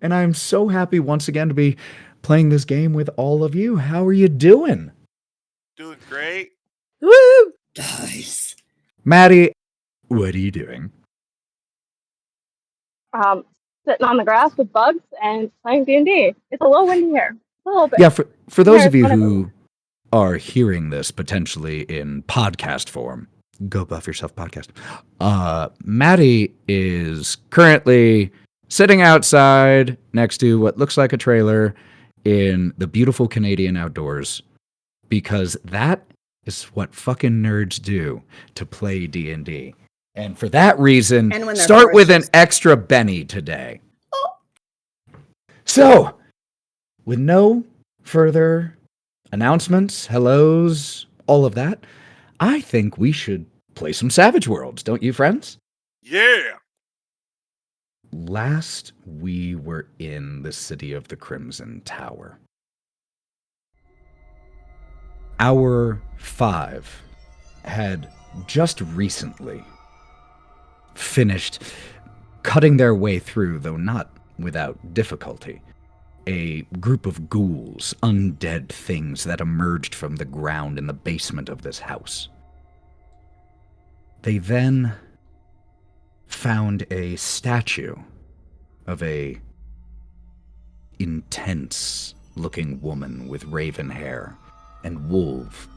and I'm so happy once again to be playing this game with all of you. How are you doing? Doing great. Woo! Nice. Maddie, what are you doing? Sitting on the grass with bugs and playing D&D. It's a little windy here. A little bit. Yeah, for those of you Whenever. who are hearing this potentially in podcast form, go buff yourself podcast. Maddie is currently sitting outside next to what looks like a trailer in the beautiful Canadian outdoors, because that is what fucking nerds do to play D&D. And for that reason, start with an extra Benny today. Oh. So, with no further announcements, hellos, all of that, I think we should play some Savage Worlds, don't you, friends? Yeah. Last, we were in the city of the Crimson Tower. Our 5 had just recently finished cutting their way through, though not without difficulty, a group of ghouls, undead things that emerged from the ground in the basement of this house. They then found a statue of a intense-looking woman with raven hair and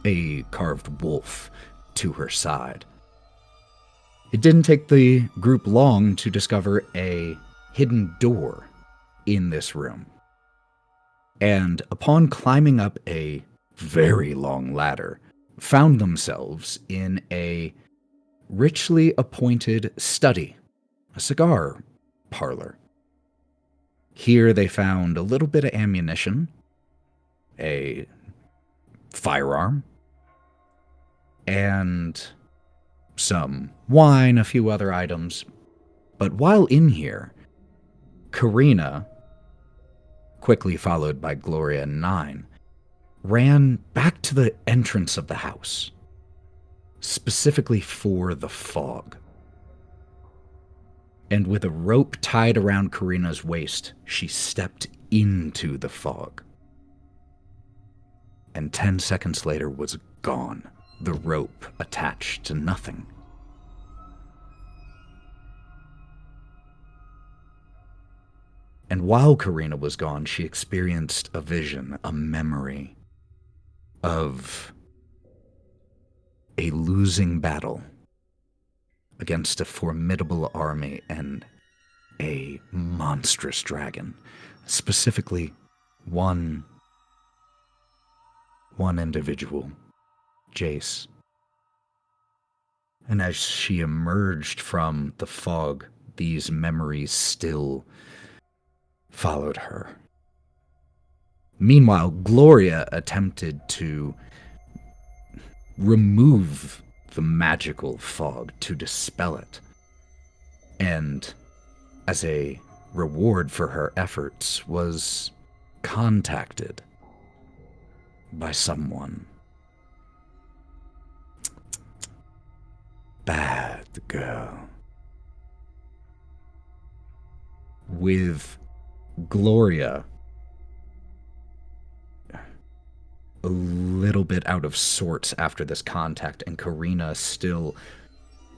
a carved wolf to her side. It didn't take the group long to discover a hidden door in this room. And upon climbing up a very long ladder, found themselves in a richly appointed study, a cigar parlor. Here they found a little bit of ammunition, a firearm, and some wine, a few other items. But while in here, Karina, quickly followed by Gloria and 9, ran back to the entrance of the house, specifically for the fog. And with a rope tied around Karina's waist, she stepped into the fog. And 10 seconds later was gone, the rope attached to nothing. And while Karina was gone, she experienced a vision, a memory of a losing battle against a formidable army and a monstrous dragon. Specifically, one individual, Jace. And as she emerged from the fog, these memories still followed her. Meanwhile, Gloria attempted to remove the magical fog, to dispel it. And as a reward for her efforts, was contacted by someone. Bad girl. With Gloria a little bit out of sorts after this contact, and Karina still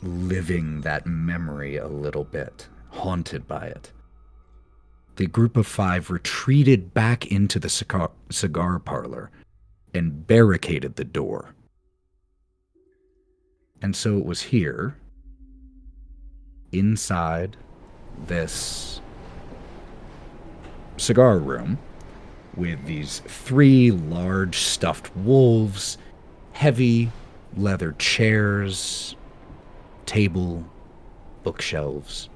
living that memory a little bit, haunted by it. The group of 5 retreated back into the cigar parlor and barricaded the door. And so it was here, inside this cigar room, with these 3 large stuffed wolves, heavy leather chairs, table, bookshelves,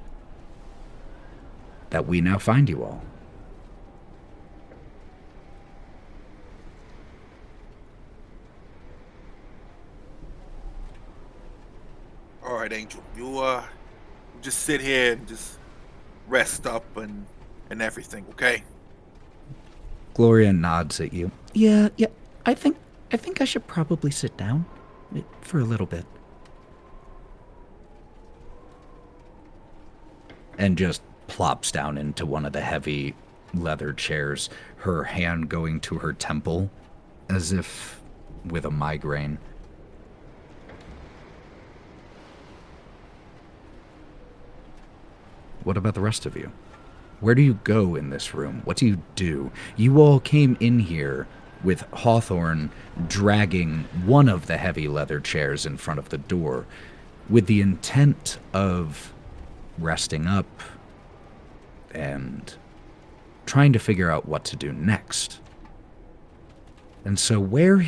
that we now find you all. All right, Angel. You just sit here and just rest up and everything, okay? Gloria nods at you. Yeah, I think I should probably sit down for a little bit. And just plops down into one of the heavy leather chairs, her hand going to her temple, as if with a migraine. What about the rest of you? Where do you go in this room? What do you do? You all came in here with Hawthorne dragging one of the heavy leather chairs in front of the door with the intent of resting up and trying to figure out what to do next. And so where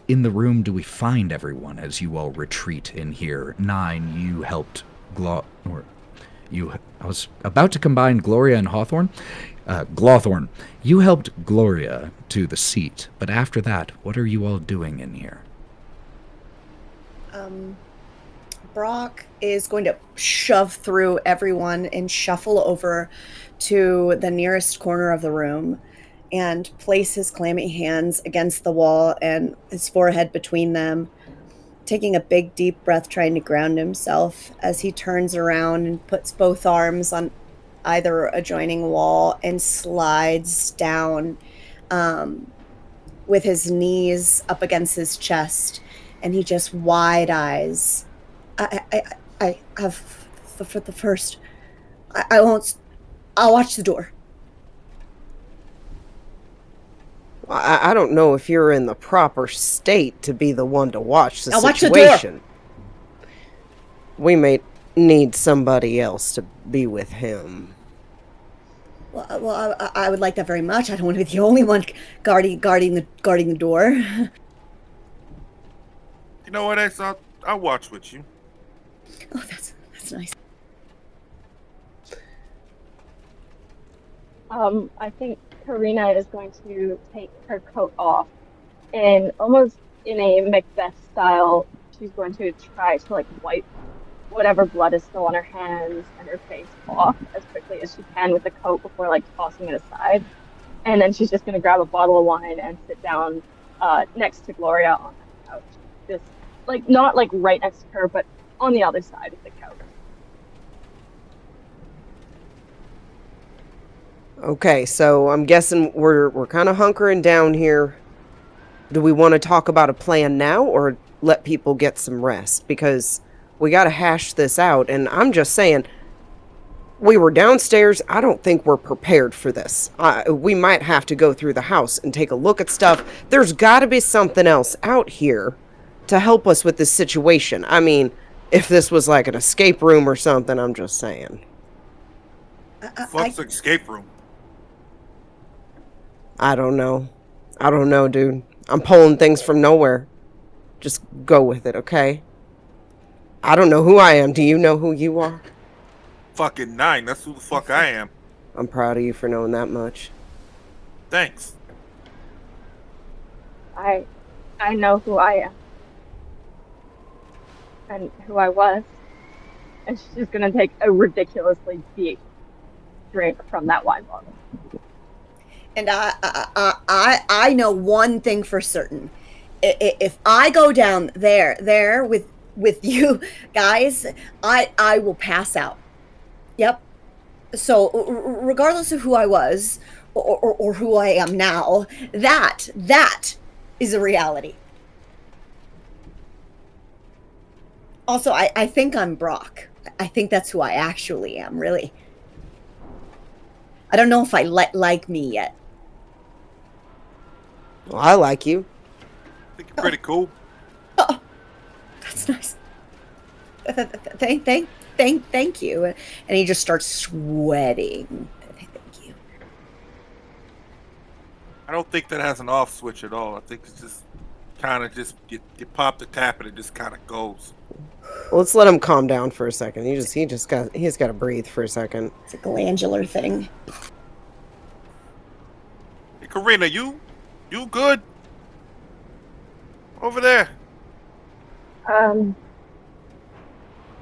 in the room do we find everyone as you all retreat in here? 9, you helped I was about to combine Gloria and Hawthorne. Glawthorne. You helped Gloria to the seat, but after that, what are you all doing in here? Brock is going to shove through everyone and shuffle over to the nearest corner of the room and place his clammy hands against the wall and his forehead between them, taking a big, deep breath, trying to ground himself as he turns around and puts both arms on either adjoining wall and slides down with his knees up against his chest, and he just wide eyes. I have for the first. I won't. I'll watch the door. I don't know if you're in the proper state to be the one to watch the I'll situation. watch the door. We may need somebody else to be with him. Well, I would like that very much. I don't want to be the only one guarding the door. You know what, Ace? I'll watch with you. Oh, that's nice. I think Karina is going to take her coat off, and almost in a Macbeth style, she's going to try to like wipe whatever blood is still on her hands and her face off as quickly as she can with the coat before like tossing it aside. And then she's just going to grab a bottle of wine and sit down next to Gloria on the couch. Just like not like right next to her, but on the other side of the couch. Okay, so I'm guessing we're kind of hunkering down here. Do we want to talk about a plan now or let people get some rest? Because we got to hash this out, and I'm just saying, we were downstairs. I don't think we're prepared for this. We might have to go through the house and take a look at stuff. There's got to be something else out here to help us with this situation. I mean, if this was like an escape room or something, I'm just saying. Fuck's an escape room. I don't know, dude. I'm pulling things from nowhere. Just go with it, okay? I don't know who I am. Do you know who you are? Fucking 9. That's who the fuck I am. I'm proud of you for knowing that much. Thanks. I know who I am. And who I was. And she's just gonna take a ridiculously deep drink from that wine bottle. And I know one thing for certain. If I go down there with you guys, I will pass out. Yep. So regardless of who I was or who I am now, that is a reality. Also, I think I'm Brock. I think that's who I actually am, really. I don't know if I like me yet. Well, I like you. I think you're pretty cool. Oh, that's nice. Thank you. And he just starts sweating. Thank you. I don't think that has an off switch at all. I think it's just kind of just you pop the tap and it just kind of goes. Well, let's let him calm down for a second. He's got to breathe for a second. It's a glandular thing. Hey, Karina, you good? Over there.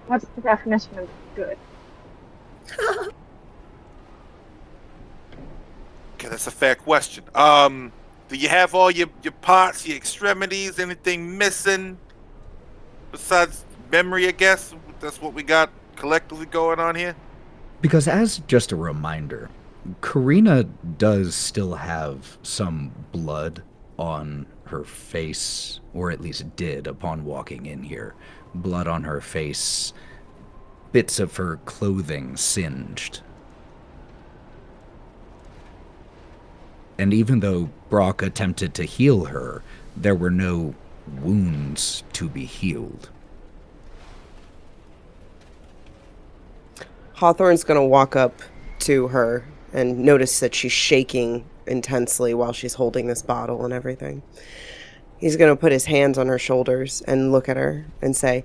What's the definition of good? Okay, that's a fair question. Do you have all your parts, your extremities, anything missing? Besides memory, I guess? That's what we got collectively going on here? Because as just a reminder, Karina does still have some blood on her face, or at least did upon walking in here. Blood on her face, bits of her clothing singed. And even though Brock attempted to heal her, there were no wounds to be healed. Hawthorne's going to walk up to her and notice that she's shaking intensely while she's holding this bottle and everything. He's going to put his hands on her shoulders and look at her and say,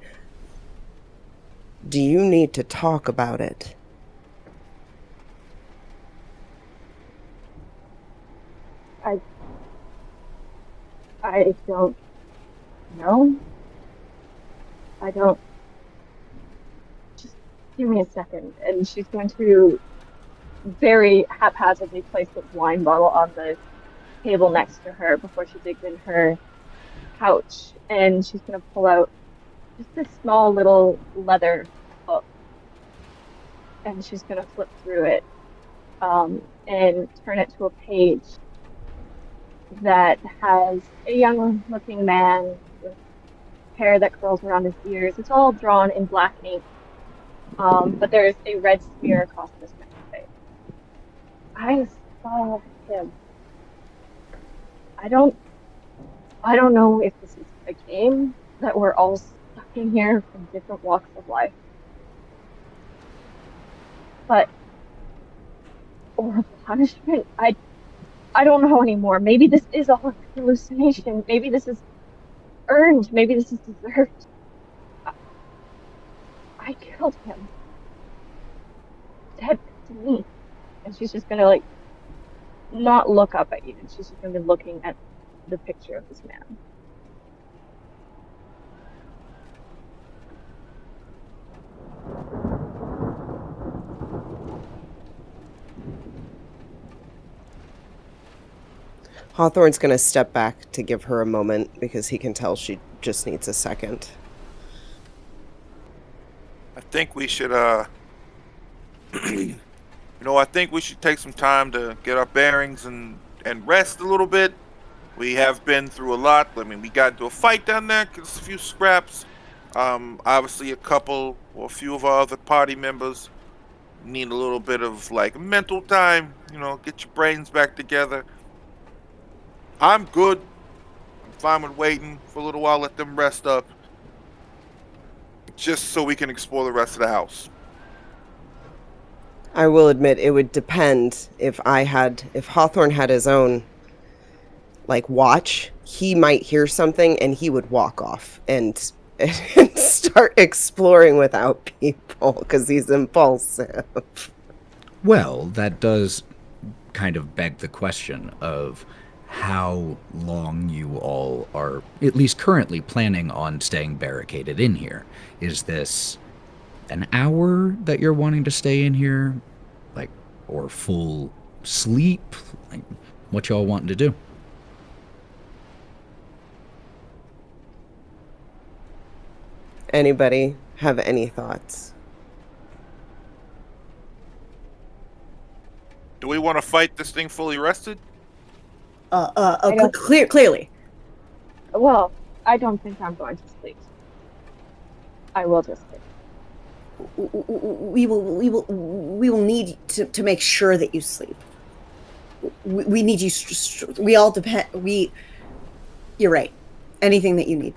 "Do you need to talk about it?" I don't know. I don't. Just give me a second. And she's going to very haphazardly place the wine bottle on the table next to her before she digs in her pouch. And she's going to pull out just this small little leather book. And she's going to flip through it and turn it to a page that has a young looking man with hair that curls around his ears. It's all drawn in black ink, but there's a red smear across this man's face. I saw him. I don't know if this is a game that we're all stuck in here from different walks of life, but or a punishment. I don't know anymore. Maybe this is a hallucination. Maybe this is earned. Maybe this is deserved. I killed him. Dead to me. And she's just gonna, not look up at you. And she's just gonna be looking at the picture of this man. Hawthorne's going to step back to give her a moment because he can tell she just needs a second. I think we should, I think we should take some time to get our bearings and rest a little bit. We have been through a lot. I mean, we got into a fight down there, a few scraps. Obviously, a few of our other party members need a little bit of, mental time, get your brains back together. I'm good. I'm fine with waiting for a little while, let them rest up. Just so we can explore the rest of the house. I will admit it would depend if Hawthorne had his own watch, he might hear something and he would walk off and start exploring without people because he's impulsive. Well, that does kind of beg the question of how long you all are, at least currently, planning on staying barricaded in here. Is this an hour that you're wanting to stay in here? Or full sleep? What y'all wanting to do? Anybody have any thoughts? Do we want to fight this thing fully rested? Clearly. Well, I don't think I'm going to sleep. I will just sleep. We will need to make sure that you sleep. We need you. We all depend. You're right. Anything that you need.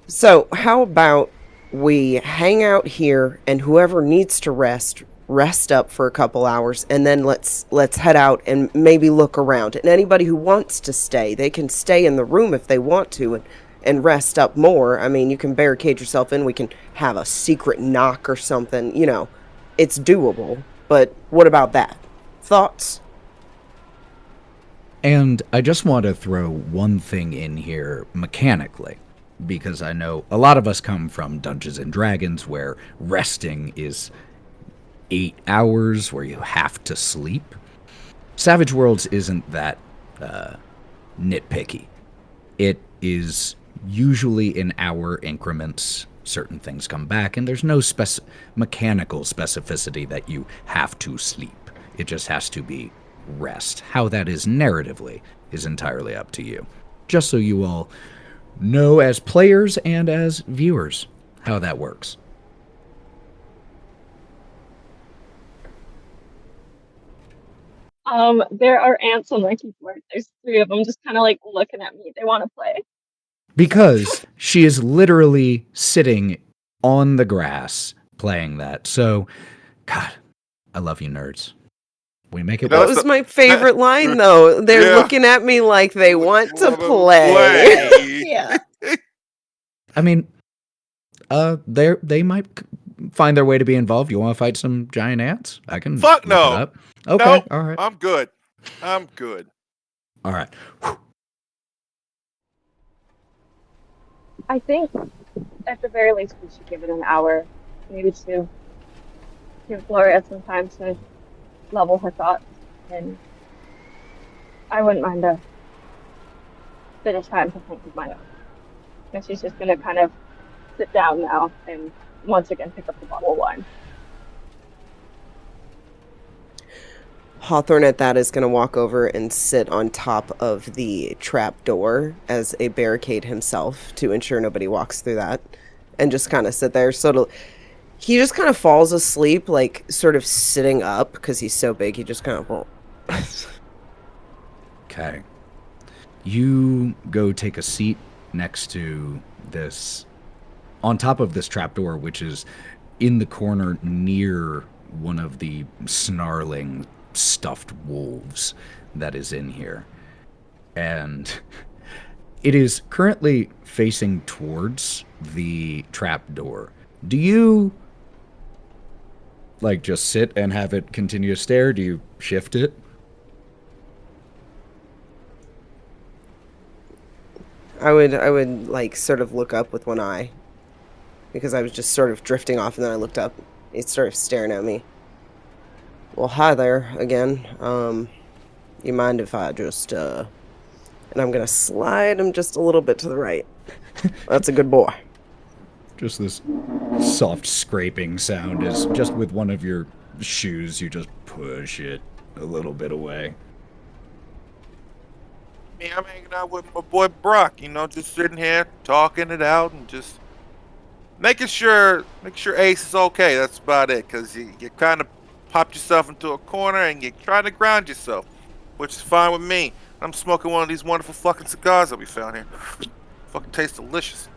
So, how about we hang out here and whoever needs to rest up for a couple hours, and then let's head out and maybe look around. And anybody who wants to stay, they can stay in the room if they want to and rest up more. I mean, you can barricade yourself in. We can have a secret knock or something. It's doable. But what about that? Thoughts? And I just want to throw one thing in here mechanically, because I know a lot of us come from Dungeons and Dragons where resting is 8 hours where you have to sleep. Savage Worlds isn't that nitpicky. It is usually in hour increments, certain things come back, and there's no mechanical specificity that you have to sleep. It just has to be rest. How that is narratively is entirely up to you. Just so you all know as players and as viewers how that works. There are ants on my keyboard. There's 3 of them just kind of like looking at me. They want to play. Because she is literally sitting on the grass playing that. So, God, I love you, nerds. We make it That work. was my favorite line, though. They're looking at me like they want to play. Yeah. I mean, they might find their way to be involved. You want to fight some giant ants? I can. Fuck look no. It up. Okay. Nope. All right. I'm good. I'm good. All right. Whew. I think at the very least we should give it an hour, maybe 2. Give Gloria some time to level her thoughts, and I wouldn't mind a bit of time to think of my own. And she's just gonna kind of sit down now and once again pick up the bottle of wine. Hawthorne at that is going to walk over and sit on top of the trap door as a barricade himself to ensure nobody walks through that, and just kind of sit there. So he just kind of falls asleep, like sort of sitting up because he's so big. He just kind of Okay. You go take a seat next to this, on top of this trapdoor, which is in the corner near one of the snarling stuffed wolves that is in here. And it is currently facing towards the trapdoor. Do you like just sit and have it continue to stare? Do you shift it? I would like sort of look up with one eye because I was just sort of drifting off, and then I looked up. He's sort of staring at me. Well, hi there again. You mind if I just and I'm gonna slide him just a little bit to the right. That's a good boy. Just this soft scraping sound is just with one of your shoes, you just push it a little bit away. Me, I'm hanging out with my boy Brock, just sitting here talking it out and just making sure Ace is okay. That's about it, because you kind of popped yourself into a corner and you're trying to ground yourself, which is fine with me. I'm smoking one of these wonderful fucking cigars that we found here. Fucking tastes delicious.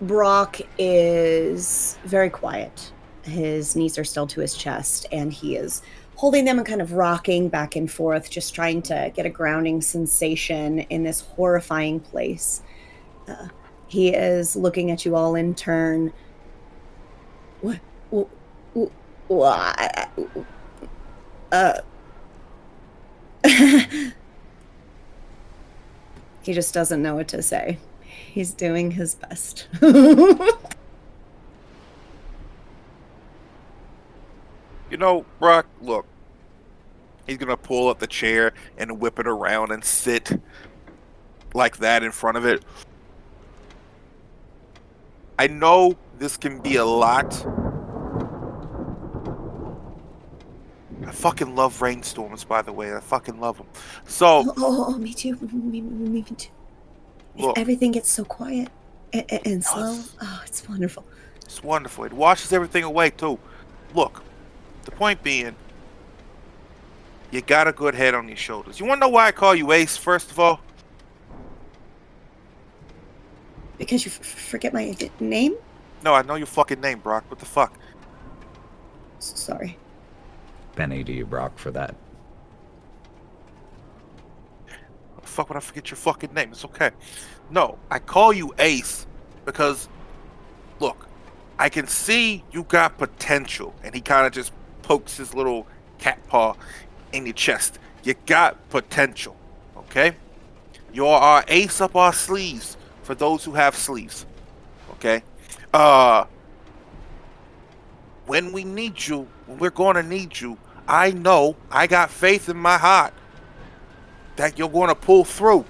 Brock is very quiet. His knees are still to his chest, and he is holding them and kind of rocking back and forth, just trying to get a grounding sensation in this horrifying place. He is looking at you all in turn. What? He just doesn't know what to say. He's doing his best. Brock, look. He's going to pull up the chair and whip it around and sit like that in front of it. I know this can be a lot. I fucking love rainstorms, by the way. I fucking love them. So... Oh, me too. Me too. Look, everything gets so quiet and slow. It's wonderful. It's wonderful. It washes everything away, too. Look, the point being, you got a good head on your shoulders. You want to know why I call you Ace, first of all? Because you forget my name? No, I know your fucking name, Brock. What the fuck? Sorry. Penny to you, Brock, for that. What the fuck would I forget your fucking name? It's okay. No, I call you Ace because, look, I can see you got potential. And he kind of just pokes his little cat paw in your chest. You got potential, okay? You're our ace up our sleeves for those who have sleeves, okay? When we need you, when we're going to need you, I know, I got faith in my heart that you're going to pull through,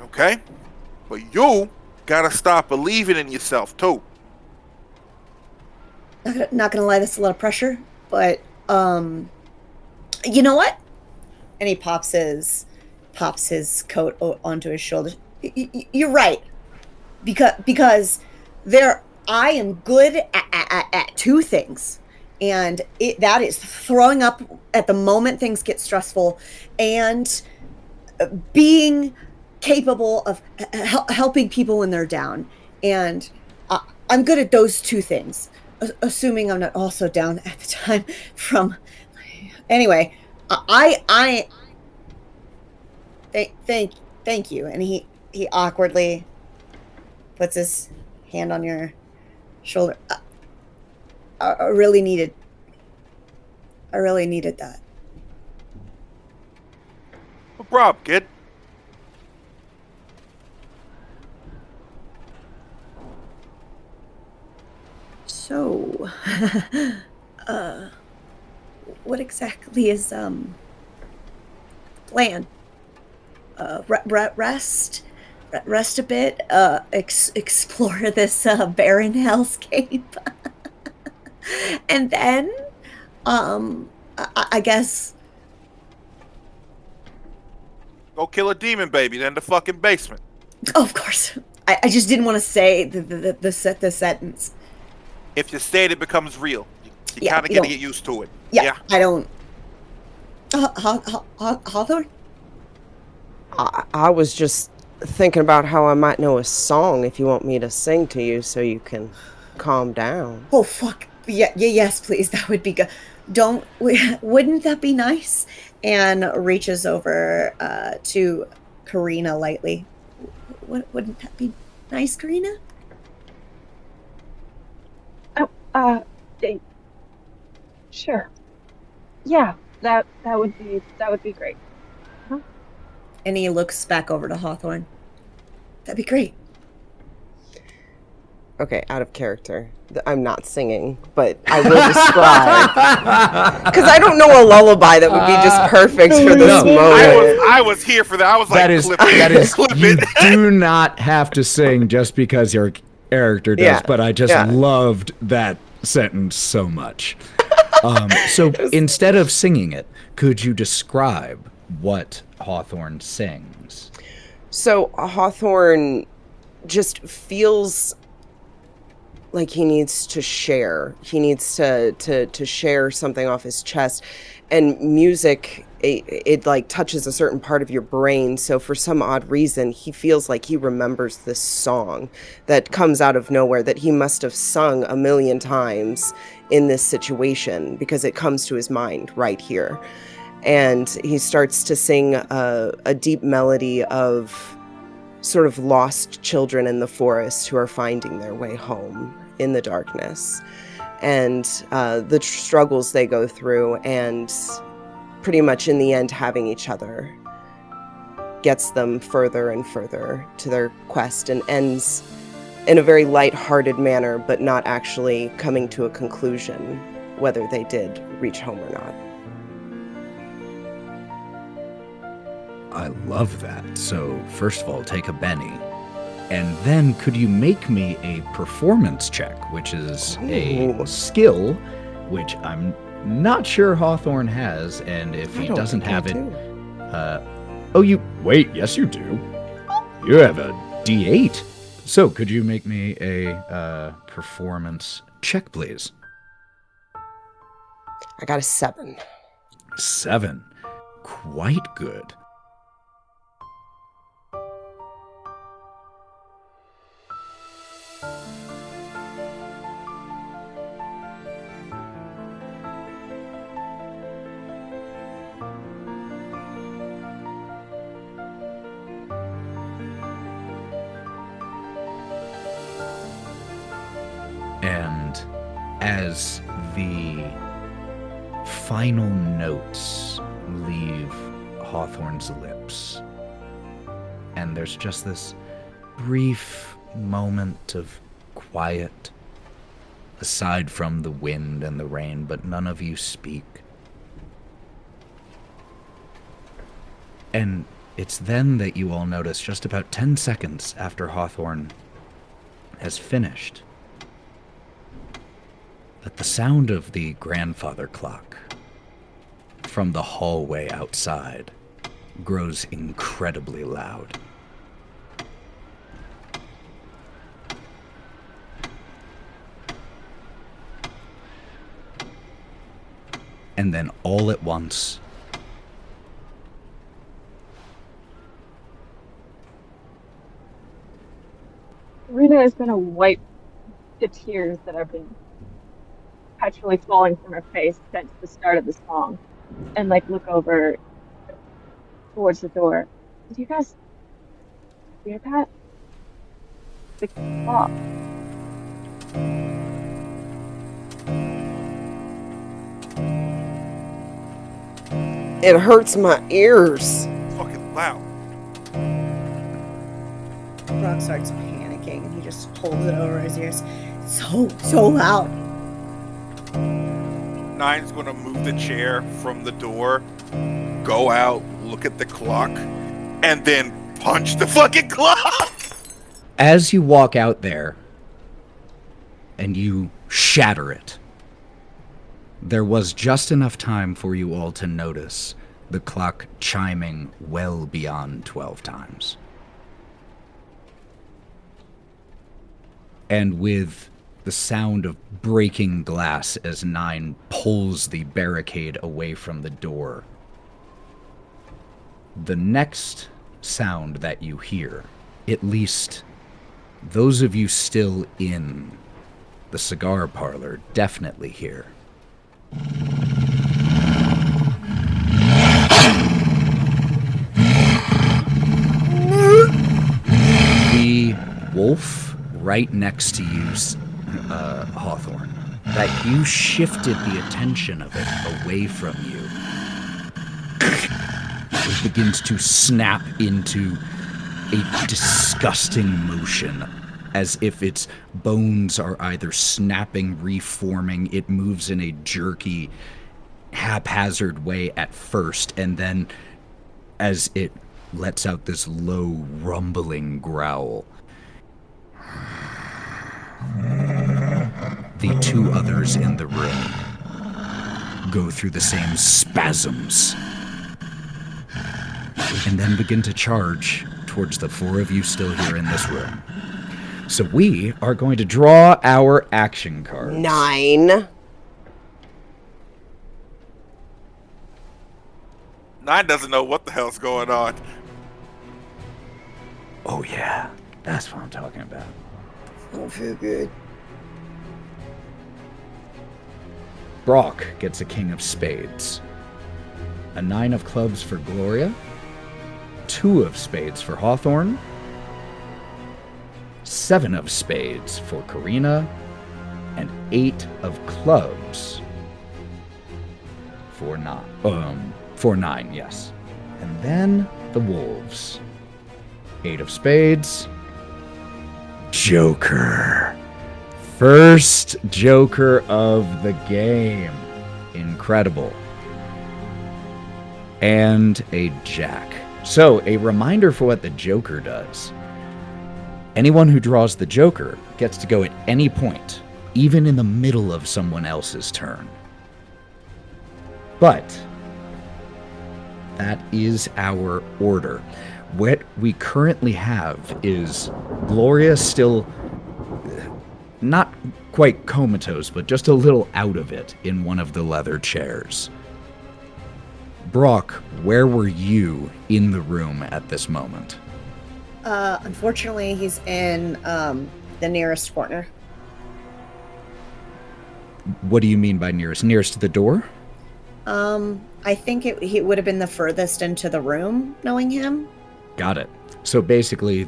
Okay? But you gotta stop believing in yourself, too. Not gonna lie, that's a lot of pressure, but you know what? And he pops his coat onto his shoulders. You're right, because there I am good at two things, and that is throwing up at the moment things get stressful, and being capable of helping people when they're down. And I'm good at those two things, assuming I'm not also down at the time from. Anyway, I thank you. And he awkwardly puts his hand on your shoulder. I really needed that. No problem, kid. So, what exactly is plan? Rest a bit. Explore this barren hellscape, and then, I guess. Go kill a demon baby, then the fucking basement. Oh, of course. I just didn't want to say the sentence. If you say it, it becomes real. You Yeah, kind of you got to don't- get used to it. Yeah, I don't. Hawthorne? I was just thinking about how I might know a song if you want me to sing to you so you can calm down. Oh, fuck. Yeah, yes, please. That would be good. Wouldn't that be nice? And reaches over to Karina lightly. Wouldn't that be nice, Karina? Oh, sure. Yeah, that would be great. And he looks back over to Hawthorne. That'd be great. Okay, out of character. I'm not singing, but I will describe. Because I don't know a lullabye that would be just perfect for this No, moment. I was here for that. I was like, That is clip you it. do not have to sing just because your character does, Yeah, but I just yeah. loved that sentence so much. So instead of singing it, could you describe what Hawthorne sings? So Hawthorne just feels like he needs to share. He needs to share something off his chest. And music, it like touches a certain part of your brain. So for some odd reason, he feels like he remembers this song that comes out of nowhere that he must have sung a million times in this situation because it comes to his mind right here. And he starts to sing a deep melody of sort of lost children in the forest who are finding their way home in the darkness, and the struggles they go through, and pretty much in the end having each other gets them further and further to their quest, and ends in a very light-hearted manner, but not actually coming to a conclusion whether they did reach home or not. I love that. So first of all, take a Benny. And then could you make me a performance check, which is a Ooh. skill, which I'm not sure Hawthorne has, and if he I don't doesn't think I have it... do. Wait, yes you do. You have a D8. So could you make me a performance check, please? I got a 7. 7. Quite good. And as the final notes leave Hawthorne's lips, and there's just this brief moment of quiet, aside from the wind and the rain, but none of you speak. And It's then that you all notice, just about 10 seconds after Hawthorne has finished, that the sound of the grandfather clock from the hallway outside grows incredibly loud. And then all at once, Rena is going to wipe the tears that have been perpetually falling from her face since the start of the song and like look over towards the door. Did you guys hear that? The clock. It hurts my ears. Fucking loud. Brock starts panicking and he just holds it over his ears. So loud. Nine's gonna move the chair from the door, go out, look at the clock, and then punch the fucking clock! as you walk out there and you shatter it, there was just enough time for you all to notice the clock chiming well beyond 12 times. And with the sound of breaking glass as Nine pulls the barricade away from the door, the next sound that you hear, at least those of you still in the cigar parlor definitely hear, the wolf right next to you, Hawthorne, that you shifted the attention of it away from you. It begins to snap into a disgusting motion, as if its bones are either snapping, reforming. It moves in a jerky, haphazard way at first, and then as it lets out this low, rumbling growl, the two others in the room go through the same spasms and then begin to charge towards the four of you still here in this room. So we are going to draw our action cards. 9. Nine doesn't know what the hell's going on. Oh yeah, that's what I'm talking about. I don't feel good. Brock gets a king of spades. A 9 of clubs for Gloria. 2 of spades for Hawthorne. 7 of spades for Karina. And 8 of clubs for Nine, yes. And then the wolves. 8 of spades. Joker. First Joker of the game. Incredible. And a jack. So, a reminder for what the Joker does. Anyone who draws the Joker gets to go at any point, even in the middle of someone else's turn. But that is our order. What we currently have is Gloria still not quite comatose, but just a little out of it in one of the leather chairs. Brock, where were you in the room at this moment? Unfortunately, he's in the nearest corner. What do you mean by nearest? Nearest to the door? I think he would have been the furthest into the room, knowing him. Got it. So basically,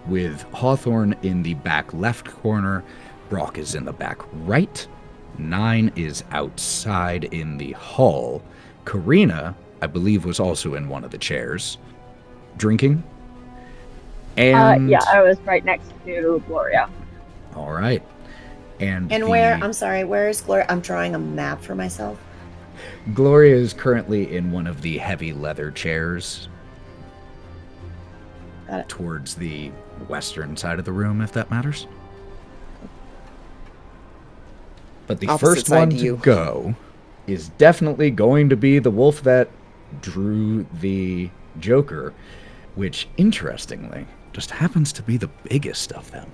with Hawthorne in the back left corner, Brock is in the back right, 9 is outside in the hall. Karina, I believe, was also in one of the chairs, drinking. And Yeah, I was right next to Gloria. all right. And where? I'm sorry. Where is Gloria? I'm drawing a map for myself. Gloria is currently in one of the heavy leather chairs Got it. towards the western side of the room, if that matters. But the Opposite first side one to to you. go is definitely going to be the wolf that drew the Joker, which, interestingly, just happens to be the biggest of them.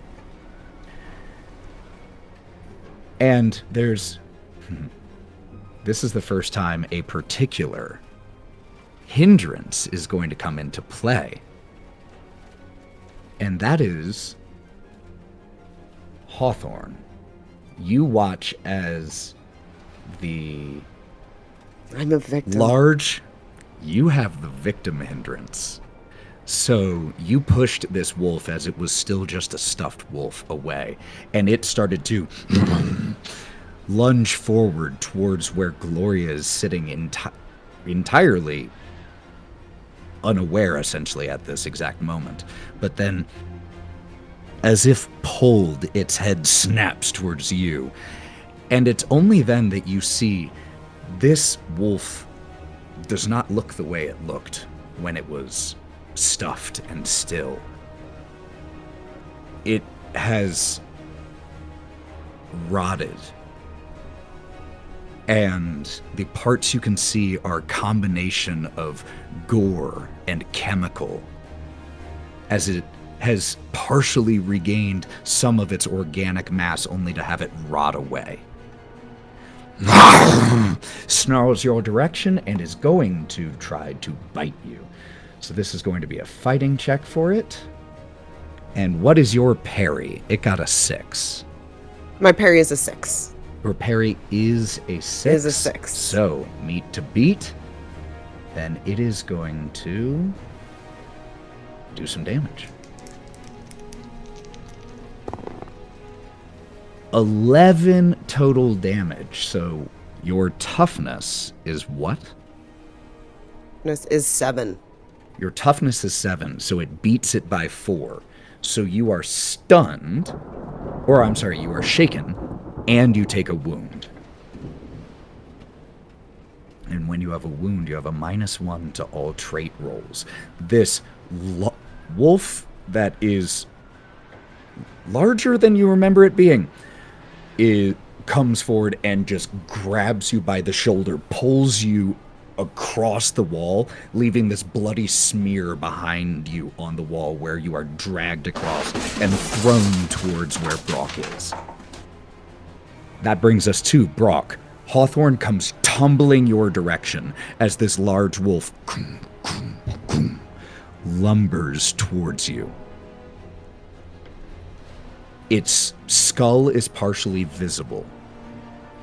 And there's... This is the first time a particular hindrance is going to come into play. And that is Hawthorne. You watch as the I'm a victim. large... You have the victim hindrance. So you pushed this wolf as it was still just a stuffed wolf away, and it started to lunge forward towards where Gloria is sitting entirely unaware, essentially, at this exact moment. But then, as if pulled, its head snaps towards you. And it's only then that you see this wolf does not look the way it looked when it was stuffed and still. It has rotted. And the parts you can see are a combination of gore and chemical, as it has partially regained some of its organic mass only to have it rot away. Snarls your direction and is going to try to bite you. So this is going to be a fighting check for it. And what is your parry? It got a 6. My parry is a 6. Your parry is a 6. Is a 6. So, meet to beat. Then it is going to do some damage. 11 total damage. So, your toughness is what? This is 7. Your toughness is 7, so it beats it by 4. So you are stunned, or I'm sorry, you are shaken, and you take a wound. And when you have a wound, you have a -1 to all trait rolls. This wolf that is larger than you remember it being, it comes forward and just grabs you by the shoulder, pulls you across the wall, leaving this bloody smear behind you on the wall where you are dragged across and thrown towards where Brock is. That brings us to Brock. Hawthorne comes tumbling your direction as this large wolf lumbers towards you. Its skull is partially visible.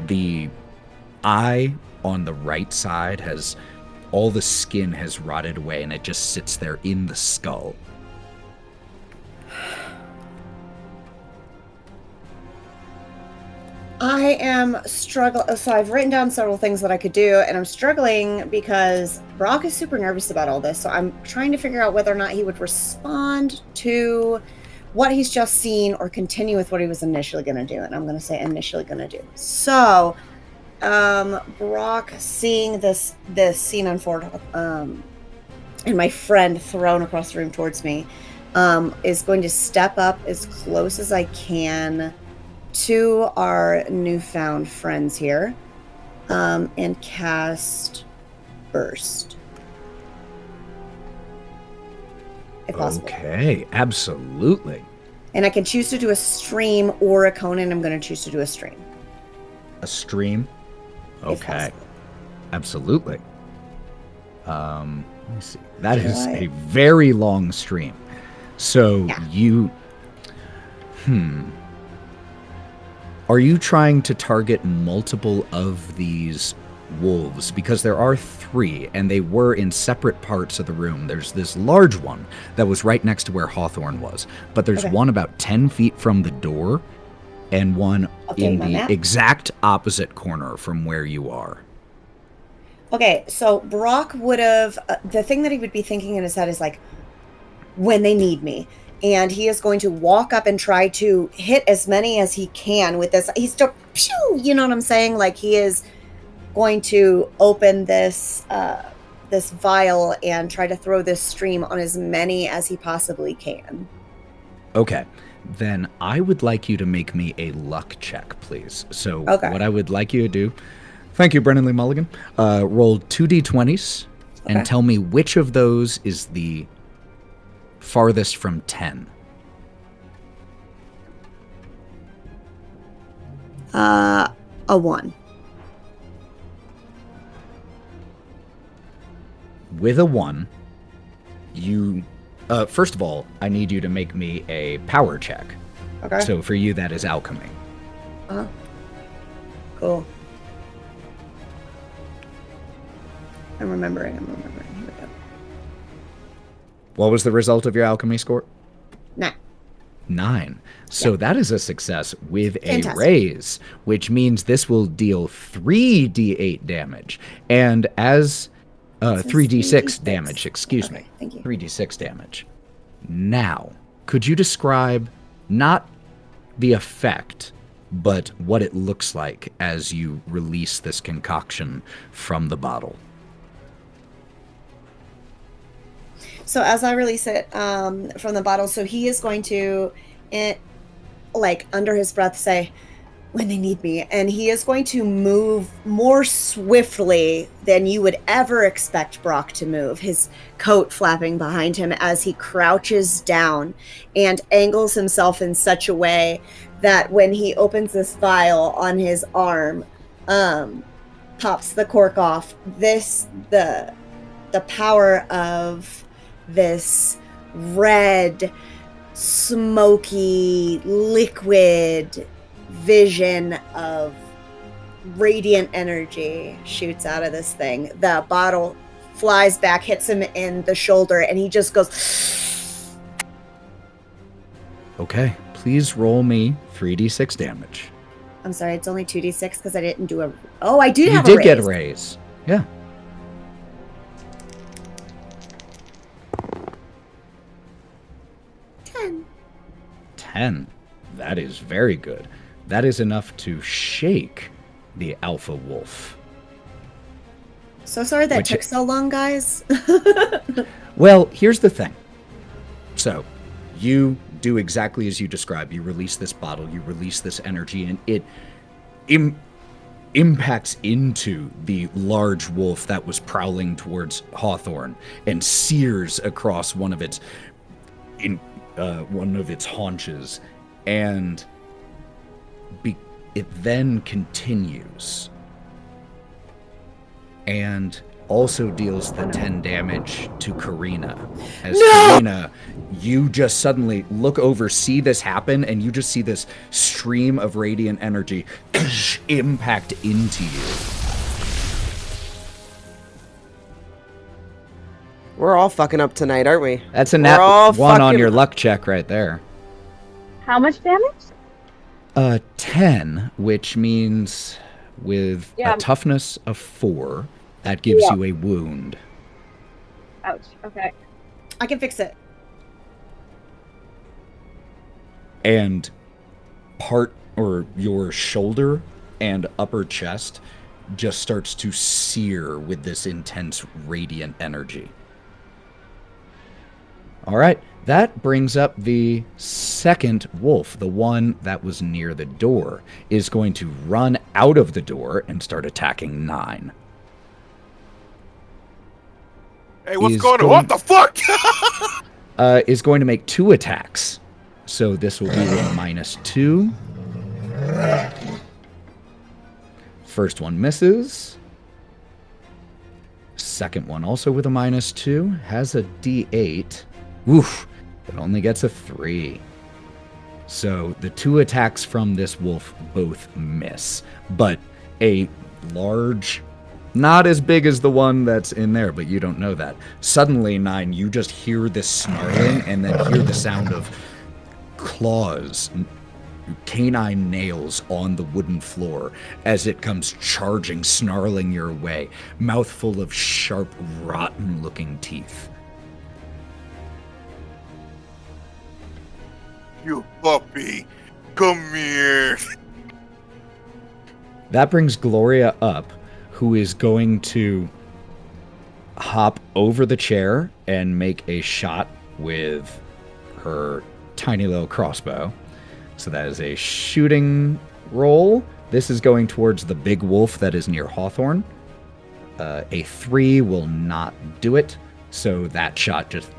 The eye on the right side has, all the skin has rotted away and it just sits there in the skull. I am struggling. So I've written down several things that I could do, and I'm struggling because Brock is super nervous about all this. So I'm trying to figure out whether or not he would respond to what he's just seen or continue with what he was initially going to do. And I'm going to say initially going to do. So Brock, seeing this scene unfold, and my friend thrown across the room towards me, is going to step up as close as I can to our newfound friends here, and cast Burst, if possible. Okay, absolutely. And I can choose to do a stream or a Conan. I'm going to choose to do a stream. A stream? If Okay, possible. absolutely. Let me see. That is Right. a very long stream. So Yeah. you... Are you trying to target multiple of these wolves? Because there are 3, and they were in separate parts of the room. There's this large one that was right next to where Hawthorne was. But there's Okay. one about 10 feet from the door, and one Okay, in my the map. exact opposite corner from where you are. Okay, so Brock would have, the thing that he would be thinking in his head is like, when they need me. And he is going to walk up and try to hit as many as he can with this. He's still, pew, you know what I'm saying? Like, he is going to open this this vial and try to throw this stream on as many as he possibly can. Okay. Then I would like you to make me a luck check, please. So what I would like you to do, thank you, Brennan Lee Mulligan, roll 2d20s and tell me which of those is the farthest from 10. A 1. With a 1, you... first of all, I need you to make me a power check. Okay. So for you, that is alchemy. Cool. I'm remembering. Here we go. What was the result of your alchemy score? 9. So that is a success with Fantastic. a raise, which means this will deal 3d8 damage. And as... 3d6 damage, excuse me. Thank you. 3d6 damage. Now, could you describe not the effect, but what it looks like as you release this concoction from the bottle? So as I release it from the bottle, so he is going to, under his breath, say, "When they need me," and he is going to move more swiftly than you would ever expect Brock to move, his coat flapping behind him as he crouches down and angles himself in such a way that when he opens this vial on his arm, pops the cork off, the power of this red, smoky, liquid vision of radiant energy shoots out of this thing. The bottle flies back, hits him in the shoulder, and he just goes... Okay, please roll me 3d6 damage. I'm sorry, it's only 2d6 because I didn't do a... Oh, I did have You a did get a raise. raise. Yeah. 10. That is very good. That is enough to shake the alpha wolf. So sorry that took so long, guys. Well, here's the thing. So, you do exactly as you described. You release this bottle, you release this energy, and it impacts into the large wolf that was prowling towards Hawthorne and sears across one of its haunches, and it then continues and also deals the 10 damage to Karina. As Karina, you just suddenly look over, see this happen, and you just see this stream of radiant energy impact into you. We're all fucking up tonight, aren't we? That's a nat 1 on your luck check right there. How much damage? 10, which means with a toughness of 4, that gives you a wound. Ouch. Okay. I can fix it. And your shoulder and upper chest just starts to sear with this intense radiant energy. All right, that brings up the second wolf, the one that was near the door, is going to run out of the door and start attacking 9. Hey, what's going on? What the fuck? Is going to make 2 attacks. So this will be with -2. First one misses. Second one also with a -2. Has a D8. Oof. It only gets a 3. So the 2 attacks from this wolf both miss. But a large... Not as big as the one that's in there, but you don't know that. Suddenly, 9, you just hear this snarling and then hear the sound of claws, canine nails on the wooden floor as it comes charging, snarling your way, mouth full of sharp, rotten-looking teeth. You puppy, come here. That brings Gloria up, who is going to hop over the chair and make a shot with her tiny little crossbow. So that is a shooting roll. This is going towards the big wolf that is near Hawthorne. A 3 will not do it, so that shot just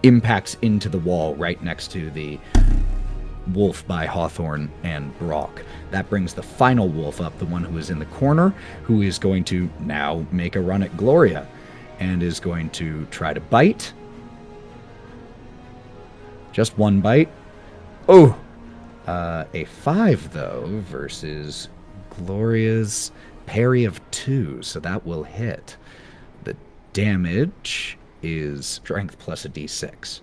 impacts into the wall right next to the wolf by Hawthorne and Brock. That brings the final wolf up, the one who is in the corner, who is going to now make a run at Gloria and is going to try to bite. Just one bite. Oh! A 5, though, versus Gloria's parry of 2, so that will hit. The damage is strength plus a d6.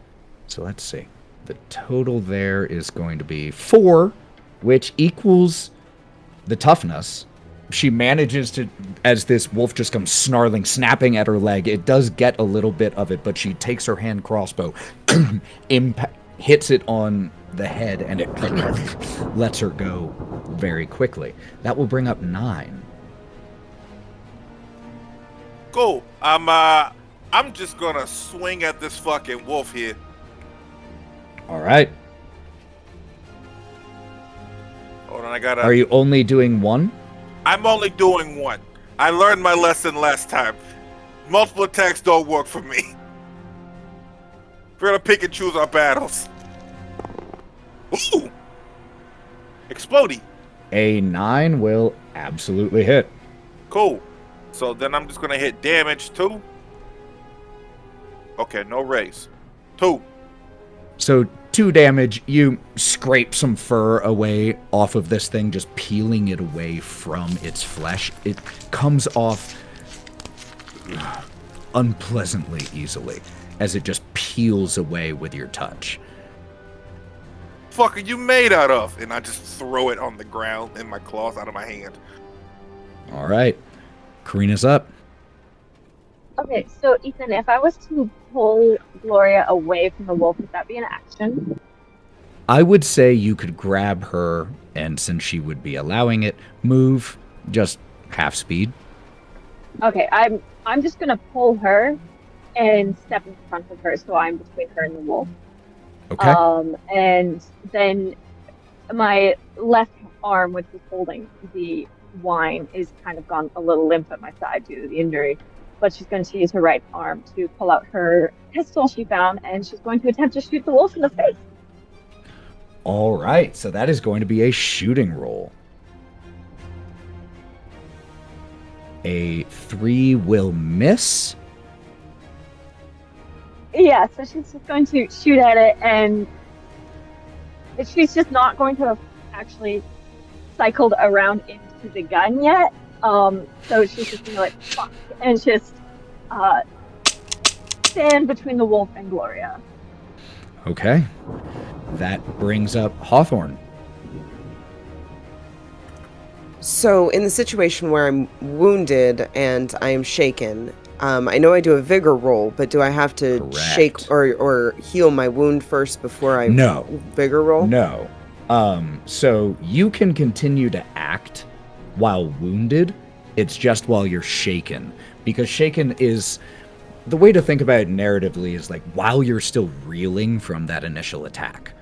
So let's see. The total there is going to be 4, which equals the toughness. She manages to, as this wolf just comes snarling, snapping at her leg, it does get a little bit of it, but she takes her hand crossbow, hits it on the head, and it lets her go very quickly. That will bring up 9. Cool. I'm just gonna swing at this fucking wolf here. All right. Hold on, I gotta. Are you only doing 1? I'm only doing 1. I learned my lesson last time. Multiple attacks don't work for me. We're gonna pick and choose our battles. Ooh! Explodey. A 9 will absolutely hit. Cool. So then I'm just gonna hit damage 2. Okay, no raise. 2. So 2 damage, you scrape some fur away off of this thing, just peeling it away from its flesh. It comes off unpleasantly easily as it just peels away with your touch. Fuck are you made out of? And I just throw it on the ground in my claws out of my hand. All right. Karina's up. Okay, so Ethan, if I was to pull Gloria away from the wolf, would that be an action? I would say you could grab her, and since she would be allowing it, move just half speed. Okay, I'm just gonna pull her and step in front of her, so I'm between her and the wolf. Okay. And then my left arm, which is holding the wine, is kind of gone a little limp at my side due to the injury. But she's going to use her right arm to pull out her pistol she found, and she's going to attempt to shoot the wolf in the face. All right, so that is going to be a shooting roll. A 3 will miss. Yeah, so she's just going to shoot at it, and she's just not going to have actually cycled around into the gun yet. So she's just gonna like fuck and just stand between the wolf and Gloria. Okay. That brings up Hawthorne. So, in the situation where I'm wounded and I am shaken, I know I do a vigor roll, but do I have to Correct. shake or heal my wound first before I No. vigor roll? No. So you can continue to act while wounded. It's just while you're shaken. Because shaken is... The way to think about it narratively is like while you're still reeling from that initial attack.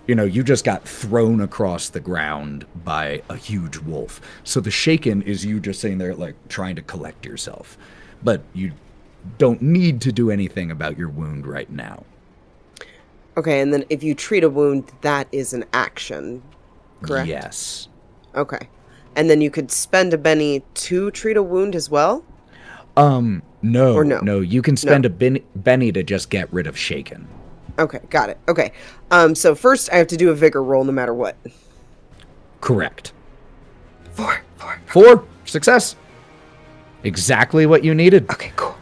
You know, you just got thrown across the ground by a huge wolf. So the shaken is you just sitting there like trying to collect yourself. But you don't need to do anything about your wound right now. Okay, and then if you treat a wound, that is an action, correct? Yes. Okay. And then you could spend a Benny to treat a wound as well? No. Or no? No, you can spend a Benny to just get rid of shaken. Okay, got it. Okay. So first I have to do a vigor roll no matter what. Correct. 4. 4. Success. Exactly what you needed. Okay, cool.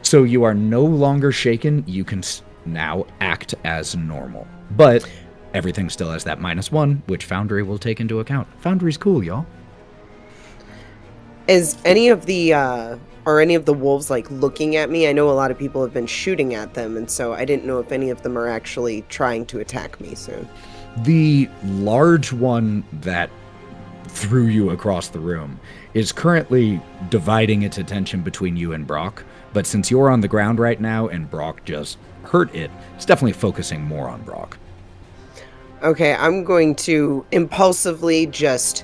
So you are no longer shaken. You can now act as normal. But everything still has that -1, which Foundry will take into account. Foundry's cool, y'all. Is any of the are any of the wolves like looking at me? I know a lot of people have been shooting at them, and so I didn't know if any of them are actually trying to attack me soon. The large one that threw you across the room is currently dividing its attention between you and Brock, but since you're on the ground right now and Brock just hurt it, it's definitely focusing more on Brock. Okay, I'm going to impulsively just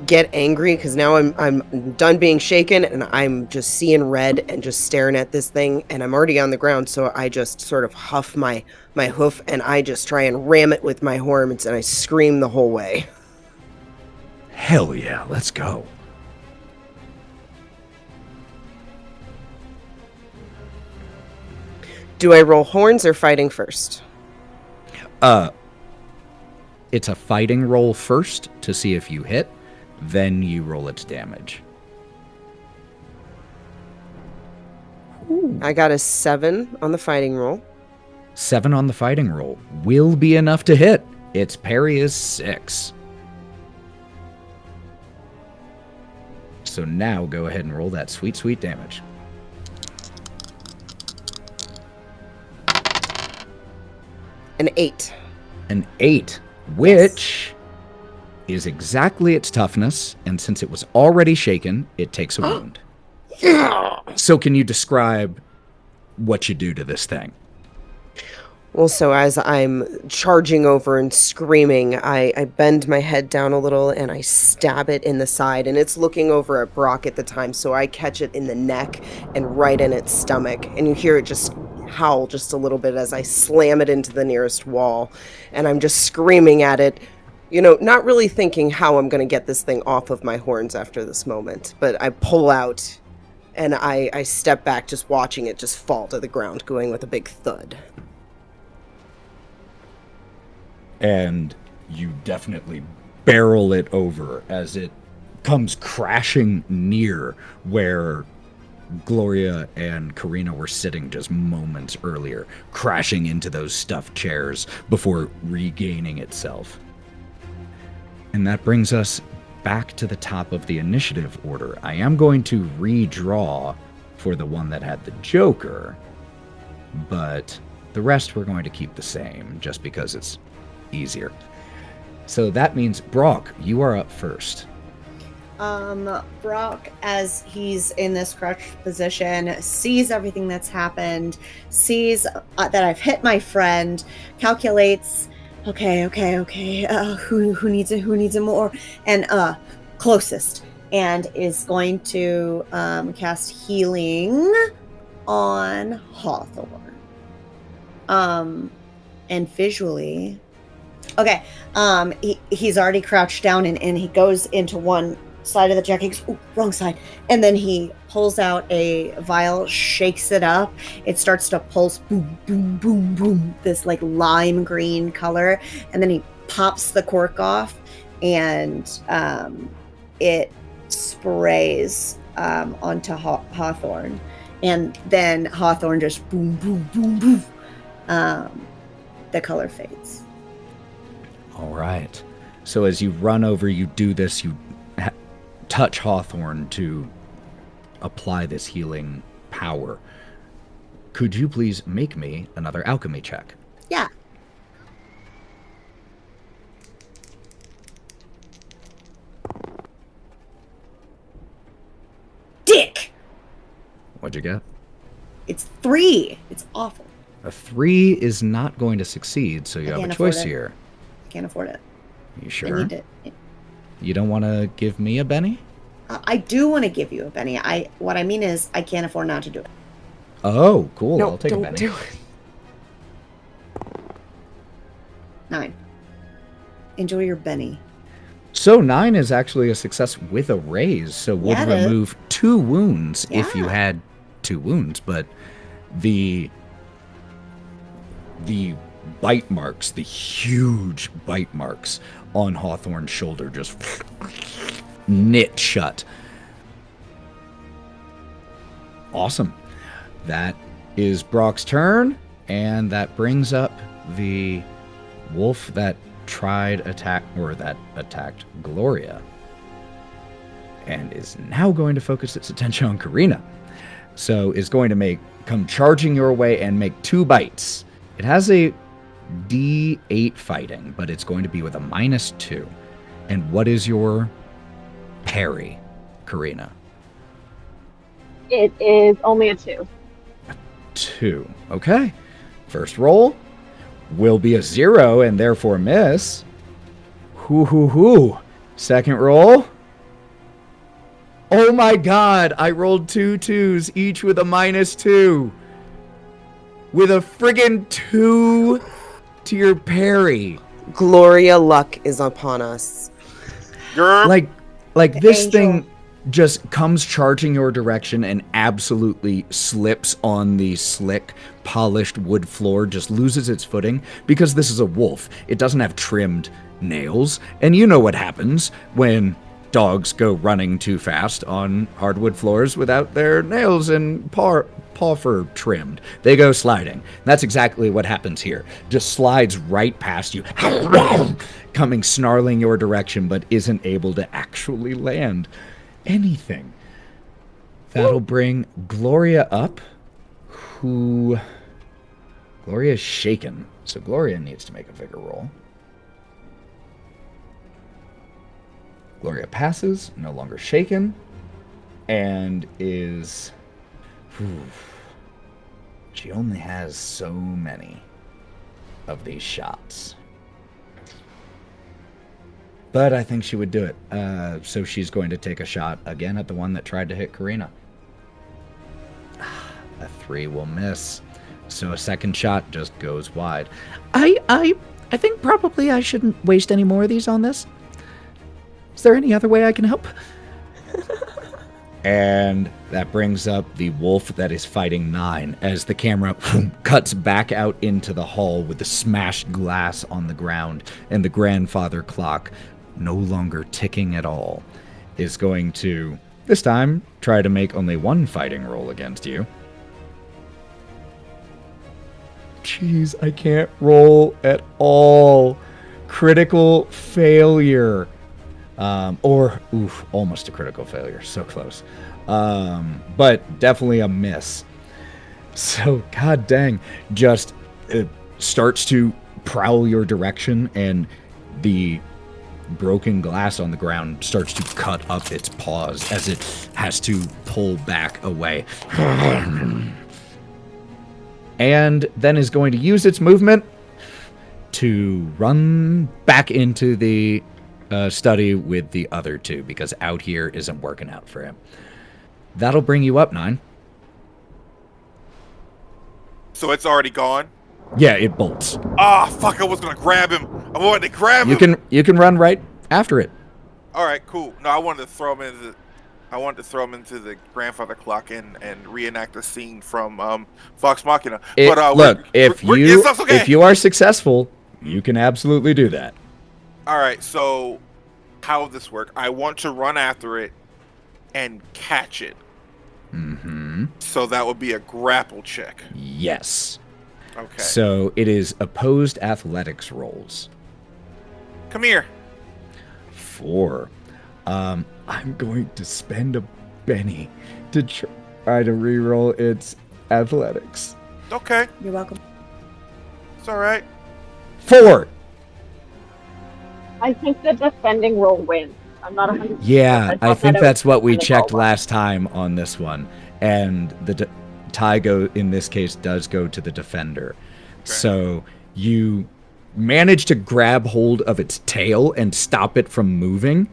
get angry because now I'm done being shaken and I'm just seeing red and just staring at this thing, and I'm already on the ground, so I just sort of huff my hoof and I just try and ram it with my horns and I scream the whole way. Hell yeah, let's go. Do I roll horns or fighting first? It's a fighting roll first to see if you hit, then you roll its damage. Ooh. I got a 7 on the fighting roll. 7 on the fighting roll will be enough to hit. Its parry is 6. So now go ahead and roll that sweet, sweet damage. An 8. An 8, which is exactly its toughness, and since it was already shaken, it takes a wound. Yeah! So can you describe what you do to this thing? Well, so as I'm charging over and screaming, I bend my head down a little and I stab it in the side, and it's looking over at Brock at the time, so I catch it in the neck and right in its stomach, and you hear it just howl just a little bit as I slam it into the nearest wall, and I'm just screaming at it, you know, not really thinking how I'm going to get this thing off of my horns after this moment, but I pull out and I step back just watching it just fall to the ground, going with a big thud. And you definitely barrel it over as it comes crashing near where Gloria and Karina were sitting just moments earlier, crashing into those stuffed chairs before regaining itself. And that brings us back to the top of the initiative order. I am going to redraw for the one that had the Joker, but the rest we're going to keep the same just because it's easier. So that means, Brock, you are up first. Brock, as he's in this crouched position, sees everything that's happened, sees that I've hit my friend, calculates, okay, who needs it more, and closest, and is going to cast healing on Hawthorne. And visually, okay, he's already crouched down and he goes into one side of the jacket. He goes, ooh, wrong side. And then he pulls out a vial, shakes it up. It starts to pulse, boom, boom, boom, boom, this like lime green color. And then he pops the cork off and it sprays onto Hawthorne. And then Hawthorne just boom, boom, boom, boom. The color fades. All right. So as you run over, you do this, you touch Hawthorne to apply this healing power. Could you please make me another alchemy check? Yeah. Dick! What'd you get? It's 3. It's awful. A 3 is not going to succeed, so you have a choice here. Can't afford it. You sure? I need it. You don't want to give me a Benny? I do want to give you a Benny. What I mean is, I can't afford not to do it. Oh, cool. No, I'll take a don't Benny. do it. 9. Enjoy your Benny. So 9 is actually a success with a raise, so would Yeah, it is. remove 2 wounds if you Yeah. had 2 wounds, but the bite marks, the huge bite marks on Hawthorne's shoulder just knit shut. Awesome. That is Brock's turn, and that brings up the wolf that attacked Gloria, and is now going to focus its attention on Karina. So is going to come charging your way and make 2 bites. It has a D8 fighting, but it's going to be with a -2. And what is your parry, Karina? It is only a 2. 2. Okay. First roll will be a 0 and therefore miss. Hoo. Second roll. Oh my god, I rolled 2 2s, each with a -2. With a friggin' 2 to your parry. Gloria luck is upon us. Yerp. Like The this angel. thing just comes charging your direction and absolutely slips on the slick, polished wood floor, just loses its footing because this is a wolf. It doesn't have trimmed nails, and you know what happens when dogs go running too fast on hardwood floors without their nails and paw fur trimmed. They go sliding. That's exactly what happens here. Just slides right past you, coming snarling your direction, but isn't able to actually land anything. That'll bring Gloria up, who... Gloria's shaken, so Gloria needs to make a vigor roll. Gloria passes, no longer shaken, and is... She only has so many of these shots. But I think she would do it. So she's going to take a shot again at the one that tried to hit Karina. A 3 will miss. So a second shot just goes wide. I think probably I shouldn't waste any more of these on this. Is there any other way I can help? And that brings up the wolf that is fighting 9 as the camera cuts back out into the hall with the smashed glass on the ground and the grandfather clock, no longer ticking at all, is going to, this time, try to make only one fighting roll against you. Jeez, I can't roll at all. Critical failure. Almost a critical failure. So close. But definitely a miss. So, god dang, just starts to prowl your direction, and the broken glass on the ground starts to cut up its paws as it has to pull back away. And then is going to use its movement to run back into the study with the other 2, because out here isn't working out for him. That'll bring you up, 9. So it's already gone? Yeah, it bolts. Ah, fuck, I was gonna grab him. I wanted to grab him. You can run right after it. Alright, cool. No, I wanted to throw him into the grandfather clock and reenact the scene from Vox Machina. Look, if okay. you are successful, you can absolutely do that. Alright, so how would this work? I want to run after it and catch it. Mm-hmm. So that would be a grapple check. Yes. Okay. So it is opposed athletics rolls. Come here. 4. I'm going to spend a penny to try to reroll its athletics. Okay, You're welcome. it's alright. 4. I think the defending roll wins. I'm not 100%. Yeah, I think that's what we checked last. last time on this one, and the tie in this case does go to the defender. Okay. So you manage to grab hold of its tail and stop it from moving,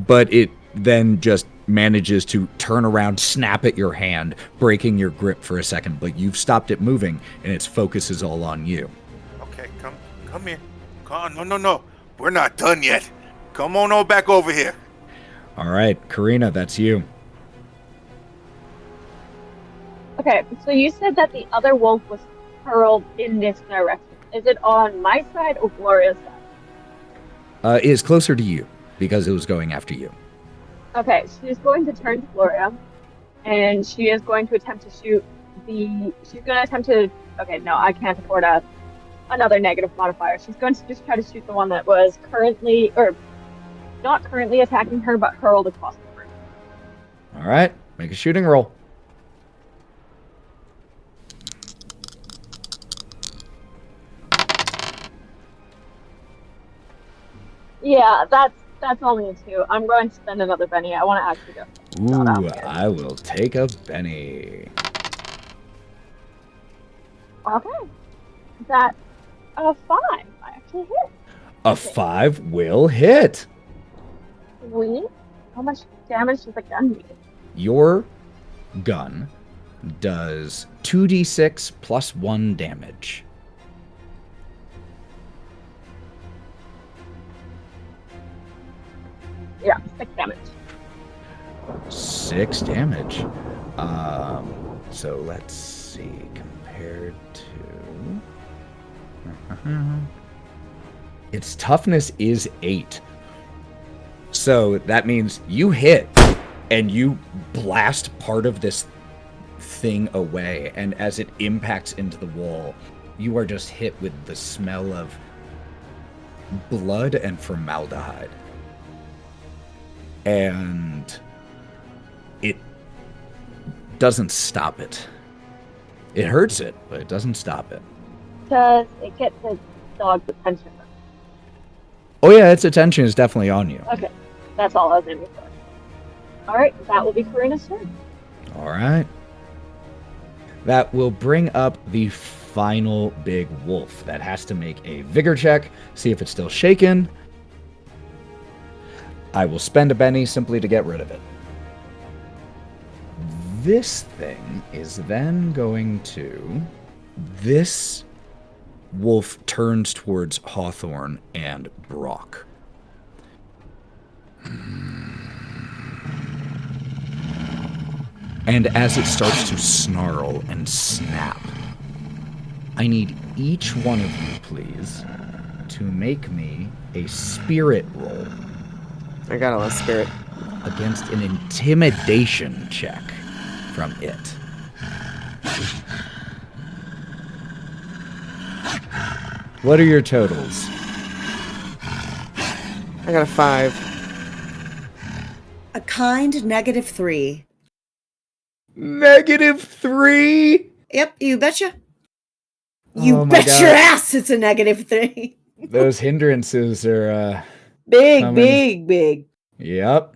but it then just manages to turn around, snap at your hand, breaking your grip for a second, but you've stopped it moving, and its focus is all on you. Okay, come here. Come on, no. We're not done yet. Come on back over here. All right, Karina, that's you. Okay, so you said that the other wolf was hurled in this direction. Is it on my side or Gloria's side? It is closer to you because it was going after you. Okay, she's going to turn to Gloria, and she is going to attempt to shoot okay, no, I can't afford another negative modifier. She's going to just try to shoot the one that was not currently attacking her, but hurled across the room. All right, make a shooting roll. Yeah, that's only a 2. I'm going to spend another penny. I want to actually go. not out Ooh, there. I will take a Benny. Okay. That's a 5. I actually hit. A 5 will hit. Sweet. How much damage does the gun do? Your gun does 2d6 plus 1 damage. Yeah, 6 damage. 6 damage. So let's see. Compared to... Its toughness is 8. So that means you hit and you blast part of this thing away. And as it impacts into the wall, you are just hit with the smell of blood and formaldehyde. And it doesn't stop it. It hurts it, but it doesn't stop it. Does it get the dog's attention? Oh yeah, its attention is definitely on you. Okay, that's all I was aiming for. Alright, that will be Karina's turn. All right. That will bring up the final big wolf that has to make a vigor check, see if it's still shaken. I will spend a Benny simply to get rid of it. This thing is then going to... This wolf turns towards Hawthorne and Brock. And as it starts to snarl and snap, I need each one of you, please, to make me a spirit roll I got a lot of spirit. against an intimidation check from it. What are your totals? I got a 5. A kind -3. -3? Yep, you betcha. You Oh my bet your God. ass it's a -3. Those hindrances are, Big, Coming. big, big. Yep.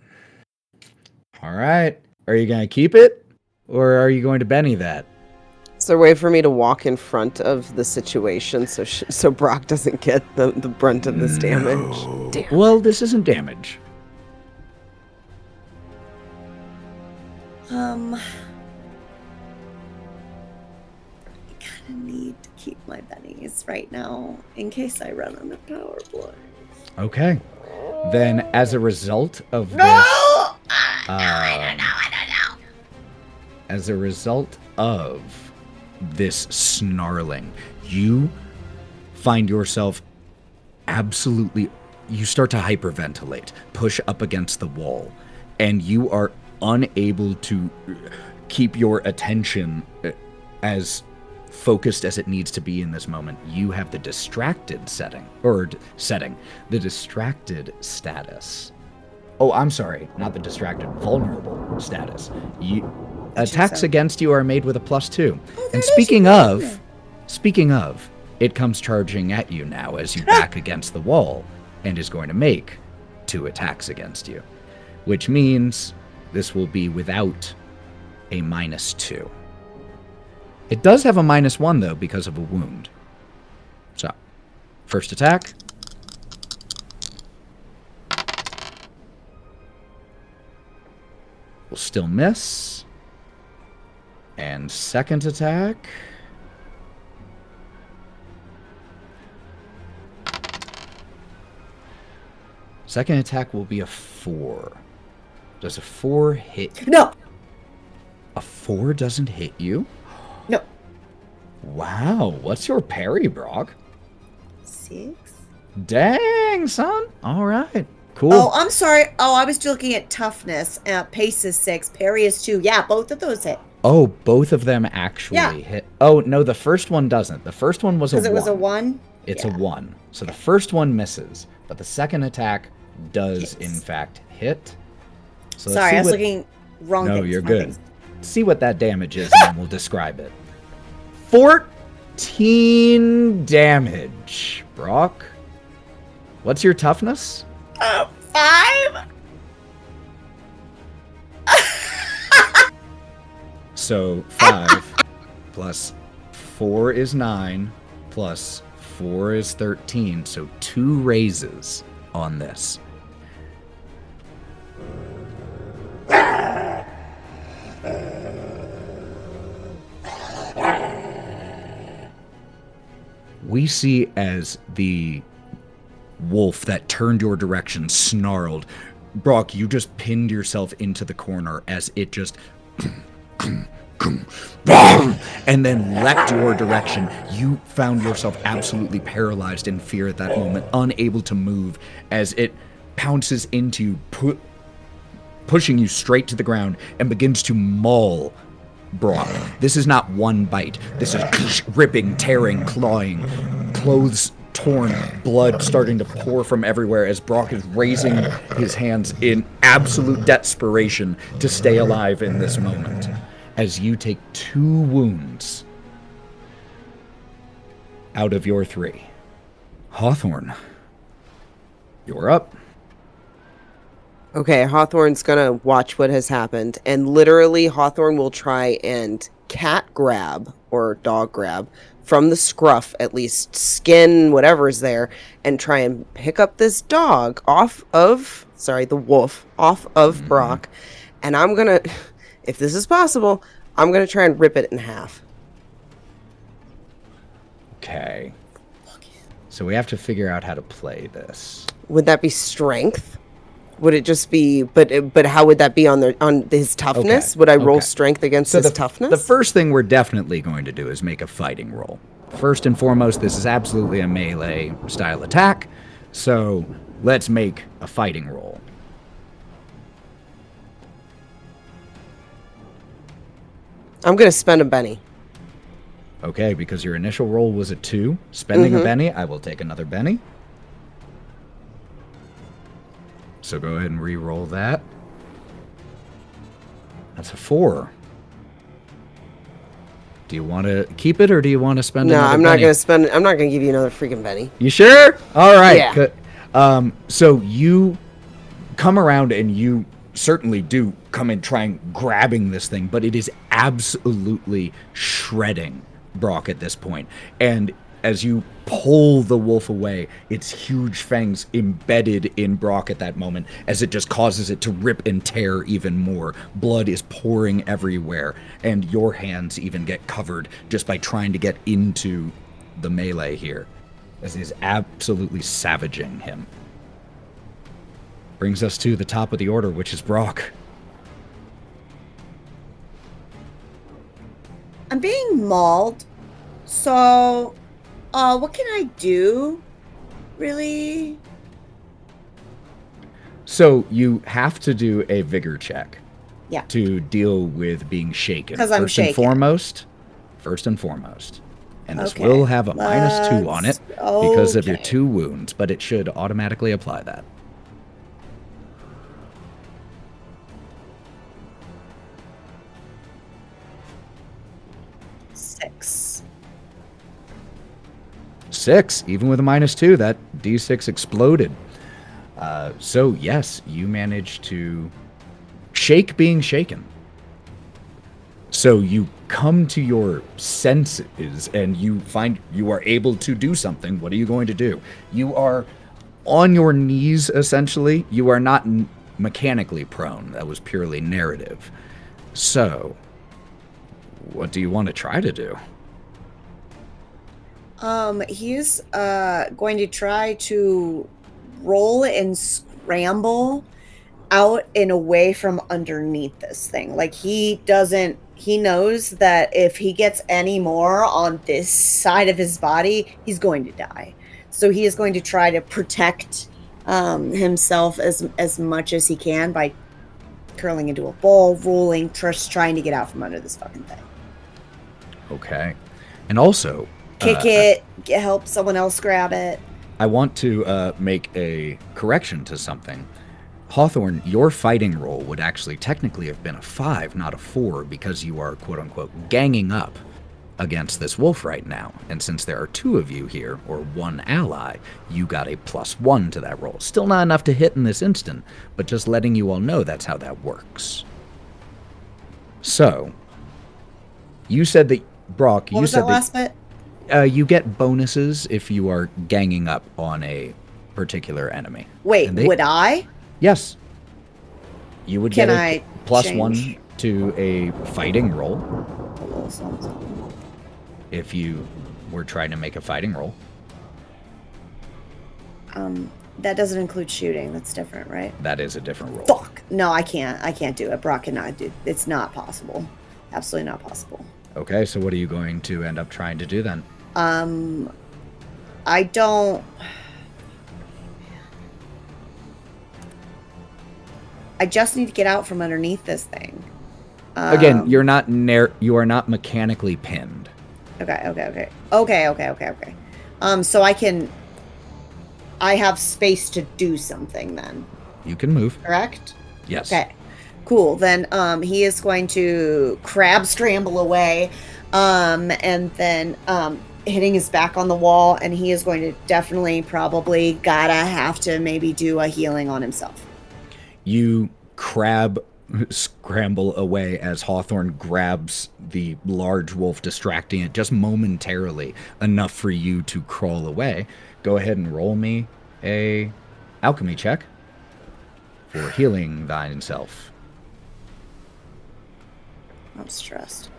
All right. Are you going to keep it? Or are you going to Benny that? Is there a way for me to walk in front of the situation so Brock doesn't get the brunt of this damage? Damn. Well, this isn't damage. I kind of need to keep my bennies right now in case I run on a power play. Okay. Then, as a result of this... I don't know. As a result of this snarling, you find yourself absolutely... You start to hyperventilate, push up against the wall, and you are unable to keep your attention as focused as it needs to be in this moment. You have the distracted the distracted status. Oh, I'm sorry, not the distracted, vulnerable status. Attacks against you are made with a +2. And speaking of, it comes charging at you now as you back against the wall and is going to make 2 attacks against you, which means this will be without a -2. It does have a -1, though, because of a wound. So, first attack. Will still miss. And second attack. Second attack will be a 4. Does a 4 hit? No. A 4 doesn't hit you? No. Wow, what's your parry, Brock? 6. Dang, son. All right. Cool. Oh, I'm sorry. Oh, I was looking at toughness. Pace is 6. Parry is 2. Yeah, both of those hit. Oh, both of them actually hit. Oh, no, the first one doesn't. The first one was a 1. Because it was a 1? It's a 1. So the first one misses, but the second attack does, in fact, hit. So let's Sorry, see I was what- looking wrong. No, things, you're wrong good. things. See what that damage is, and then we'll describe it. 14 damage. Brock, what's your toughness? 5? So 5 plus 4 is 9, plus 4 is 13, so 2 raises on this. We see as the wolf that turned your direction snarled. Brock, you just pinned yourself into the corner as it just and then leapt your direction. You found yourself absolutely paralyzed in fear at that moment, unable to move as it pounces into you, pushing you straight to the ground and begins to maul Brock. This is not one bite. This is ripping, tearing, clawing, clothes torn, blood starting to pour from everywhere as Brock is raising his hands in absolute desperation to stay alive in this moment. As you take 2 wounds out of your 3. Hawthorne, you're up. Okay, Hawthorne's gonna watch what has happened, and literally Hawthorne will try and cat grab, or dog grab, from the scruff, at least skin, whatever's there, and try and pick up this dog the wolf, off of Brock, and I'm gonna, if this is possible, I'm gonna try and rip it in half. Okay. So we have to figure out how to play this. Would that be strength? Would it just be, but how would that be on his toughness? Okay, Would I roll okay. strength against So his the toughness? first thing we're definitely going to do is make a fighting roll. First and foremost, this is absolutely a melee style attack, so let's make a fighting roll. I'm gonna spend a Benny. Okay, because your initial roll was a 2. Spending a Benny, I will take another Benny. So go ahead and re-roll that. That's a 4. Do you want to keep it or do you want to spend another I'm not Benny? gonna spend. I'm not gonna give you another freaking Benny. You sure? All right. Yeah. Good. So you come around and you certainly do come in trying grabbing this thing, but it is absolutely shredding Brock at this point. And as you pull the wolf away, its huge fangs embedded in Brock at that moment as it just causes it to rip and tear even more. Blood is pouring everywhere, and your hands even get covered just by trying to get into the melee here, as it is absolutely savaging him. Brings us to the top of the order, which is Brock. I'm being mauled, so what can I do? Really? So you have to do a vigor check. Yeah. To deal with being shaken. 'Cause I'm shaken. First and foremost. And this Okay, will have a -2 on it let's- because of your okay. 2 wounds, but it should automatically apply that. Six. 6, even with a -2, that D6 exploded. So yes, you managed to shake being shaken. So you come to your senses and you find you are able to do something. What are you going to do? You are on your knees, essentially. You are not mechanically prone. That was purely narrative. So, what do you want to try to do? He's going to try to roll and scramble out and away from underneath this thing. Like he knows that if he gets any more on this side of his body, he's going to die. So he is going to try to protect himself as much as he can by curling into a ball, rolling, just trying to get out from under this fucking thing. Okay. And also, Kick it, help someone else grab it. I want to make a correction to something. Hawthorne, your fighting roll would actually technically have been a 5, not a 4, because you are, quote-unquote, ganging up against this wolf right now. And since there are 2 of you here, or 1 ally, you got a +1 to that roll. Still not enough to hit in this instant, but just letting you all know that's how that works. So, You said that, Brock, What you was said that last bit? you get bonuses if you are ganging up on a particular enemy. Wait, And they- would I? Yes. You would Can get a I plus change? 1 to a fighting roll A little something. if you were trying to make a fighting roll. That doesn't include shooting. That's different, right? That is a different roll. Fuck. No, I can't. I can't do it. Brock cannot do. It's not possible. Absolutely not possible. Okay, so what are you going to end up trying to do then? I don't. I just need to get out from underneath this thing. Again, you are not mechanically pinned. Okay. So I have space to do something then, You can move. correct? Yes. Okay. Cool. Then he is going to crab scramble away, and then hitting his back on the wall, and he is going to definitely probably have to maybe do a healing on himself. You crab scramble away as Hawthorne grabs the large wolf, distracting it just momentarily enough for you to crawl away. Go ahead and roll me a alchemy check for healing thine self. I'm stressed.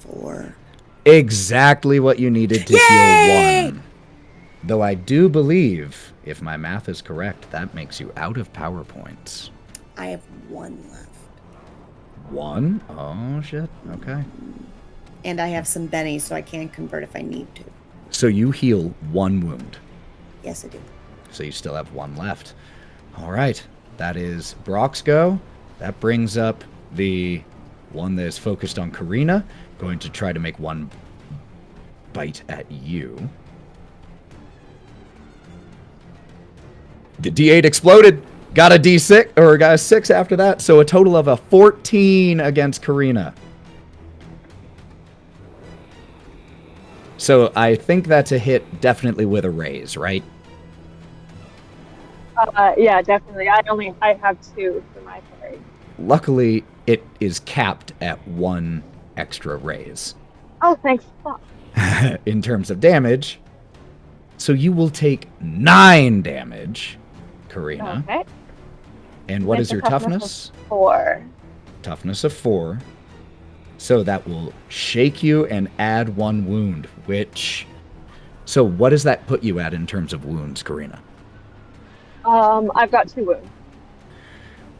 4. Exactly what you needed to Yay! heal 1. Though I do believe, if my math is correct, that makes you out of power points. I have 1 left. 1? Oh, shit. Okay. And I have some bennies, so I can convert if I need to. So you heal 1 wound. Yes, I do. So you still have 1 left. All right. That is Brock's go. That brings up the one that is focused on Karina. Going to try to make 1 bite at you. The D8 exploded. Got a D6, or got a 6 after that. So a total of a 14 against Karina. So I think that's a hit definitely with a raise, right? Yeah, definitely. I have 2 for my parry. Luckily, it is capped at 1 extra raise Oh, thanks. Fuck. in terms of damage. So you will take 9 damage, Karina. Okay. And what With is a your toughness? 4. Toughness of 4. So that will shake you and add 1 wound, which... So what does that put you at in terms of wounds, Karina? I've got 2 wounds.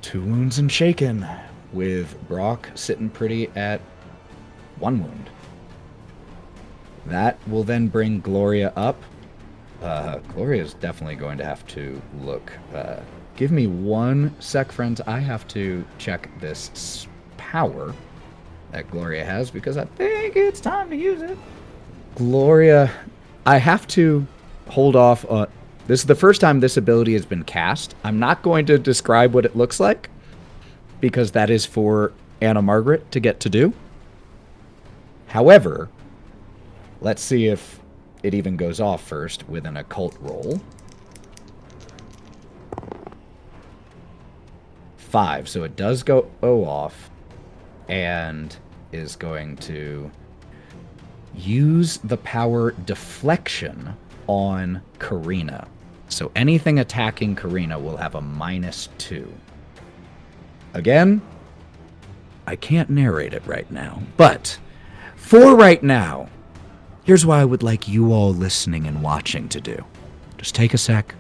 2 wounds and shaken, with Brock sitting pretty at 1 wound. That will then bring Gloria up. Gloria is definitely going to have to look. Give me 1 sec, friends. I have to check this power that Gloria has because I think it's time to use it. Gloria, I have to hold off. This is the first time this ability has been cast. I'm not going to describe what it looks like because that is for Anna Margaret to get to do. However, let's see if it even goes off first with an occult roll. 5, so it does go off and is going to use the power deflection on Karina. So anything attacking Karina will have a -2. Again, I can't narrate it right now, but for right now, here's what I would like you all listening and watching to do. Just take a sec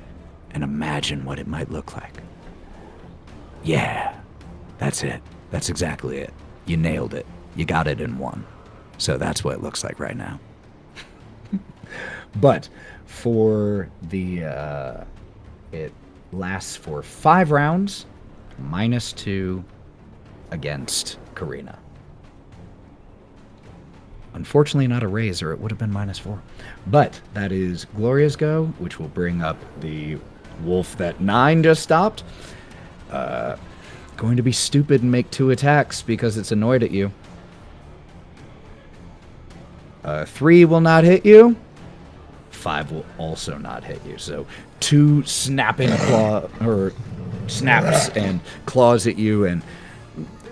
and imagine what it might look like. Yeah, that's it. That's exactly it. You nailed it. You got it in 1. So that's what it looks like right now. But for the, it lasts for 5 rounds, -2 against Karina. Unfortunately, not a raise, or it would have been -4. But that is Gloria's go, which will bring up the wolf that 9 just stopped. Going to be stupid and make 2 attacks because it's annoyed at you. 3 will not hit you. 5 will also not hit you. So 2 snapping snaps and claws at you, and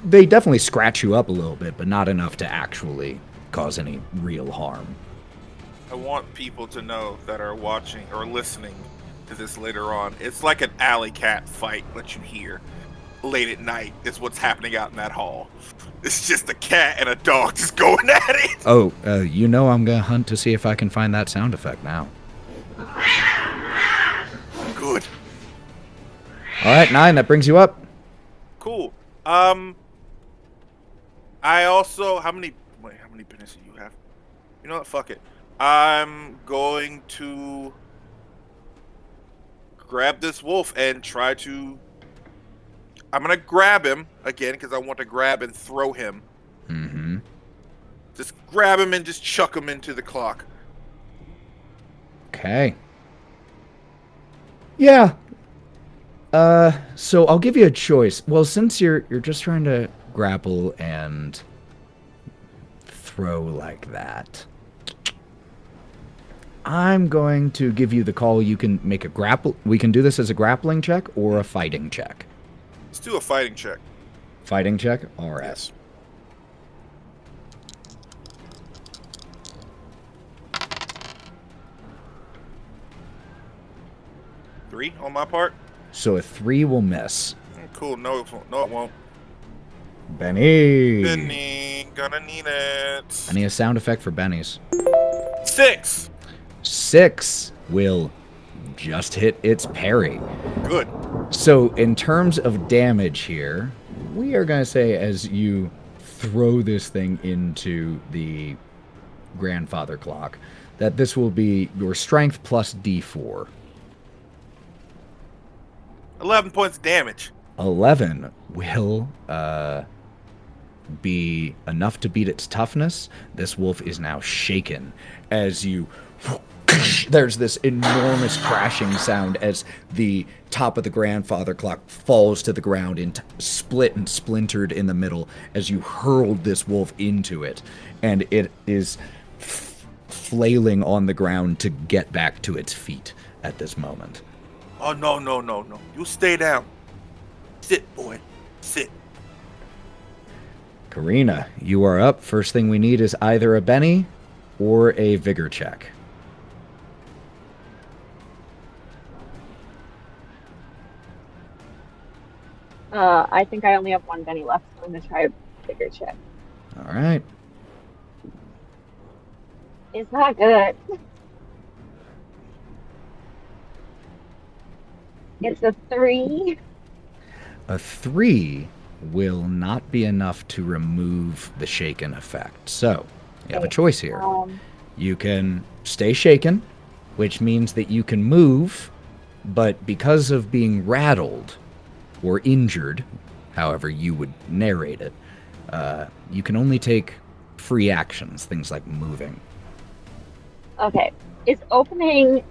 they definitely scratch you up a little bit, but not enough to actually cause any real harm. I want people to know that are watching or listening to this later on. It's like an alley cat fight, what you hear late at night is what's happening out in that hall. It's just a cat and a dog just going at it. Oh, you know I'm gonna hunt to see if I can find that sound effect now. Good. All right, 9. That brings you up. Cool. I also how many pennies do you have? You know what? Fuck it. I'm going to grab this wolf and try to. I'm gonna grab him again because I want to grab and throw him. Mm-hmm. Just grab him and just chuck him into the clock. Okay. Yeah. So I'll give you a choice. Well, since you're just trying to grapple and throw like that, I'm going to give you the call. You can make a grapple. We can do this as a grappling check or a fighting check. Let's do a fighting check. Fighting check? All right. Yes. Three on my part. So a 3 will miss. Cool. No, it won't. No, it won't. Benny. Benny, gonna need it. I need a sound effect for Benny's. 6. 6 will just hit its parry. Good. So in terms of damage here, we are going to say as you throw this thing into the grandfather clock, that this will be your strength plus D4. 11 points of damage. 11 will be enough to beat its toughness. This wolf is now shaken as you... There's this enormous crashing sound as the top of the grandfather clock falls to the ground and split and splintered in the middle as you hurled this wolf into it. And it is flailing on the ground to get back to its feet at this moment. Oh, no. You stay down. Sit, boy. Sit. Karina, you are up. First thing we need is either a Benny or a vigor check. I think I only have one Benny left, so I'm going to try a bigger check. All right. It's not good. It's a 3. A 3 will not be enough to remove the shaken effect. So, you have a choice here. You can stay shaken, which means that you can move, but because of being rattled or injured, however you would narrate it, you can only take free actions, things like moving. Okay. Is opening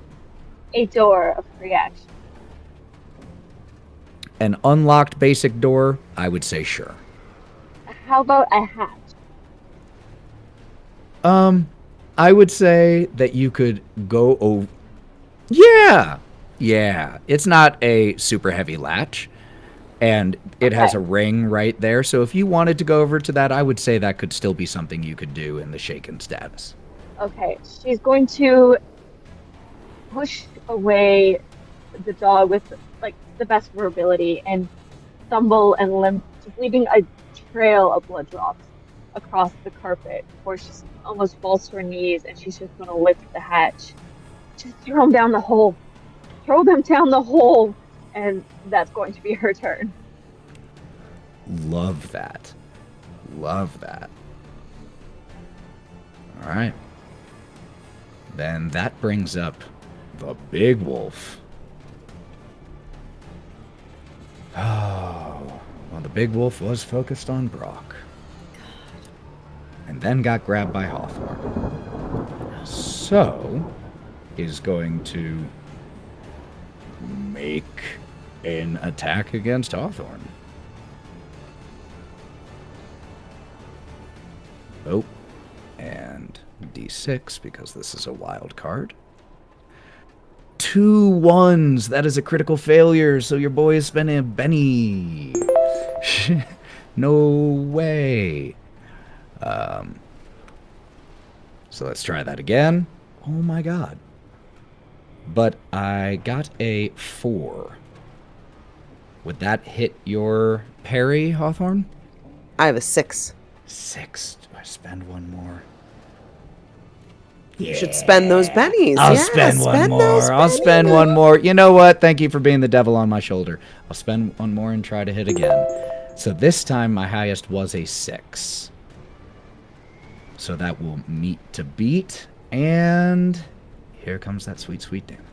a door a free action? An unlocked basic door, I would say sure. How about a hatch? I would say that you could go over... Yeah! It's not a super heavy latch, and it has a ring right there, so if you wanted to go over to that, I would say that could still be something you could do in the shaken status. Okay, she's going to push away the dog with the best of her ability and stumble and limp, just leaving a trail of blood drops across the carpet before she almost falls to her knees, and she's just going to lift the hatch. Just throw them down the hole. Throw them down the hole, and that's going to be her turn. Love that. All right. Then that brings up the big wolf. Oh, well, the big wolf was focused on Brock. And then got grabbed by Hawthorne. So, is going to make an attack against Hawthorne. Oh, and D6, because this is a wild card. 2 1s. That is a critical failure, so your boy is spending a Benny. No way. So let's try that again. Oh my god. But I got a 4. Would that hit your parry, Hawthorne? I have a 6. 6. Do I spend one more? You should spend those bennies. I'll Yeah, spend one those more. I'll spend bennies. one more. You know what? Thank you for being the devil on my shoulder. I'll spend one more and try to hit again. So this time my highest was a 6. So that will meet to beat. And here comes that sweet, sweet damage.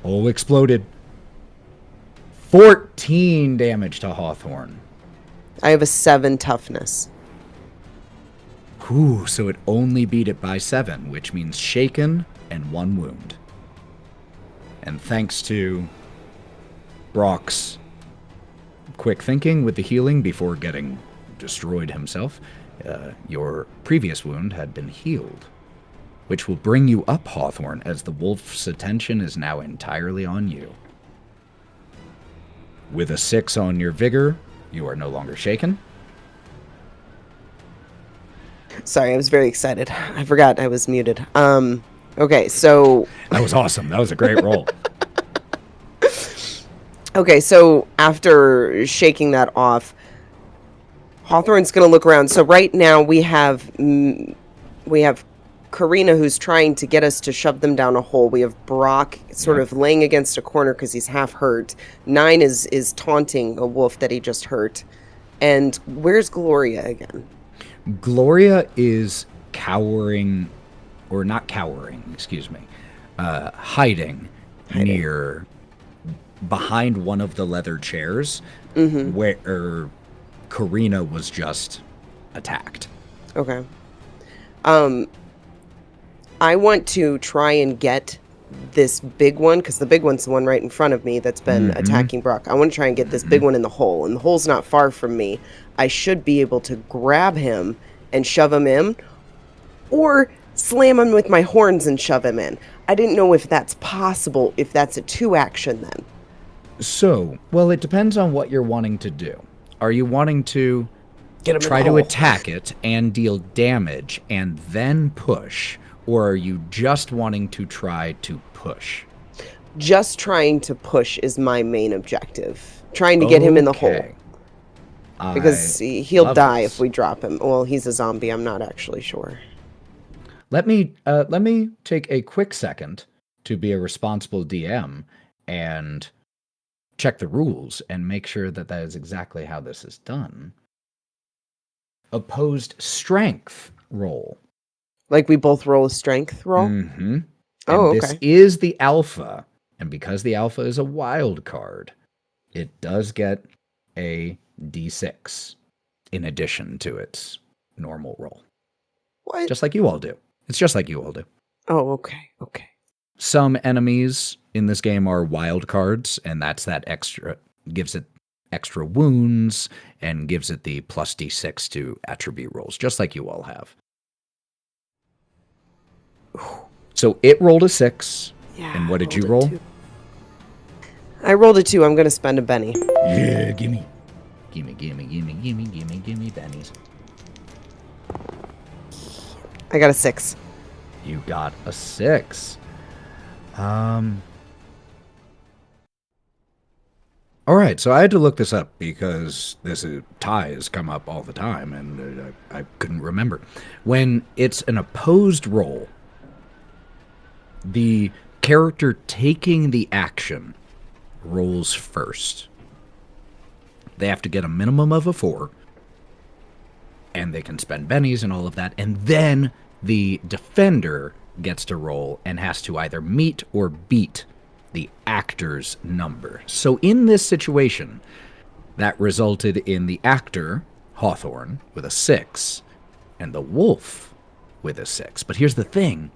Oh, exploded. 14 damage to Hawthorne. I have a 7 toughness. Whew, so it only beat it by 7, which means shaken and 1 wound. And thanks to Brock's quick thinking with the healing before getting destroyed himself, your previous wound had been healed, which will bring you up, Hawthorne, as the wolf's attention is now entirely on you. With a 6 on your vigor, you are no longer shaken. Sorry, I was very excited. I forgot I was muted. Okay, so... That was awesome. That was a great roll. Okay, so after shaking that off, Hawthorne's going to look around. So right now we have Karina, who's trying to get us to shove them down a hole. We have Brock sort of laying against a corner because he's half hurt. 9 is taunting a wolf that he just hurt. And where's Gloria again? Gloria is cowering, or not cowering, excuse me, hiding near, behind one of the leather chairs, where Karina was just attacked. Okay. I want to try and get this big one, because the big one's the one right in front of me that's been attacking Brock. I want to try and get this big one in the hole, and the hole's not far from me. I should be able to grab him and shove him in, or slam him with my horns and shove him in. I didn't know if that's possible, if that's a 2 action then. So, well, it depends on what you're wanting to do. Are you wanting to try to attack it and deal damage and then push, or are you just wanting to try to push? Just trying to push is my main objective. Trying to get him in the hole. Because he'll die if we drop him. Well, he's a zombie. I'm not actually sure. Let me take a quick second to be a responsible DM and check the rules and make sure that that is exactly how this is done. Opposed strength roll. Like we both roll a strength roll? Mm-hmm. Oh, and okay. This is the alpha, and because the alpha is a wild card, it does get a D6 in addition to its normal roll. What? Just like you all do. It's just like you all do. Oh, okay. Okay. Some enemies in this game are wild cards, and that's that extra, gives it extra wounds and gives it the plus D6 to attribute rolls, just like you all have. So it rolled a 6. Yeah. And what did you I roll? rolled a 2. I rolled a 2. I'm going to spend a Benny. Yeah, gimme. Gimme bennies. I got a 6. You got a 6. Alright, so I had to look this up because ties come up all the time, and I couldn't remember. When it's an opposed roll, the character taking the action rolls first. They have to get a minimum of a 4, and they can spend bennies and all of that, and then the defender gets to roll and has to either meet or beat the actor's number. So in this situation, that resulted in the actor, Hawthorne, with a 6, and the wolf with a 6. But here's the thing.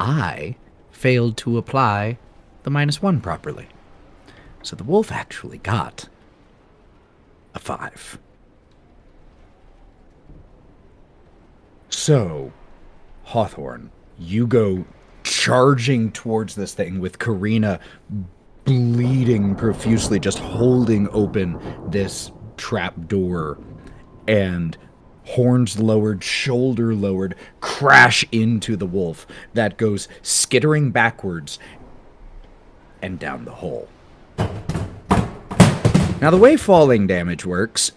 I failed to apply the -1 properly. So the wolf actually got a 5. So, Hawthorne, you go charging towards this thing with Karina bleeding profusely, just holding open this trap door, and horns lowered, shoulder lowered, crash into the wolf that goes skittering backwards and down the hole. Now, the way falling damage works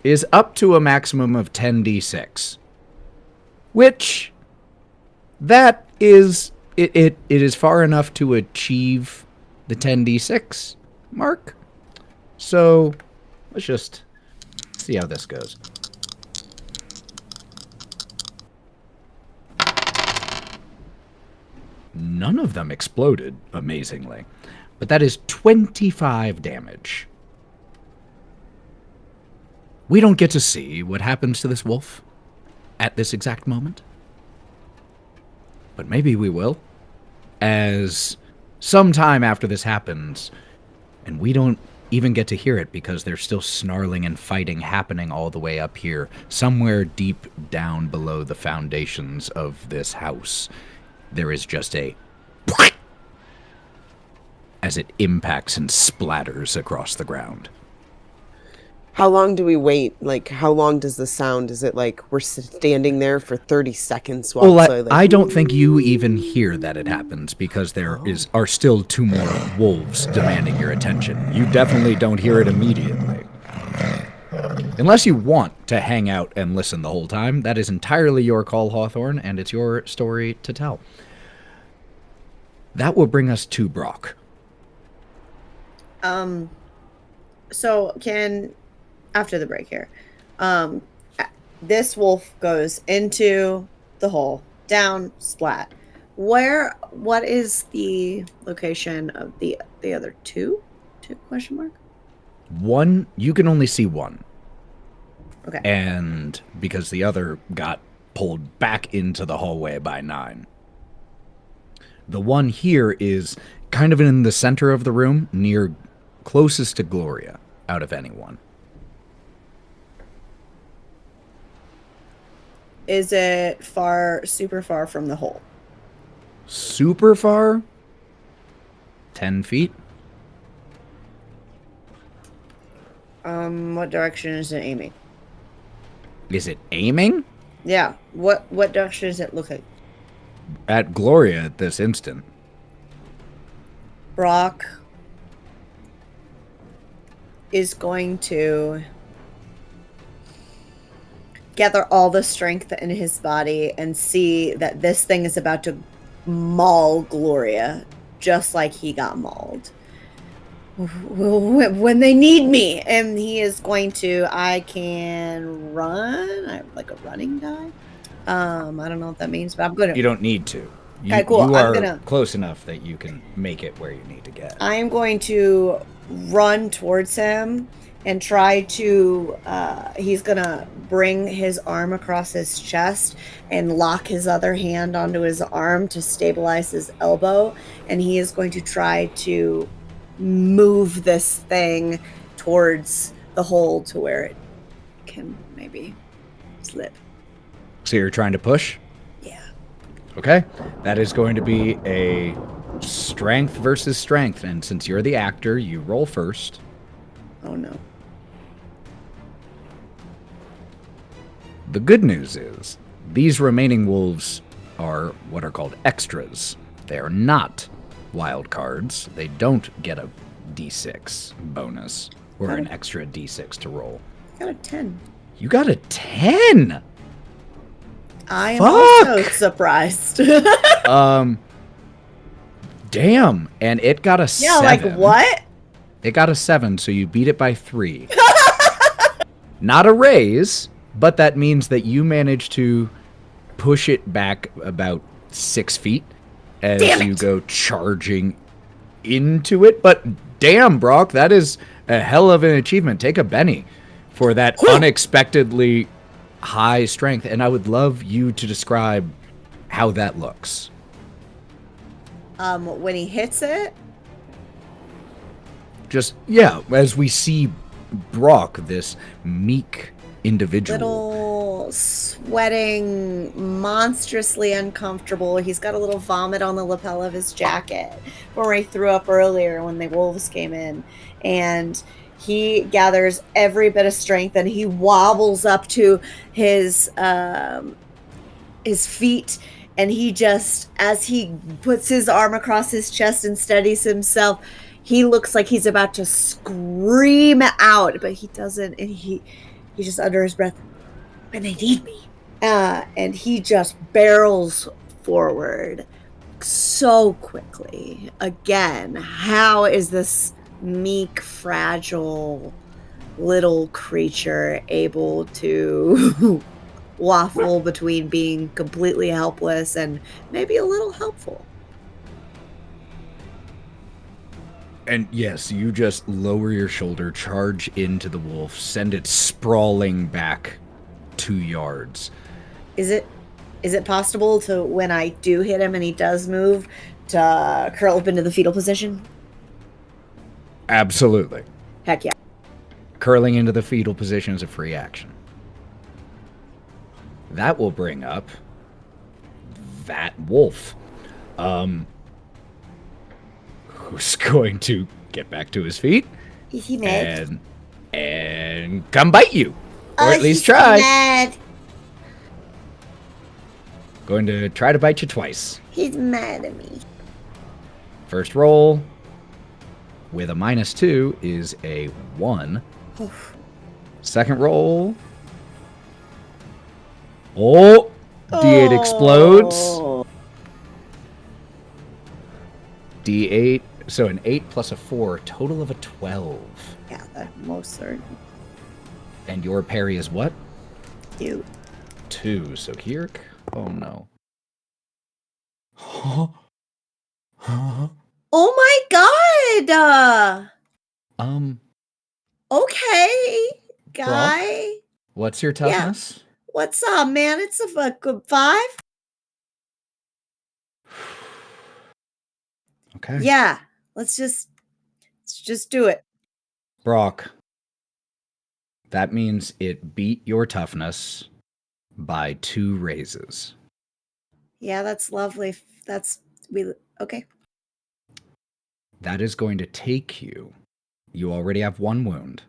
is up to a maximum of 10d6, which that is it is far enough to achieve the 10d6 mark. So let's just see how this goes. None of them exploded, amazingly, but that is 25 damage. We don't get to see what happens to this wolf at this exact moment. But maybe we will. As sometime after this happens, and we don't even get to hear it because there's still snarling and fighting happening all the way up here, somewhere deep down below the foundations of this house, there is just a as it impacts and splatters across the ground. How long do we wait? Like, how long does the sound? Is it like we're standing there for 30 seconds while I don't think you even hear that it happens because there are still 2 more wolves demanding your attention. You definitely don't hear it immediately. Unless you want to hang out and listen the whole time, that is entirely your call, Hawthorne, and it's your story to tell. That will bring us to Brock. So after the break here, this wolf goes into the hole, down, splat. What is the location of the other two? Question mark? One, you can only see one. Okay. And because the other got pulled back into the hallway by 9. The one here is kind of in the center of the room, closest to Gloria out of anyone. Is it super far from the hole? Super far? 10 feet? What direction is it aiming? Is it aiming? Yeah. What direction does it look like? At Gloria at this instant. Brock is going to gather all the strength in his body and see that this thing is about to maul Gloria just like he got mauled. When they need me. And he is going to, I can run. I'm like a running guy. I don't know what that means, but I'm going to. You don't need to. Okay, cool. You are close enough that you can make it where you need to get. I am going to run towards him and try to, he's going to bring his arm across his chest and lock his other hand onto his arm to stabilize his elbow. And he is going to try to move this thing towards the hole to where it can maybe slip. So you're trying to push? Yeah. Okay. That is going to be a strength versus strength. And since you're the actor, you roll first. Oh, no. The good news is these remaining wolves are what are called extras. They are not wild cards. They don't get a d6 bonus or an extra d6 to roll. I got a 10. You got a 10? I am also surprised. Damn. And it got a 7. Yeah, like what? It got a 7, so you beat it by 3. Not a raise, but that means that you managed to push it back about 6 feet as you go charging into it. But damn, Brock, that is a hell of an achievement. Take a Benny for that unexpectedly high strength. And I would love you to describe how that looks. When he hits it? Just, yeah, as we see Brock, this meek individual. Little sweating, monstrously uncomfortable. He's got a little vomit on the lapel of his jacket from where he threw up earlier when the wolves came in. And he gathers every bit of strength and he wobbles up to his feet, and he just, as he puts his arm across his chest and steadies himself, he looks like he's about to scream out, but he doesn't, and he just under his breath, "When they need me." And he just barrels forward so quickly. Again, how is this meek, fragile little creature able to waffle between being completely helpless and maybe a little helpful? And yes, you just lower your shoulder, charge into the wolf, send it sprawling back 2 yards. Is it possible to, when I do hit him and he does move, to curl up into the fetal position? Absolutely. Heck yeah. Curling into the fetal position is a free action. That will bring up that wolf. Who's going to get back to his feet Is he mad? and come bite you. Or at least he's try. Mad. Going to try to bite you twice. He's mad at me. First roll with a -2 is a 1. Oof. Second roll. Oh! D8 explodes. D8. So an 8 plus a 4, total of a 12. Yeah, that most certain. And your parry is what? You. 2. So here. Oh no. Oh my god! Okay, guy. What's your toughness? What's up, man? It's a good 5. Okay. Yeah, let's just do it. Brock. That means it beat your toughness by 2 raises. Yeah, that's lovely. Okay. That is going to take you. You already have 1 wound.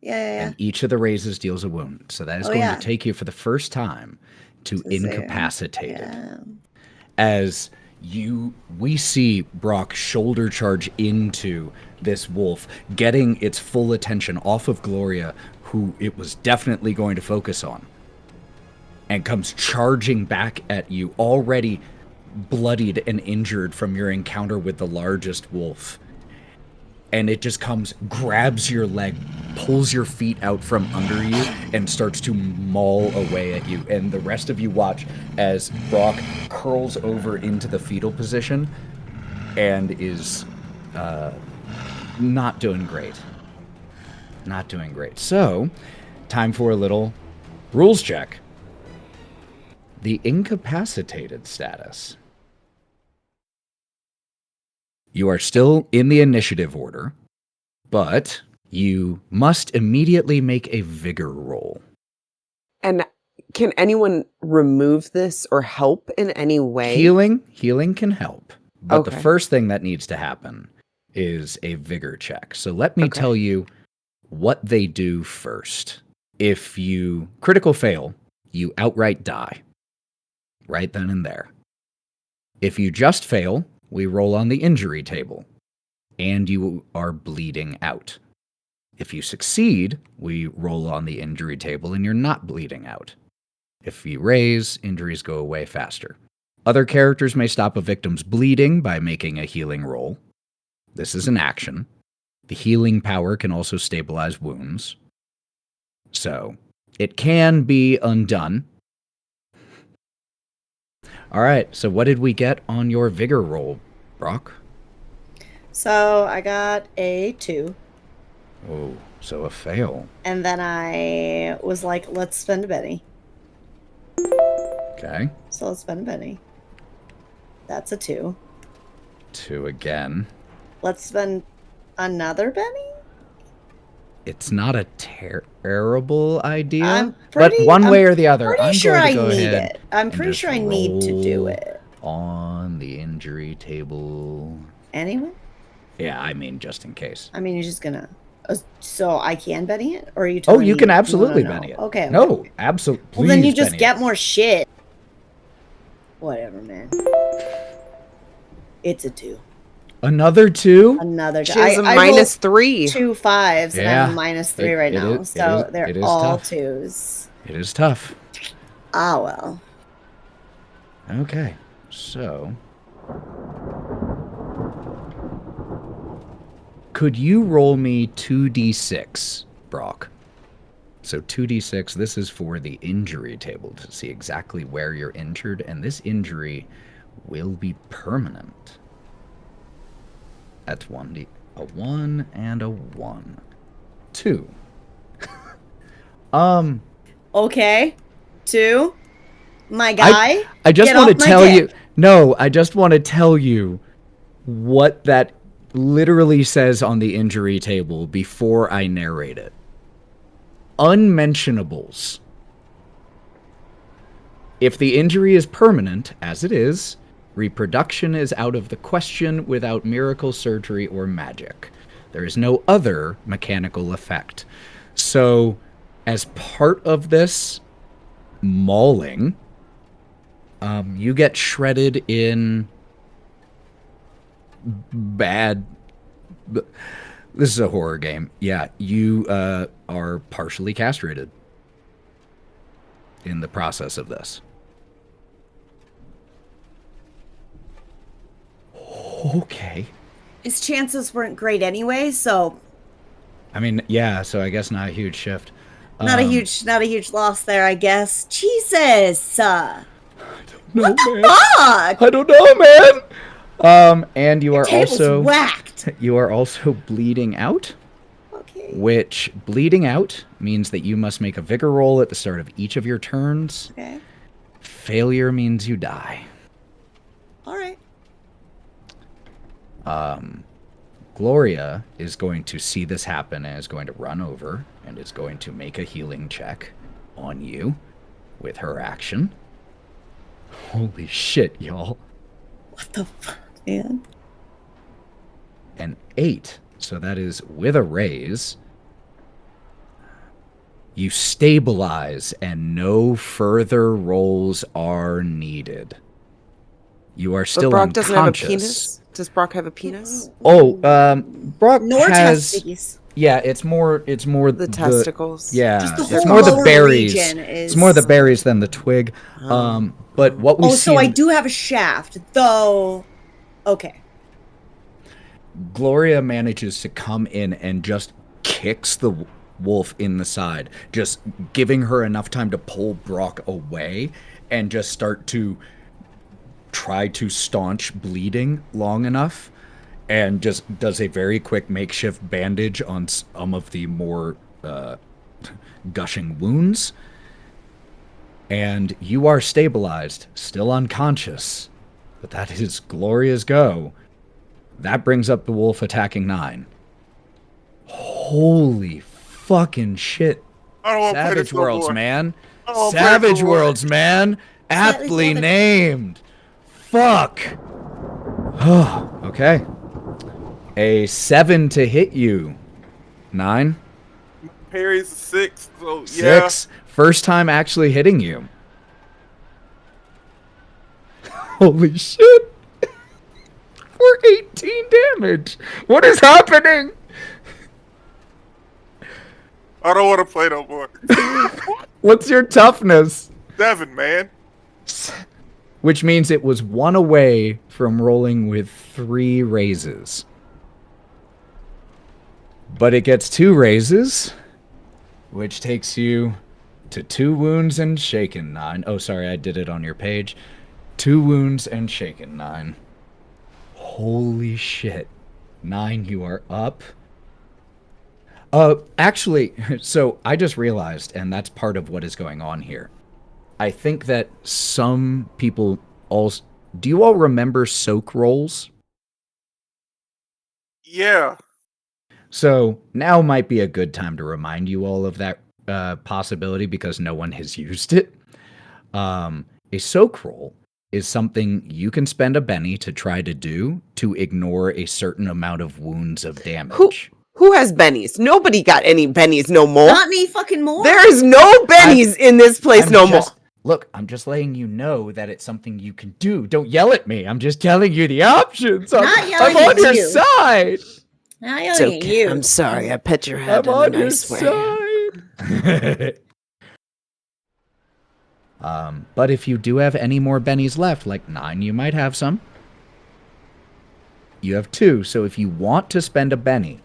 Yeah. And each of the raises deals a wound. So that is going to take you for the first time to incapacitate it. As we see Brock shoulder charge into this wolf, getting its full attention off of Gloria, who it was definitely going to focus on, and comes charging back at you, already bloodied and injured from your encounter with the largest wolf. And it just comes, grabs your leg, pulls your feet out from under you, and starts to maul away at you. And the rest of you watch as Brock curls over into the fetal position and is not doing great. Not doing great. So, time for a little rules check. The incapacitated status. You are still in the initiative order, but you must immediately make a vigor roll. And can anyone remove this or help in any way? Healing can help, but Okay. the first thing that needs to happen is a vigor check. So let me tell you what they do first. If you critical fail, you outright die. Right then and there. If you just fail, we roll on the injury table, and you are bleeding out. If you succeed, we roll on the injury table and you're not bleeding out. If you raise, injuries go away faster. Other characters may stop a victim's bleeding by making a healing roll. This is an action. The healing power can also stabilize wounds. So, it can be undone. All right, so what did we get on your vigor roll, Brock? So I got a 2. Oh, so a fail. And then I was like, let's spend a penny. Okay. So let's spend a penny. That's a 2. 2 again. Let's spend another penny? it's not a terrible idea, I'm but pretty- one I'm way or the other, pretty I'm sure going to I go need ahead it. I'm and pretty just sure I need to do roll it. on the injury table. Anyway, Yeah, I mean, just in case. I mean, you're just gonna. So I can Benny it, or are you? Oh, Telling you me can no, absolutely no, no. Benny it. Okay. No, absolutely. Well, then you please just Benny get it. more shit. Whatever, man. It's a 2. Another 2. Another. She has a I minus rolled 3. 2 5s, and I'm Yeah. a minus 3 It- right it now. is- So it they're is all tough. 2s. It is tough. Ah well. Okay, so could you roll me 2d6, Brock? So 2d6, this is for the injury table to see exactly where you're injured, and this injury will be permanent. That's 1d, a 1 and a 1. 2. Okay. 2. My guy. I just get want to off my tell dick. you. No, I just want to tell you what that literally says on the injury table before I narrate it. Unmentionables. If the injury is permanent, as it is, reproduction is out of the question without miracle surgery or magic. There is no other mechanical effect. So, as part of this mauling, you get shredded in bad. This is a horror game. Yeah, you are partially castrated in the process of this. Okay. His chances weren't great anyway, so I mean, yeah, so I guess not a huge shift. not a huge loss there, I guess. Jesus. What the fuck? I don't know, man. And you are Table's also whacked. you are also bleeding out, Okay. which bleeding out means that you must make a vigor roll at the start of each of your turns. Okay. Failure means you die. All right. Gloria is going to see this happen and is going to run over and is going to make a healing check on you with her action. Holy shit, y'all. What the fuck, man? An 8. So that is with a raise. You stabilize and no further rolls are needed. You are still But Brock unconscious. doesn't have a penis? Does Brock have a penis? Oh, Brock Nor has. testes. Yeah, it's more The testicles? Yeah, Just the it's whole more the lower berries. region It's more the berries than the twig. But what we Oh, see so I in- do have a shaft, though. Okay. Gloria manages to come in and just kicks the wolf in the side, just giving her enough time to pull Brock away and just start to try to staunch bleeding long enough, and just does a very quick makeshift bandage on some of the more gushing wounds. And you are stabilized, still unconscious, but that is Gloria's go. That brings up the wolf attacking 9. Holy fucking shit. I don't want to play Savage this no Worlds, more. man. I don't wanna play this Savage no more. Worlds, man. Aptly Savage. named. Fuck. Oh, okay. A 7 to hit you. 9? Parry's a 6, so yeah. 6. First time actually hitting you. Holy shit. For 18 damage. What is happening? I don't want to play no more. What's your toughness? 7, man. Which means it was 1 away from rolling with 3 raises. But it gets 2 raises, which takes you to 2 wounds and shaken 9. Oh, sorry, I did it on your page. 2 wounds and shaken 9. Holy shit. 9, you are up. Actually, so I just realized, and that's part of what is going on here. I think that some people also... Do you all remember soak rolls? Yeah. So now might be a good time to remind you all of that possibility because no one has used it. A soak roll is something you can spend a Benny to try to do to ignore a certain amount of wounds of damage. Who has bennies? Nobody got any bennies no more. Not any fucking more. There is no bennies in this place no more. Look, I'm just letting you know that it's something you can do. Don't yell at me. I'm just telling you the options. I'm on your side. Not yelling at you. I'm sorry. I pet your head I'm on in a your nice way. side. But if you do have any more bennies left, like 9, you might have some. You have 2, so if you want to spend a Benny,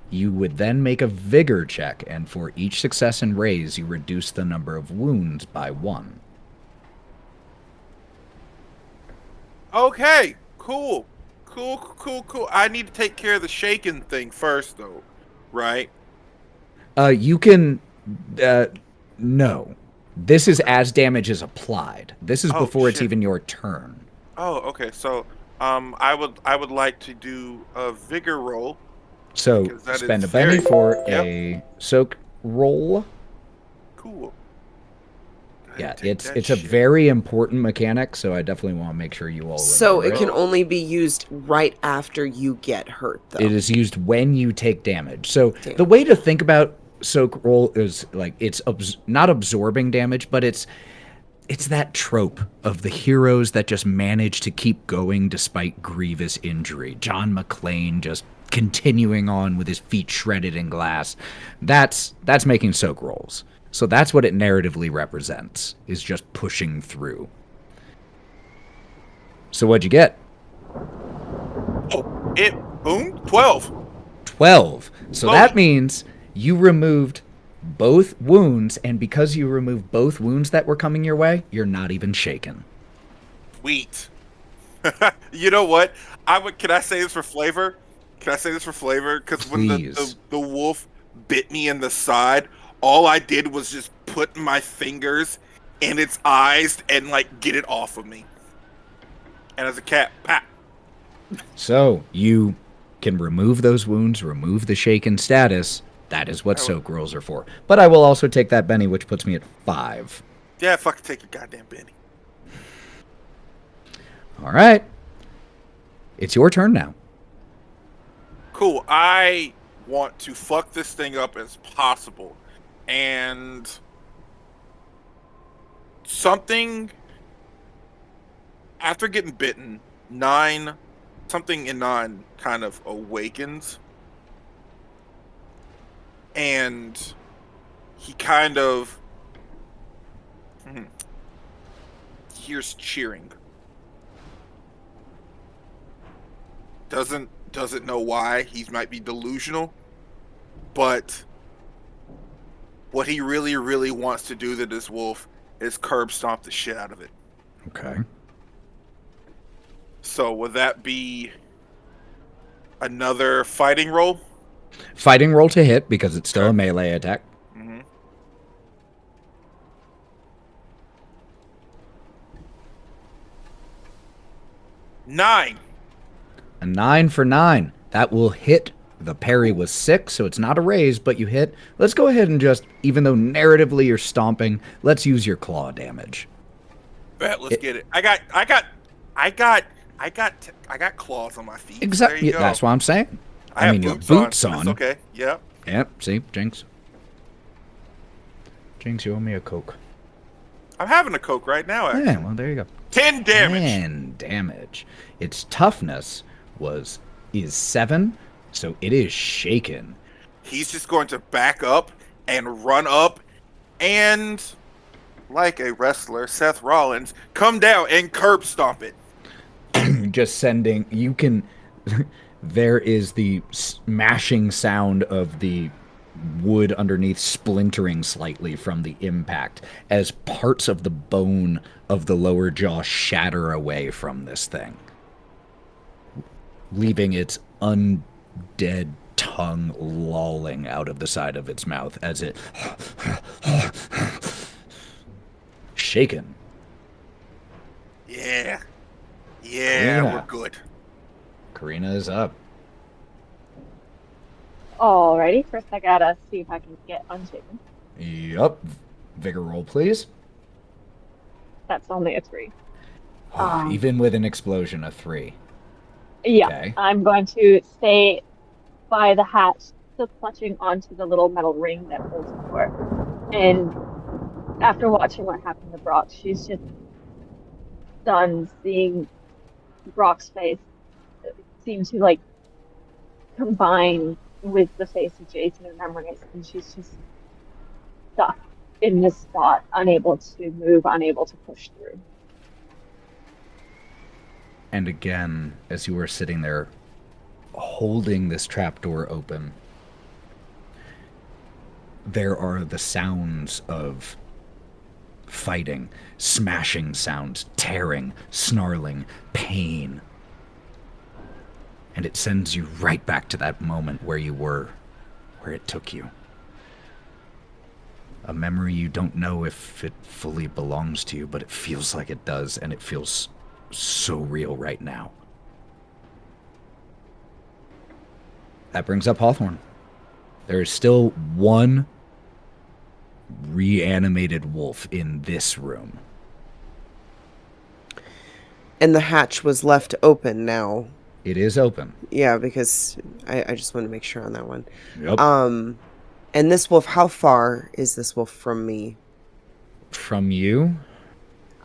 you would then make a vigor check, and for each success and raise, you reduce the number of wounds by 1. Okay, cool. I need to take care of the shaking thing first, though, right? You can... no. This is as damage is applied. This is before it's even your turn. Oh, okay. So, I would like to do a vigor roll. So spend a Benny for a soak roll. Cool. Yeah, it's a very important mechanic, so I definitely want to make sure you all remember So it can only be used right after you get hurt, though. It is used when you take damage. So the way to think about soak roll is like it's not absorbing damage, but it's that trope of the heroes that just manage to keep going despite grievous injury. John McClane just continuing on with his feet shredded in glass. That's making soak rolls. So that's what it narratively represents, is just pushing through. So what'd you get? Oh, it boom 12. 12. So that means you removed both wounds, and because you removed both wounds that were coming your way, you're not even shaken. Sweet. You know what? Can I say this for flavor? Because when the wolf bit me in the side, all I did was just put my fingers in its eyes and like get it off of me. And as a cat, pat. So you can remove those wounds, remove the shaken status. That is what soak rolls are for. But I will also take that Benny, which puts me at 5. Yeah, fucking take your goddamn Benny. All right. It's your turn now. Cool. I want to fuck this thing up as possible. And something after getting bitten, something in 9 kind of awakens. And he kind of hears cheering. Doesn't know why. He might be delusional, but what he really, really wants to do to this wolf is curb stomp the shit out of it. Okay. So would that be another fighting roll? Fighting roll to hit because it's still a melee attack. Mm-hmm. 9. A 9 for 9. That will hit. The parry was 6, so it's not a raise, but you hit. Let's go ahead and just, even though narratively you're stomping, let's use your claw damage. Bet, let's get it. I got claws on my feet. Exactly. That's what I'm saying. I mean, you have boots on. That's okay. Yep. Yep. See, Jinx. Jinx, you owe me a Coke. I'm having a Coke right now, actually. Yeah, well, there you go. 10 damage. 10 damage. Its toughness is 7, so it is shaken. He's just going to back up and run up and, like a wrestler, Seth Rollins, come down and curb stomp it. Just sending, you can, there is the smashing sound of the wood underneath splintering slightly from the impact as parts of the bone of the lower jaw shatter away from this thing, leaving its undead tongue lolling out of the side of its mouth as it shaken. Yeah, Karina. we're good. Karina is up. Alrighty, first I gotta see if I can get unshaken. Yup. Vigor roll, please. That's only a 3. Even with an explosion, a 3. Yeah, Okay. I'm going to stay by the hatch, still clutching onto the little metal ring that holds the door. And after watching what happened to Brock, she's just stunned seeing Brock's face seem to like combine with the face of Jason and memories, and she's just stuck in this spot, unable to move, unable to push through. And again, as you were sitting there holding this trapdoor open, there are the sounds of fighting, smashing sounds, tearing, snarling, pain. And it sends you right back to that moment where you were, where it took you. A memory you don't know if it fully belongs to you, but it feels like it does, and it feels so real right now. That brings up Hawthorne. There is still one reanimated wolf in this room. And the hatch was left open now. It is open. Yeah, because I just want to make sure on that one. Yep. And this wolf, how far is this wolf from me? From you?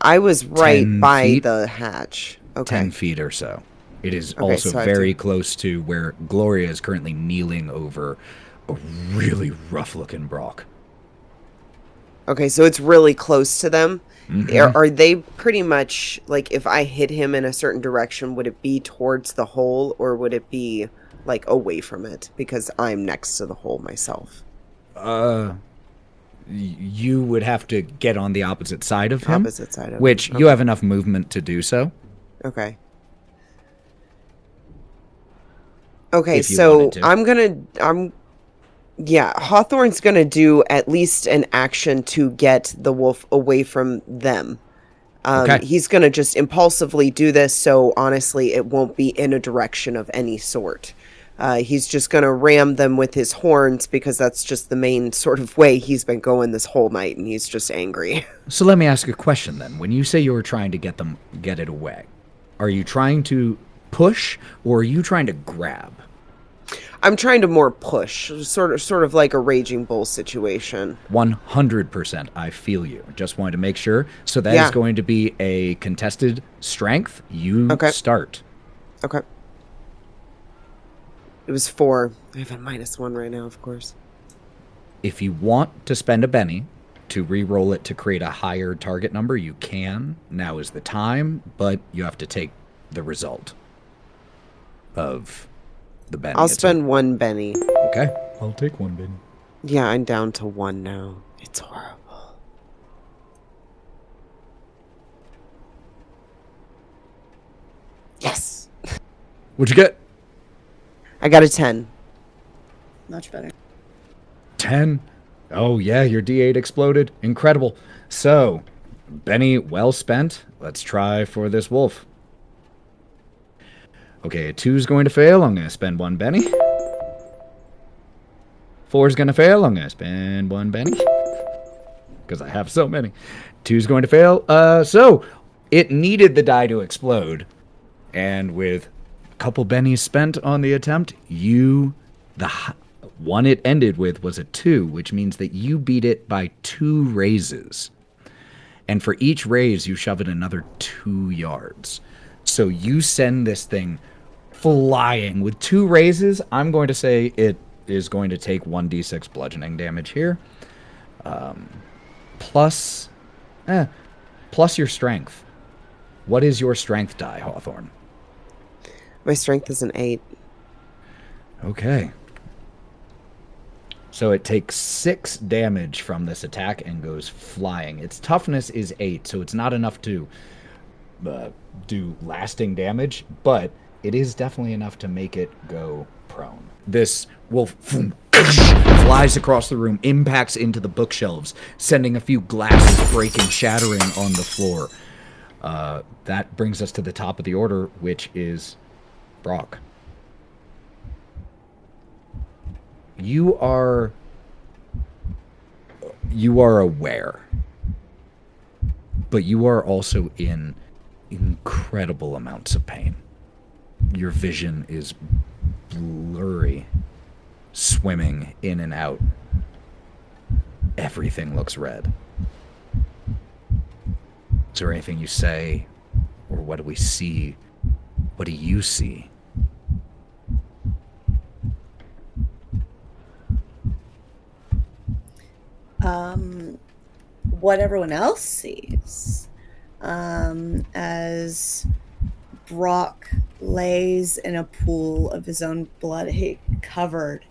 I was right 10 by feet? the hatch. Okay. 10 feet or so. It is Okay, also so I have very to- close to where Gloria is currently kneeling over a really rough-looking Brock. Okay, so it's really close to them. Mhm. Are they pretty much, like, if I hit him in a certain direction, would it be towards the hole, or would it be, like, away from it? Because I'm next to the hole myself. You would have to get on the opposite side of him. Opposite side of which him. you have enough movement to do so. Okay. Okay, If you so wanted to. yeah, Hawthorne's gonna do at least an action to get the wolf away from them. Okay. He's gonna just impulsively do this, so honestly, it won't be in a direction of any sort. He's just gonna ram them with his horns because that's just the main sort of way he's been going this whole night, and he's just angry. So let me ask a question then. When you say you were trying to get it away, are you trying to push or are you trying to grab? I'm trying to more push, sort of like a raging bull situation. 100%. I feel you. Just wanted to make sure. So that Yeah. is going to be a contested strength. You Okay. start. Okay. It was 4. I have a -1 right now, of course. If you want to spend a Benny to re-roll it to create a higher target number, you can. Now is the time, but you have to take the result of the Benny. I'll It's spend 1 Benny. okay. I'll take one Benny. Yeah, I'm down to 1 now. It's horrible. Yes! What'd you get? I got a 10. Much better. 10. Oh, yeah, your D8 exploded. Incredible. So, Benny, well spent. Let's try for this wolf. Okay, a 2's going to fail. I'm going to spend 1 Benny. 4's going to fail. I'm going to spend 1 Benny. Because I have so many. 2's going to fail. So, it needed the die to explode. And with a couple Bennies spent on the attempt, one it ended with was a 2, which means that you beat it by 2 raises. And for each raise, you shove it another 2 yards. So you send this thing flying. With 2 raises, I'm going to say it is going to take 1d6 bludgeoning damage here. Plus your strength. What is your strength die, Hawthorne? My strength is an 8. Okay. So it takes 6 damage from this attack and goes flying. Its toughness is 8, so it's not enough to do lasting damage, but it is definitely enough to make it go prone. This wolf flies across the room, impacts into the bookshelves, sending a few glasses breaking, shattering on the floor. That brings us to the top of the order, which is Brock. You are aware, but you are also in incredible amounts of pain. Your vision is blurry, swimming in and out. Everything looks red. Is there anything you say, or what do we see? What do you see? What everyone else sees, as Brock lays in a pool of his own blood, he covered,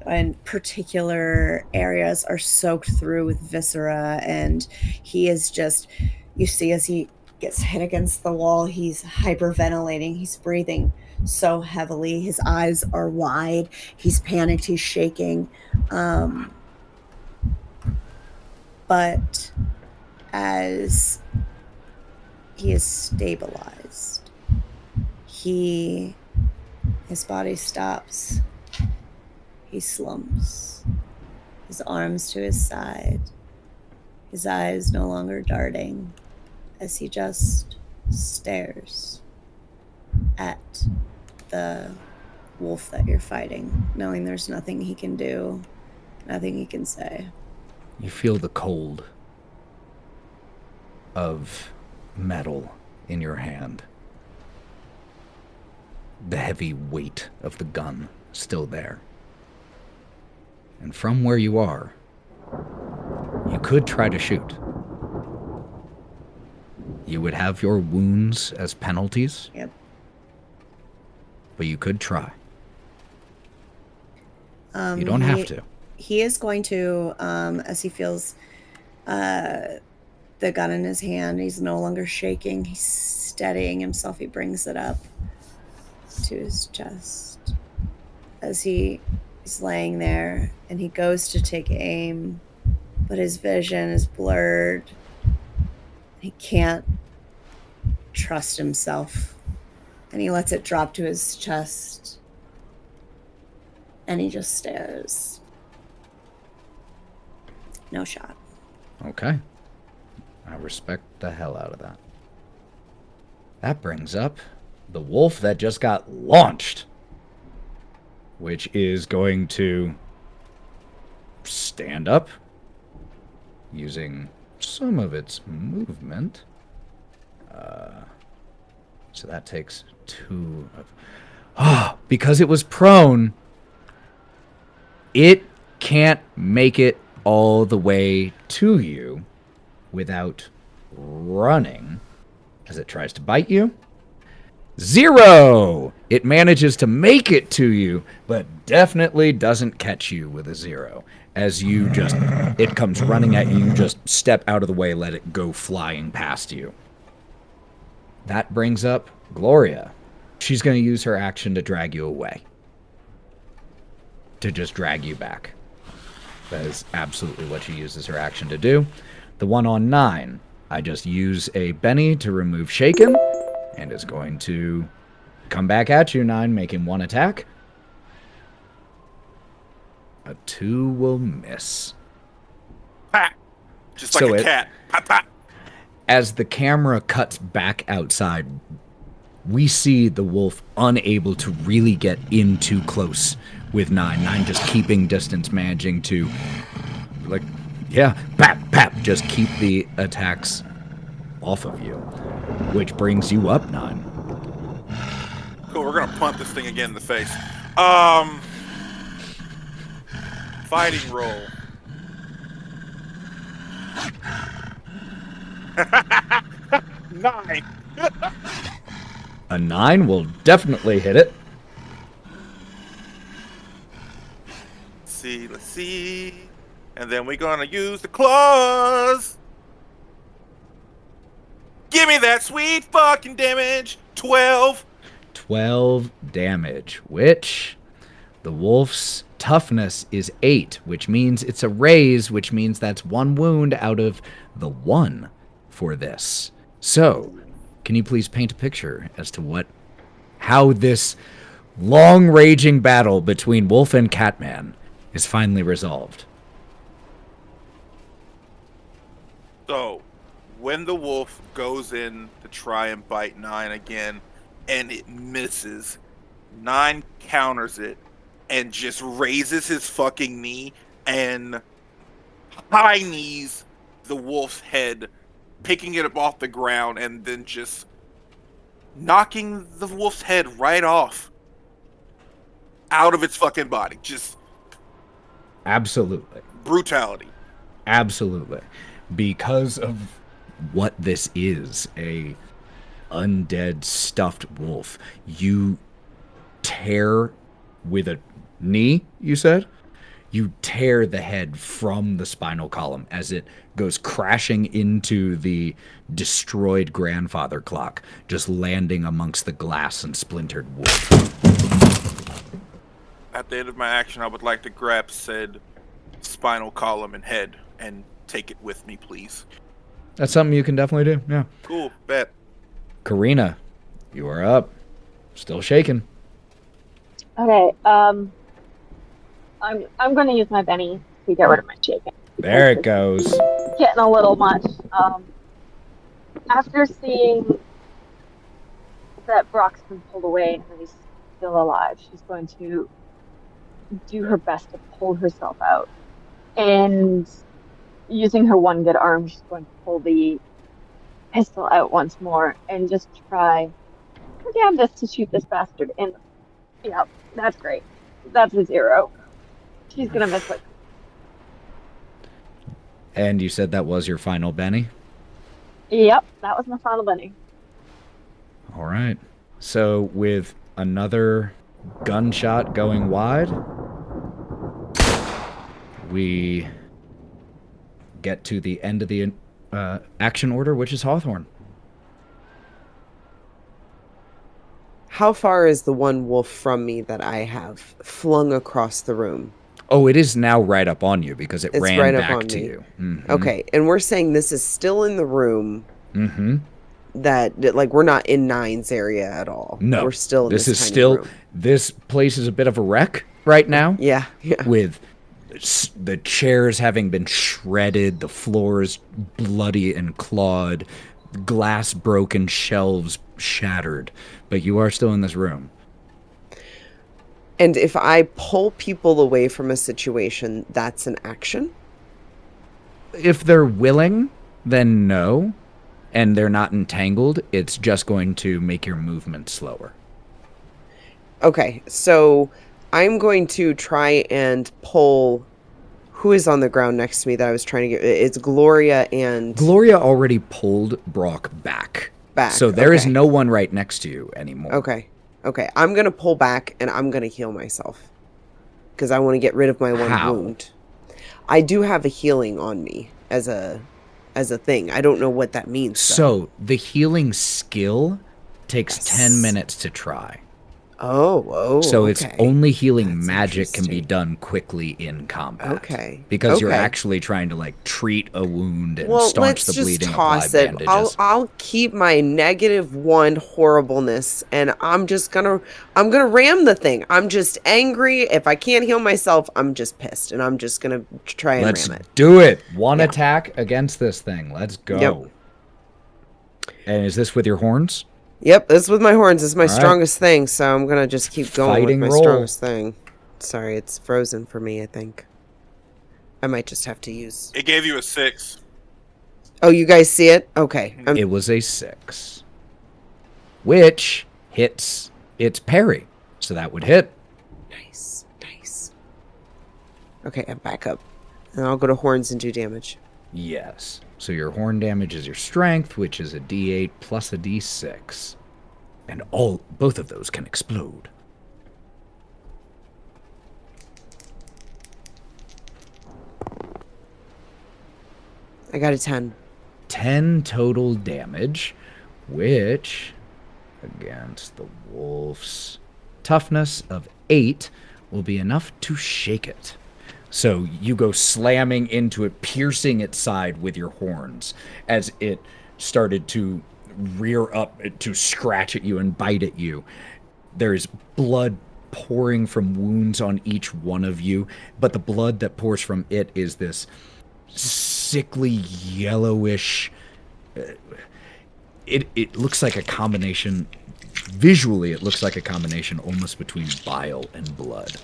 and particular areas are soaked through with viscera, and he is just, you see as he gets hit against the wall, he's hyperventilating, he's breathing so heavily, his eyes are wide, he's panicked, he's shaking. But as he is stabilized, his body stops. He slumps, his arms to his side, his eyes no longer darting, as he just stares at the wolf that you're fighting, knowing there's nothing he can do, nothing he can say. You feel the cold of metal in your hand. The heavy weight of the gun still there. And from where you are, you could try to shoot. You would have your wounds as penalties. Yep. But you could try. You don't have to. He is going to, as he feels the gun in his hand, he's no longer shaking. He's steadying himself. He brings it up to his chest as he is laying there, and he goes to take aim, but his vision is blurred. He can't trust himself, and he lets it drop to his chest, and he just stares. No shot. Okay. I respect the hell out of that. That brings up the wolf that just got launched, which is going to stand up using some of its movement. So that takes 2 of... because it was prone, it can't make it all the way to you without running as it tries to bite you. 0! It manages to make it to you, but definitely doesn't catch you with a 0. As you just, it comes running at you, you just step out of the way, let it go flying past you. That brings up Gloria. She's going to use her action to drag you away. To just drag you back. That is absolutely what she uses her action to do. The one on 9, I just use a Benny to remove Shaken, and is going to come back at you, 9, making 1 attack. A 2 will miss. Pat! Just like a cat. Pat, pat. As the camera cuts back outside, we see the wolf unable to really get in too close with 9. 9 just keeping distance, managing to, like, yeah, pap, pap, just keep the attacks off of you. Which brings you up, 9. Cool, we're gonna punt this thing again in the face. Fighting roll. Nine. A 9 will definitely hit it. Let's see. And then we're gonna use the claws. Give me that sweet fucking damage. 12. 12 damage, which the wolf's toughness is 8, which means it's a raise, which means that's 1 wound out of the 1 for this. So, can you please paint a picture as to how this long-raging battle between Wolf and Catman is finally resolved. So, when the wolf goes in to try and bite 9 again, and it misses, 9 counters it and just raises his fucking knee and high knees the wolf's head, picking it up off the ground and then just knocking the wolf's head right off out of its fucking body. Just Absolutely. brutality. Absolutely. Because of what this is, a undead stuffed wolf, you tear with a knee, you said? You tear the head from the spinal column as it goes crashing into the destroyed grandfather clock, just landing amongst the glass and splintered wood. At the end of my action, I would like to grab said spinal column and head and take it with me, please. That's something you can definitely do, yeah. Cool, bet. Karina, you are up. Still shaking. Okay, I'm gonna use my Benny to get rid of my shaking. There it goes. It's getting a little much. After seeing that Brock's been pulled away and he's still alive, she's going to do her best to pull herself out. And using her one good arm, she's going to pull the pistol out once more and just try her damnedest to shoot this bastard in. Yeah, that's great. That's a 0. She's gonna miss it. And you said that was your final Benny? Yep, that was my final Benny. All right. So with another gunshot going wide, we get to the end of the action order, which is Hawthorne. How far is the one wolf from me that I have flung across the room? Oh, it is now right up on you because it It's ran right up back on to me. you. Mhm. Okay, and we're saying this is still in the room. Mm-hmm. That like we're not in Nine's area at all. No, we're still in this is tiny still room. This place is a bit of a wreck right now. Yeah. With the chairs having been shredded, the floors bloody and clawed, glass broken, shelves shattered. But you are still in this room. And if I pull people away from a situation, that's an action? If they're willing, then no. And they're not entangled, it's just going to make your movement slower. Okay, so I'm going to try and pull... Who is on the ground next to me that I was trying to get... It's Gloria and... Gloria already pulled Brock back. So there is no one right next to you anymore. Okay. I'm going to pull back and I'm going to heal myself. Because I want to get rid of my one wound. I do have a healing on me as a thing. I don't know what that means. So the healing skill takes 10 minutes to try. So it's only healing magic can be done quickly in combat. Okay. Because you're actually trying to like treat a wound and staunch the bleeding. Toss it. I'll keep my -1 horribleness and I'm gonna ram the thing. I'm just angry. If I can't heal myself, I'm just pissed and I'm just gonna try and ram it. Let's do it. One attack against this thing. Let's go. Yep. And is this with your horns? Yep, this is with my horns. This is my strongest thing, so I'm gonna just keep going with my strongest thing. Sorry, it's frozen for me, I think. I might just have to use... It gave you a 6. Oh, you guys see it? Okay. It was a 6. Which hits its parry. So that would hit. Nice. Okay, I'm back up. And I'll go to horns and do damage. Yes. So your horn damage is your strength, which is a d8 plus a d6. And both of those can explode. I got a 10. 10 total damage, which, against the wolf's toughness of 8, will be enough to shake it. So you go slamming into it, piercing its side with your horns as it started to rear up to scratch at you and bite at you. There's blood pouring from wounds on each one of you, but the blood that pours from it is this sickly yellowish. It looks like a combination. Visually, it looks like a combination almost between bile and blood,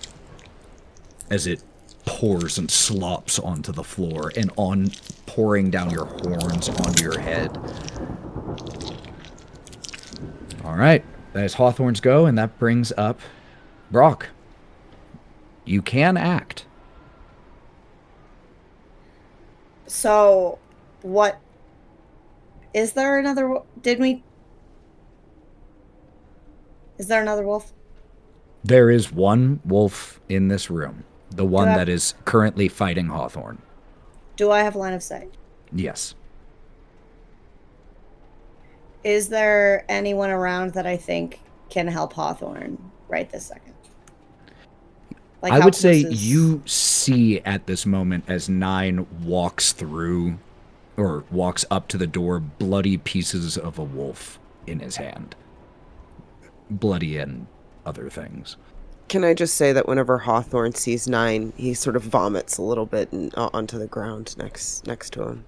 as it pours and slops onto the floor and pouring down your horns onto your head. All right, that is Hawthorne's go, and that brings up Brock. You can act. So, what... Is there another... Is there another wolf? There is one wolf in this room. The one Do I- that is currently fighting Hawthorne. Do I have line of sight? Yes. Is there anyone around that I think can help Hawthorne right this second? Like, I how would say close is- you see at this moment as Nine walks through, or walks up to the door, bloody pieces of a wolf in his hand. Bloody and other things. Can I just say that whenever Hawthorne sees Nine, he sort of vomits a little bit onto the ground next to him.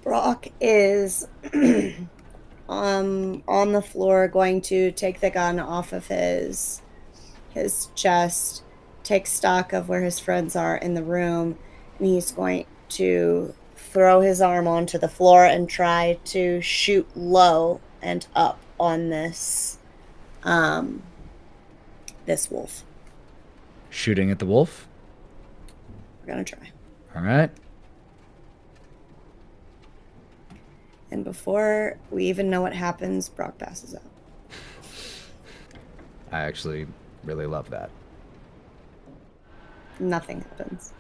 Brock is on the floor, going to take the gun off of his chest, take stock of where his friends are in the room, and he's going to throw his arm onto the floor and try to shoot low and up on this wolf. Shooting at the wolf? We're gonna try. All right. And before we even know what happens, Brock passes out. I actually really love that. Nothing happens.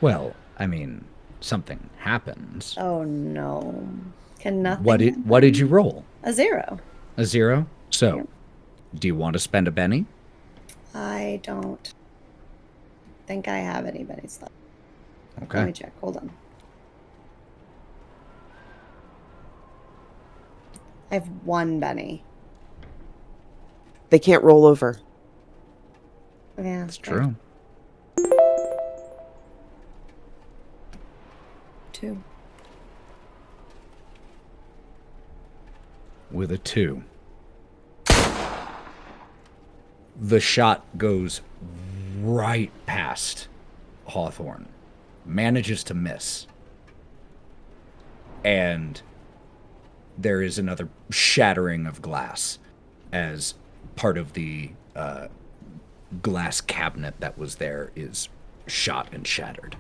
Well, I mean, something happens. Oh no. Can nothing What did you roll? A 0. A 0? So, Yep. do you want to spend a penny? I don't think I have any bennies left. Okay. Let me check. Hold on. I have 1 Benny. They can't roll over. Yeah, That's true. 2. With a 2. The shot goes right past Hawthorne. Manages to miss. And there is another shattering of glass as part of the glass cabinet that was there is shot and shattered.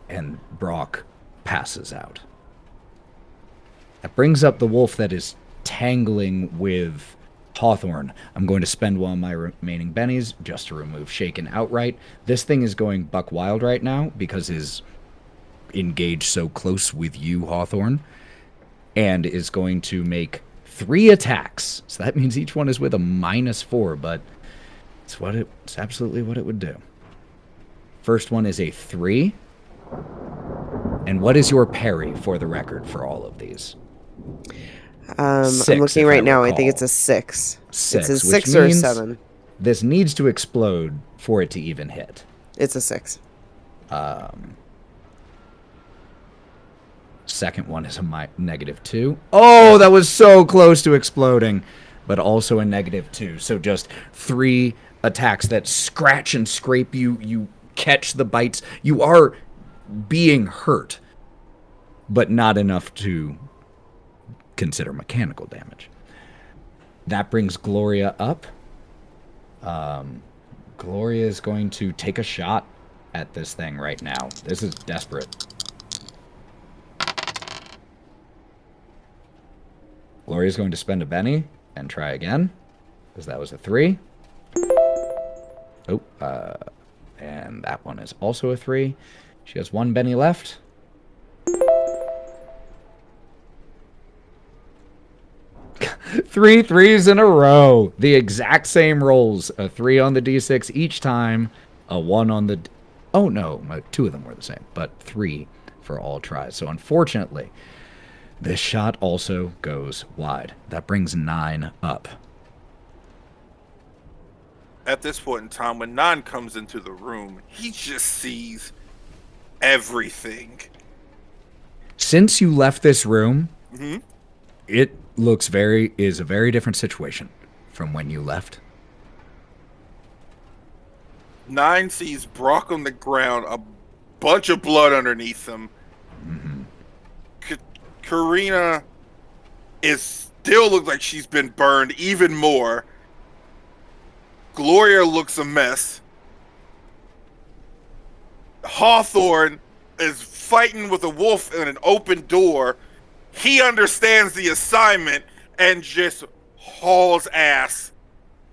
And Brock passes out. That brings up the wolf that is tangling with Hawthorne. I'm going to spend one of my remaining bennies just to remove Shaken outright. This thing is going buck wild right now because is engaged so close with you, Hawthorne, and is going to make 3 attacks. So that means each one is with a -4, but it's absolutely what it would do. First one is a 3. And what is your parry for the record for all of these? I'm 6, looking if I right now. I recall. think it's a 6. 6. It's a which 6 or a means 7. This needs to explode for it to even hit. It's a 6. Second one is a -2. Oh, that was so close to exploding, but also a -2. So just 3 attacks that scratch and scrape you. You catch the bites. You are being hurt, but not enough to consider mechanical damage. That brings Gloria up. Gloria is going to take a shot at this thing right now. This is desperate. Gloria's going to spend a Benny and try again, because that was a 3. Oh, and that one is also a 3. She has 1 Benny left. Three threes in a row. The exact same rolls. A 3 on the D6 each time. A 1 on the... Oh, no. 2 of them were the same. But 3 for all tries. So, unfortunately, This shot also goes wide. That brings 9 up. At this point in time, when 9 comes into the room, he just sees everything. Since you left this room, Mm-hmm. it is a very different situation from when you left. 9 sees Brock on the ground, a bunch of blood underneath him. Mm-hmm. Karina still looks like she's been burned even more. Gloria looks a mess. Hawthorne is fighting with a wolf in an open door. He understands the assignment and just hauls ass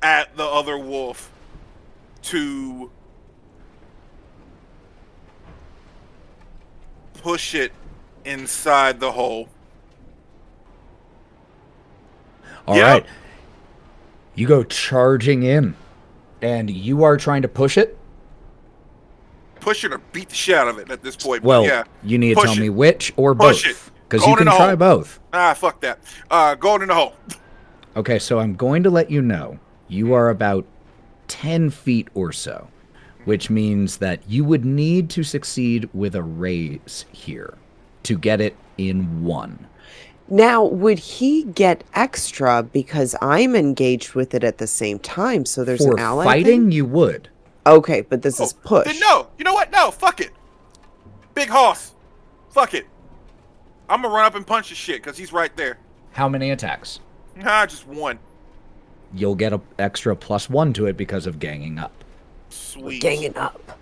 at the other wolf to push it inside the hole. All right. You go charging in, and you are trying to push it? Push it or beat the shit out of it at this point. Well, but yeah, you need to push tell it. me which or Push both. it. Because Going you can in the try hole. both. Fuck that. Going in the hole. Okay, so I'm going to let you know you are about 10 feet or so, which means that you would need to succeed with a raise here to get it in 1. Now, would he get extra because I'm engaged with it at the same time? So there's For an ally fighting, thing? you would. Okay, but this is push. Then no. You know what? No, fuck it. Big Hoss. Fuck it. I'm gonna run up and punch his shit because he's right there. How many attacks? Nah, just 1. You'll get an extra +1 to it because of ganging up. Sweet. Ganging up.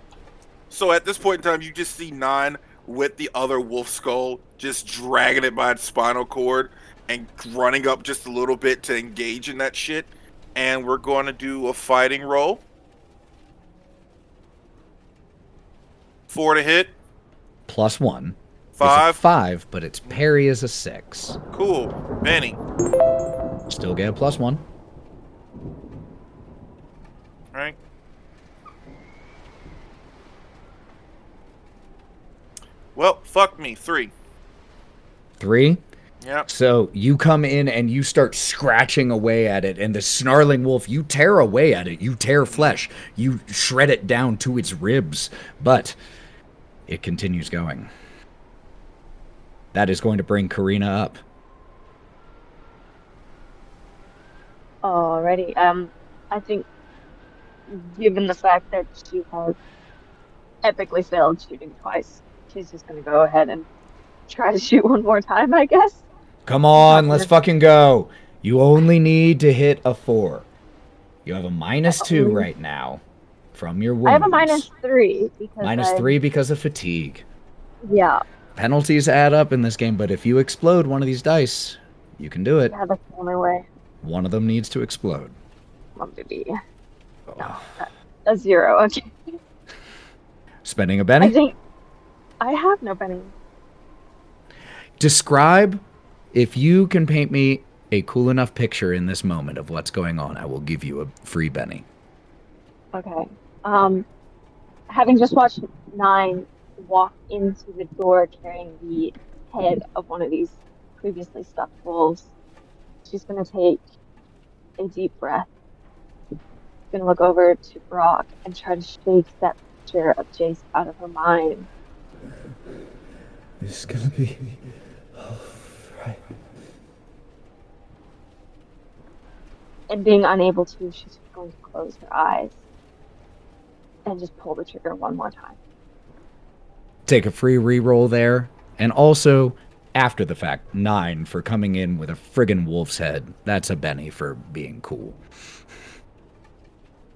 So at this point in time, you just see 9 with the other wolf skull just dragging it by its spinal cord and running up just a little bit to engage in that shit. And we're going to do a fighting roll. 4 to hit. +1. 5. 5, but its parry is a 6. Cool. Benny. Still get a +1. Right. Well, fuck me. 3. 3. Yep. So you come in and you start scratching away at it, and the snarling wolf, you tear away at it. You tear flesh. You shred it down to its ribs, but it continues going. That is going to bring Karina up. Alrighty. I think, given the fact that she has epically failed shooting twice, she's just gonna go ahead and try to shoot one more time, I guess. Come on, let's fucking go. You only need to hit a 4. You have a -2 right now from your wounds. I have a -3 because -3 because of fatigue. Yeah. Penalties add up in this game, but if you explode one of these dice, you can do it. Yeah, that's the only way. One of them needs to explode. One to be. No, a 0. Okay. Spending a Benny? I think I have no penny. Describe, if you can paint me a cool enough picture in this moment of what's going on, I will give you a free Benny. Okay. Having just watched 9 walk into the door carrying the head of one of these previously stuffed wolves, she's going to take a deep breath. Going to look over to Brock and try to shake that picture of Jace out of her mind. It's gonna be alright. And being unable to, she's going to close her eyes and just pull the trigger one more time. Take a free reroll there, and also, after the fact, 9 for coming in with a friggin' wolf's head. That's a Benny for being cool.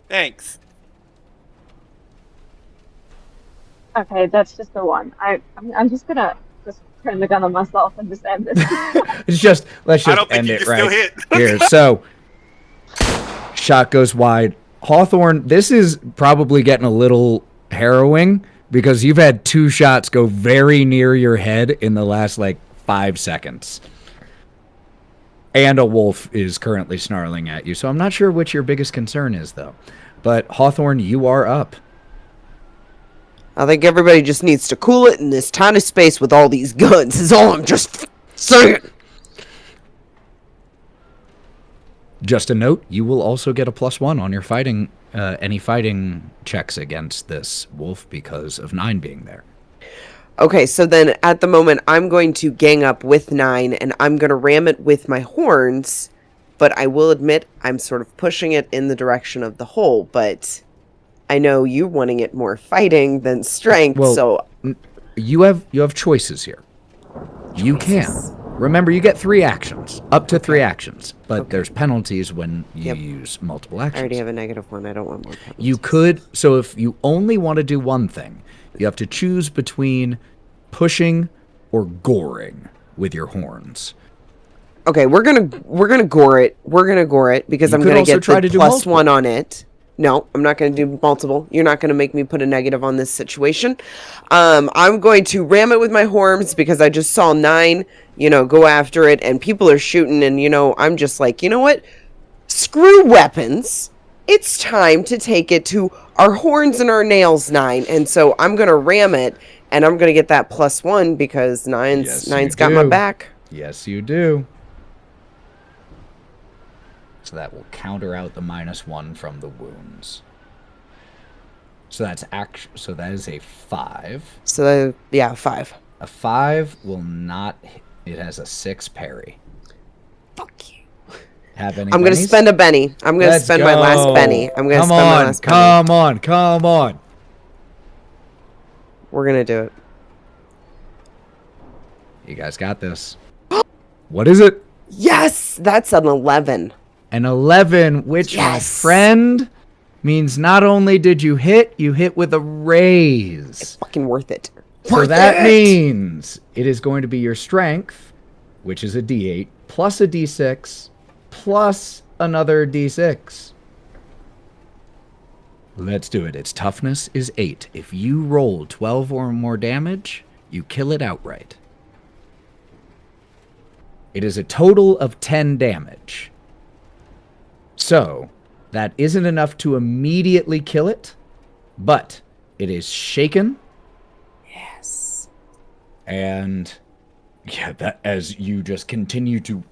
Thanks. Okay, that's just the 1. I'm just gonna turn the gun on myself and just end this. Let's just I don't think end you it can right still hit. here. So, shot goes wide. Hawthorne, this is probably getting a little harrowing because you've had 2 shots go very near your head in the last 5 seconds. And a wolf is currently snarling at you. So I'm not sure which your biggest concern is, though. But Hawthorne, you are up. I think everybody just needs to cool it in this tiny space with all these guns is all I'm just... Sing it! Just a note, you will also get a +1 on your fighting, any fighting checks against this wolf because of 9 being there. Okay, so then at the moment, I'm going to gang up with 9, and I'm going to ram it with my horns, but I will admit I'm sort of pushing it in the direction of the hole, but I know you wanting it more fighting than strength, Well, so... You have choices here. You can. Remember, you get 3 actions, up to 3 actions, but there's penalties when you use multiple actions. I already have a -1. I don't want more penalties. You could, so if you only want to do one thing, you have to choose between pushing or goring with your horns. Okay, we're gonna gore it. We're gonna gore it because You I'm could gonna also get try the to do +1 multiple. on it. No, I'm not gonna do multiple. You're not gonna make me put a negative on this situation. I'm going to ram it with my horns because I just saw 9, go after it, and people are shooting, and I'm just like, you know what? Screw weapons. It's time to take it to our horns and our nails, 9. And so I'm gonna ram it, and I'm gonna get that +1 because nine's got my back. Yes, you do. So that will counter out the -1 from the wounds. So that's so that is a 5. So yeah, 5. A 5 will not. It has a 6 parry. Fuck you. Have any? I'm gonna bennies? spend a Benny. I'm gonna Let's spend my last go. Benny. I'm gonna Come spend my on, last Benny. come on. We're gonna do it. You guys got this. What is it? Yes, that's an 11. An 11, which, my Yes. friend, means not only did you hit with a raise. Fucking worth it. So that means it is going to be your strength, which is a D8, plus a D6, plus another D6. Let's do it. Its toughness is 8. If you roll 12 or more damage, you kill it outright. It is a total of 10 damage. So, that isn't enough to immediately kill it, but it is shaken. Yes. And yeah, that as you just continue to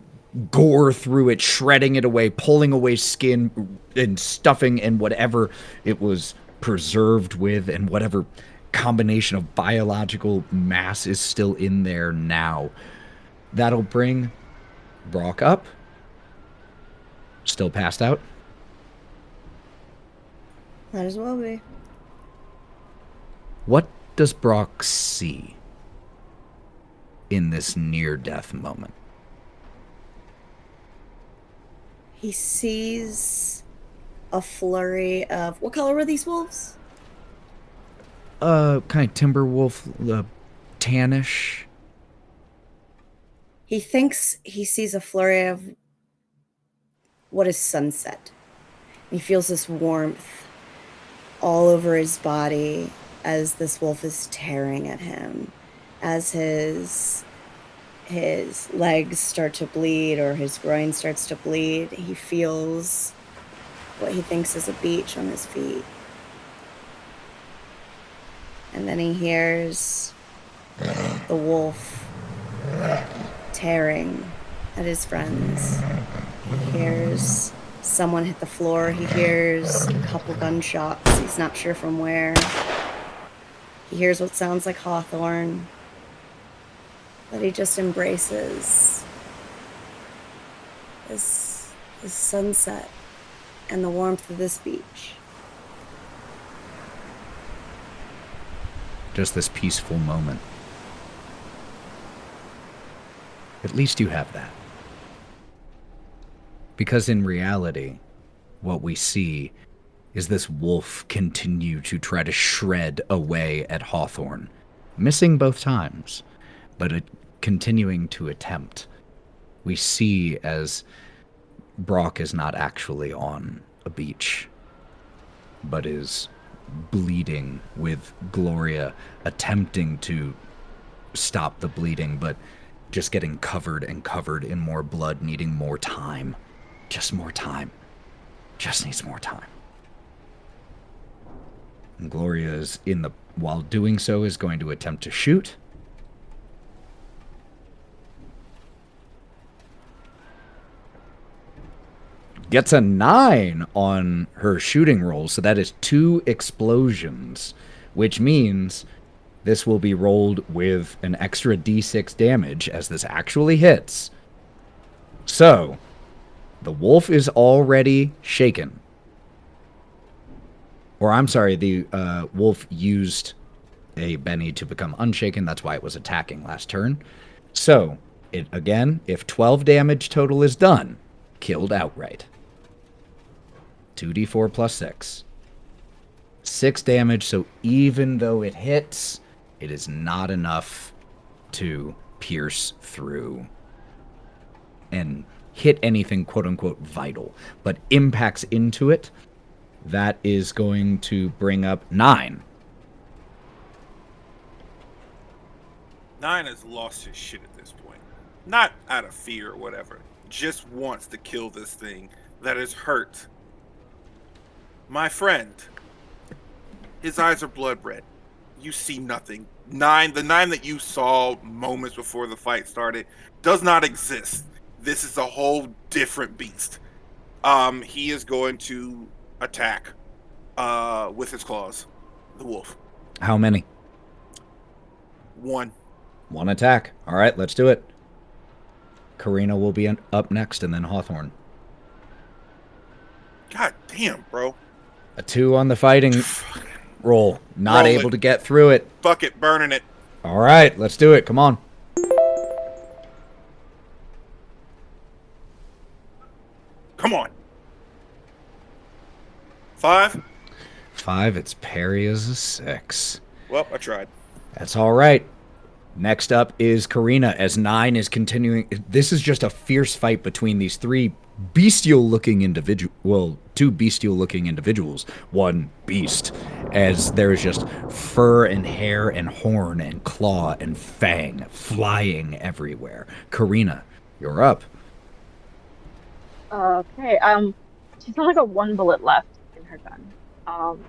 gore through it, shredding it away, pulling away skin and stuffing and whatever it was preserved with and whatever combination of biological mass is still in there now. That'll bring Brock up. Still passed out. Might as well be. What does Brock see in this near-death moment? He sees a flurry of... What color were these wolves? Kind of timber wolf, tannish. He thinks he sees a flurry of what is sunset. He feels this warmth all over his body as this wolf is tearing at him, as his legs start to bleed or his groin starts to bleed. He feels what he thinks is a beach on his feet. And then he hears the wolf tearing at his friends. He hears someone hit the floor. He hears a couple gunshots. He's not sure from where. He hears what sounds like hawthorn. But he just embraces this sunset and the warmth of this beach. Just this peaceful moment. At least you have that. Because in reality, what we see is this wolf continue to try to shred away at Hawthorne, missing both times, but continuing to attempt. We see as Brock is not actually on a beach, but is bleeding with Gloria, attempting to stop the bleeding, but just getting covered and covered in more blood, needing more time. Just more time. Just needs more time. And Gloria is while doing so, is going to attempt to shoot. gets a 9 on her shooting roll, so that is 2 explosions, which means this will be rolled with an extra d6 damage as this actually hits. So, the wolf is already shaken. Or, I'm sorry, the wolf used a Benny to become unshaken. That's why it was attacking last turn. So, it again, if 12 damage total is done, killed outright. 2d4 plus 6. 6 damage, so even though it hits, it is not enough to pierce through and hit anything quote-unquote vital, but impacts into it. That is going to bring up 9. 9 has lost his shit at this point. Not out of fear or whatever. Just wants to kill this thing that is hurt. My friend, his eyes are blood red. You see nothing. The 9 that you saw moments before the fight started, does not exist. This is a whole different beast. He is going to attack with his claws. The wolf. How many? 1. 1 attack. All right, let's do it. Karina will be up next, and then Hawthorne. God damn, bro. A 2 on the fighting roll. Not Roll able it. to get through it. Fuck it, burning it. All right, let's do it. Come on. Come on. 5. 5, its parry is a 6. Well, I tried. That's all right. Next up is Karina, as 9 is continuing. This is just a fierce fight between these 3 bestial-looking individuals. Well, 2 bestial-looking individuals. 1 beast, as there is just fur and hair and horn and claw and fang flying everywhere. Karina, you're up. Okay, she's only got 1 bullet left in her gun.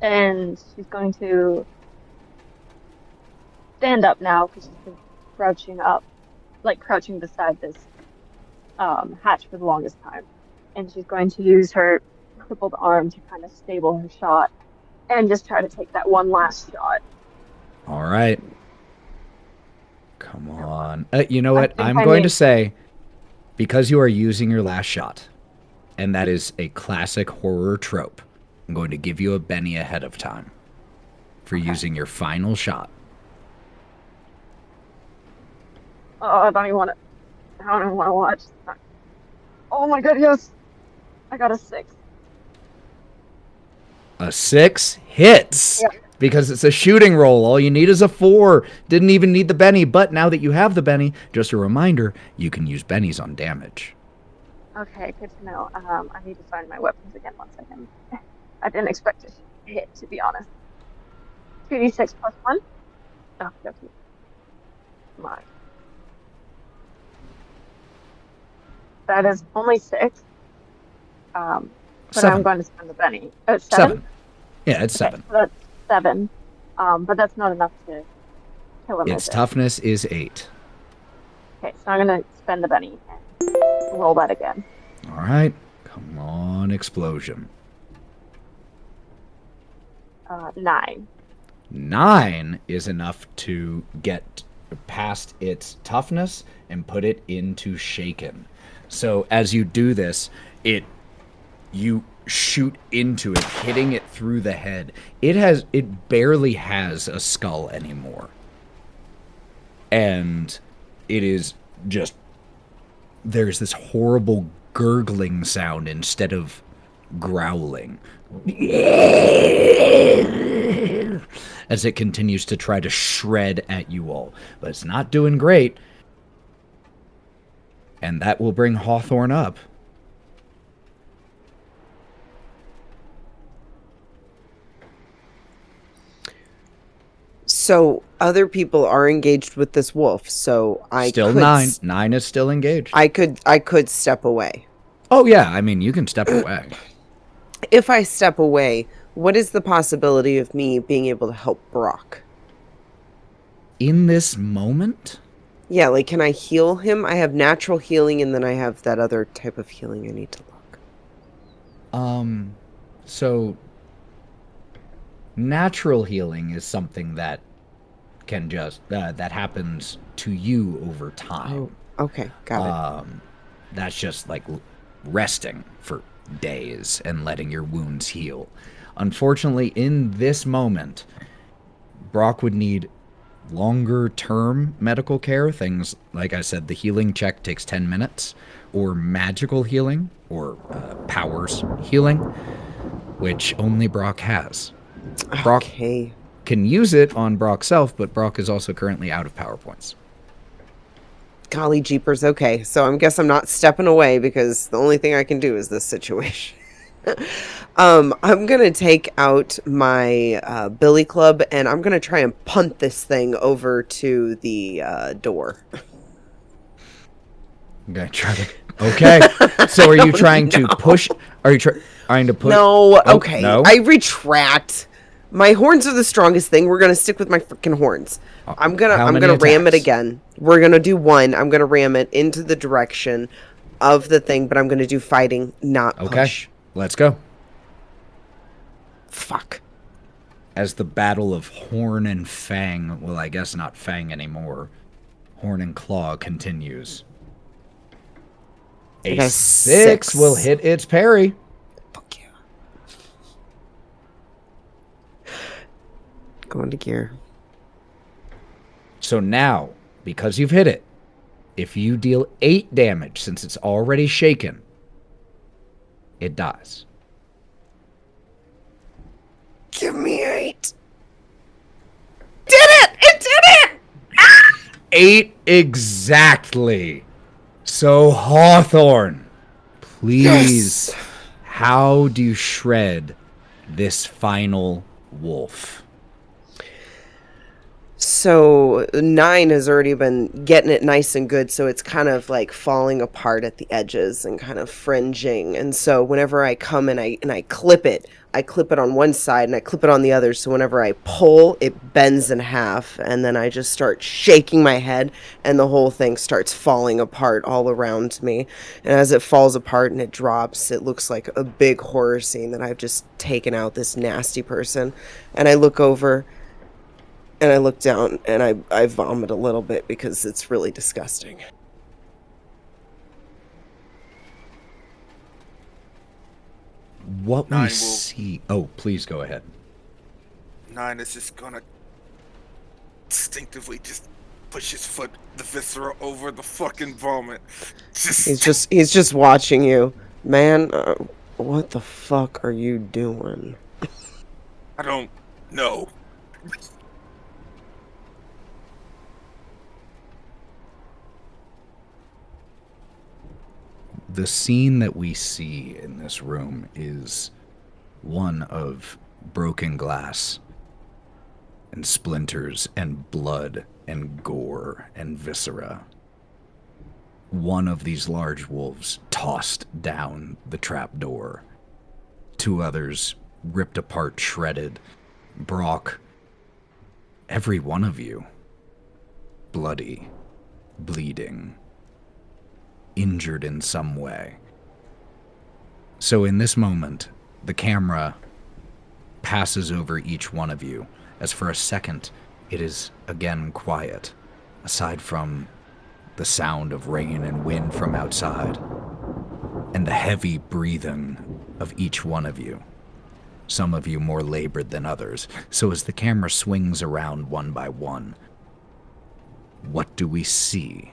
And she's going to stand up now because she's been crouching beside this hatch for the longest time. And she's going to use her crippled arm to kind of stable her shot and just try to take that one last shot. All right. Come on. You know what? I I'm think I going need- to say, because you are using your last shot, and that is a classic horror trope, I'm going to give you a Benny ahead of time for using your final shot. Oh, I don't even want to watch. Oh my god, yes! I got a 6. A 6 hits. Yeah. Because it's a shooting roll. All you need is a 4. Didn't even need the Benny, but now that you have the Benny, just a reminder, you can use Bennies on damage. Okay, good to know. I need to find my weapons again 1 second. I didn't expect to hit, to be honest. 2d6 plus 1? Oh, okay. My. That is only 6. But 7. I'm going to spend the Benny. Oh, 7. Yeah, it's 7. Okay, so that's 7. But that's not enough to kill him. Its is it? toughness is 8. Okay, so I'm going to spend the Benny and roll that again. All right. Come on, explosion. 9. 9 is enough to get past its toughness and put it into shaken. So as you do this, you shoot into it, hitting it through the head. It barely has a skull anymore. And it is just, there's this horrible gurgling sound instead of growling. As it continues to try to shred at you all. But it's not doing great. And that will bring Hawthorne up. So other people are engaged with this wolf, so I Still could 9. 9 is still engaged. I could step away. Oh, yeah. I mean, you can step away. If I step away, what is the possibility of me being able to help Brock? In this moment? Yeah, like, can I heal him? I have natural healing, and then I have that other type of healing I need to look. So natural healing is something that can just that happens to you over time. Oh, okay, got it. That's just like resting for days and letting your wounds heal. Unfortunately, in this moment, Brock would need longer term medical care. Things like I said, the healing check takes 10 minutes, or magical healing, or powers healing, which only Brock has. Brock Okay. can use it on Brock's self, but Brock is also currently out of power points. Golly jeepers. Okay, so I guess I'm not stepping away because the only thing I can do is this situation. I'm gonna take out my billy club and I'm gonna try and punt this thing over to the door. I'm gonna try to. Okay. So are you trying to push? Are you trying to push? No. Oh, Okay. no? I retract. My horns are the strongest thing. We're gonna stick with my freaking horns. I'm How many gonna ram it attacks? again. We're gonna do one. I'm gonna ram it into the direction of the thing, but I'm gonna do fighting, not Okay. push. Let's go. Fuck. As the battle of Horn and Fang, well, I guess not Fang anymore, Horn and Claw continues. A got a 6 will six. hit its parry. Fuck you. Going to gear. So now, because you've hit it, if you deal 8 damage, since it's already shaken, it dies. Give me 8. Did it! It did it! 8 exactly. So Hawthorne, please, Yes! how do you shred this final wolf? So 9 has already been getting it nice and good, so it's kind of like falling apart at the edges and kind of fringing. And so whenever I come and I clip it on one side and I clip it on the other. So whenever I pull, it bends in half, and then I just start shaking my head, and the whole thing starts falling apart all around me. And as it falls apart and it drops, it looks like a big horror scene that I've just taken out this nasty person. And I look over. And I look down and I vomit a little bit because it's really disgusting. What we 9 will- see... Oh, please go ahead. 9 is just gonna instinctively just push his foot, the viscera, over the fucking vomit. He's just watching you, man. What the fuck are you doing? I don't know. The scene that we see in this room is one of broken glass and splinters and blood and gore and viscera. One of these large wolves tossed down the trapdoor. 2 others ripped apart, shredded. Brock, every one of you, bloody, bleeding, injured in some way. So in this moment, the camera passes over each one of you, as for a second, it is again quiet, aside from the sound of rain and wind from outside, and the heavy breathing of each one of you. Some of you more labored than others. So as the camera swings around one by one, what do we see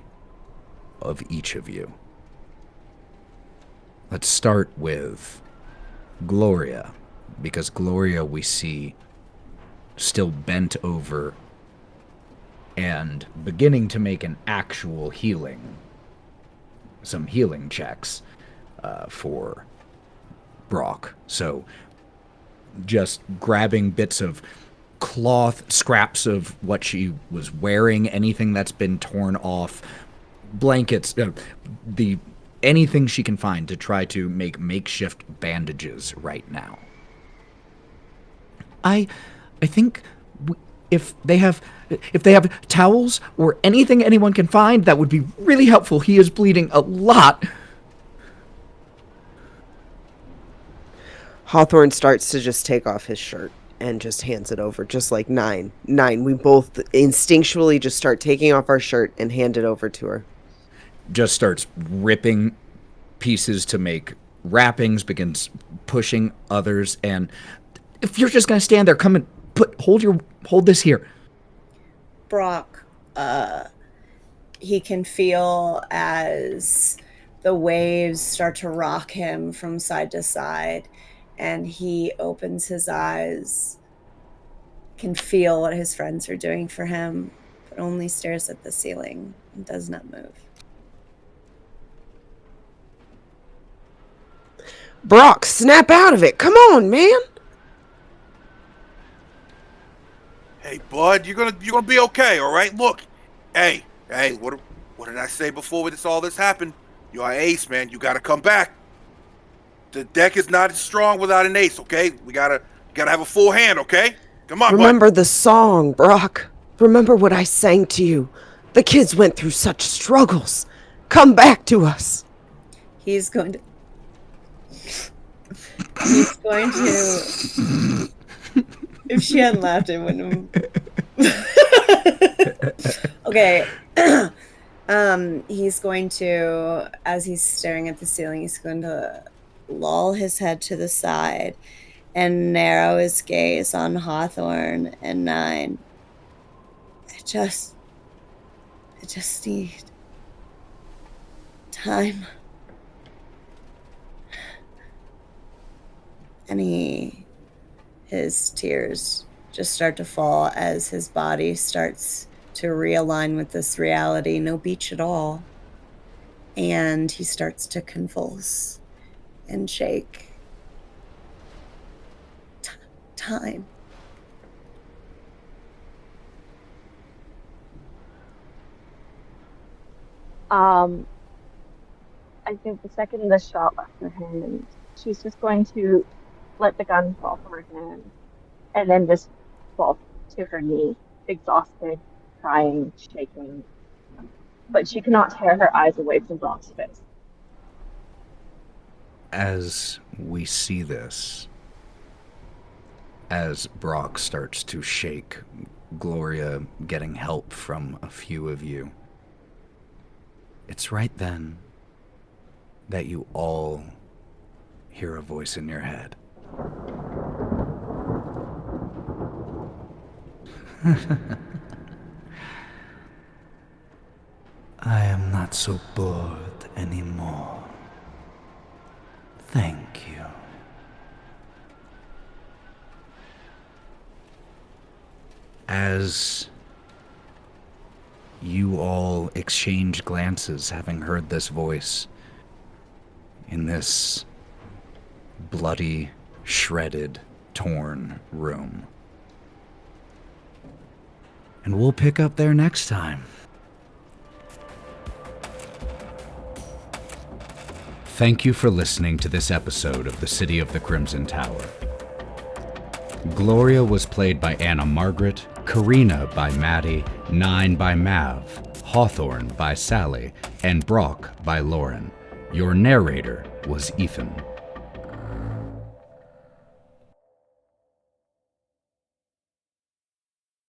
of each of you? Let's start with Gloria, because Gloria we see still bent over and beginning to make an actual healing, some healing checks for Brock. So just grabbing bits of cloth, scraps of what she was wearing, anything that's been torn off, blankets, anything she can find to try to make makeshift bandages right now. I think if they have towels or anything anyone can find, that would be really helpful. He is bleeding a lot. Hawthorne starts to just take off his shirt and just hands it over, just like Nine. We both instinctually just start taking off our shirt and hand it over to her. Just starts ripping pieces to make wrappings, begins pushing others, and if you're just gonna stand there, come and hold this here. Brock, he can feel as the waves start to rock him from side to side, and he opens his eyes, can feel what his friends are doing for him, but only stares at the ceiling and does not move. Brock, snap out of it. Come on, man. Hey, bud, you're gonna be okay, all right? Look, hey, what did I say before all this happened? You're an ace, man. You gotta come back. The deck is not as strong without an ace, okay? We gotta have a full hand, okay? Come on, Remember bud. the song, Brock. Remember what I sang to you. The kids went through such struggles. Come back to us. He's going to if she hadn't laughed, it wouldn't have. Okay. He's going to, as he's staring at the ceiling, he's going to loll his head to the side and narrow his gaze on Hawthorne and Nine. I just need time. And his tears just start to fall as his body starts to realign with this reality. No beach at all. And he starts to convulse and shake. Time. I think the second the shot left her hand, she's just going to let the gun fall from her hand and then just fall to her knee, exhausted, crying, shaking. But she cannot tear her eyes away from Brock's face. As we see this, as Brock starts to shake, Gloria getting help from a few of you, it's right then that you all hear a voice in your head. I am not so bored anymore. Thank you. As you all exchange glances, having heard this voice in this bloody, shredded, torn room. And we'll pick up there next time. Thank you for listening to this episode of The City of the Crimson Tower. Gloria was played by Anna Margaret, Karina by Maddie, Nine by Mav, Hawthorne by Sally, and Brock by Lauren. Your narrator was Ethan.